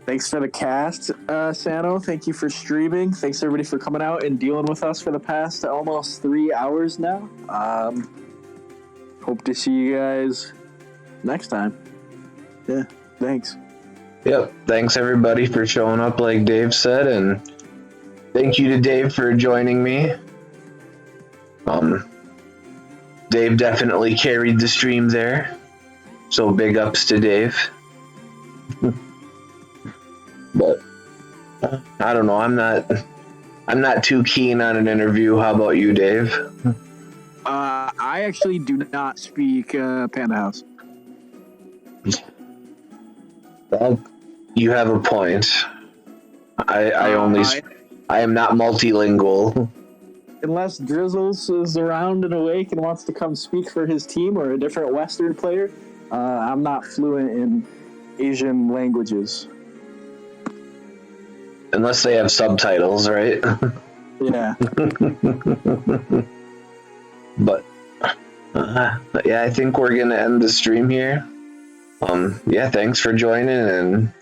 Thanks for the cast, Sano. Thank you for streaming. Thanks everybody for coming out and dealing with us for the past almost 3 hours now. Hope to see you guys next time. Yeah, thanks. Yep, thanks everybody for showing up like Dave said, and thank you to Dave for joining me. Dave definitely carried the stream there, so big ups to Dave. But I don't know. I'm not too keen on an interview. How about you, Dave? I actually do not speak Panda House. Well, you have a point. I am not multilingual. Unless Drizzles is around and awake and wants to come speak for his team or a different Western player, I'm not fluent in Asian languages. Unless they have subtitles, right? Yeah. But yeah, I think we're gonna end the stream here. Yeah, thanks for joining, and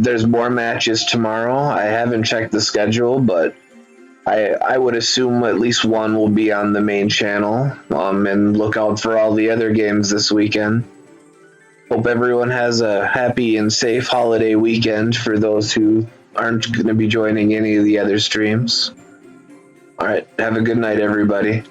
there's more matches tomorrow. I haven't checked the schedule, but I would assume at least one will be on the main channel. And look out for all the other games this weekend. Hope everyone has a happy and safe holiday weekend for those who aren't going to be joining any of the other streams. All right, have a good night, everybody.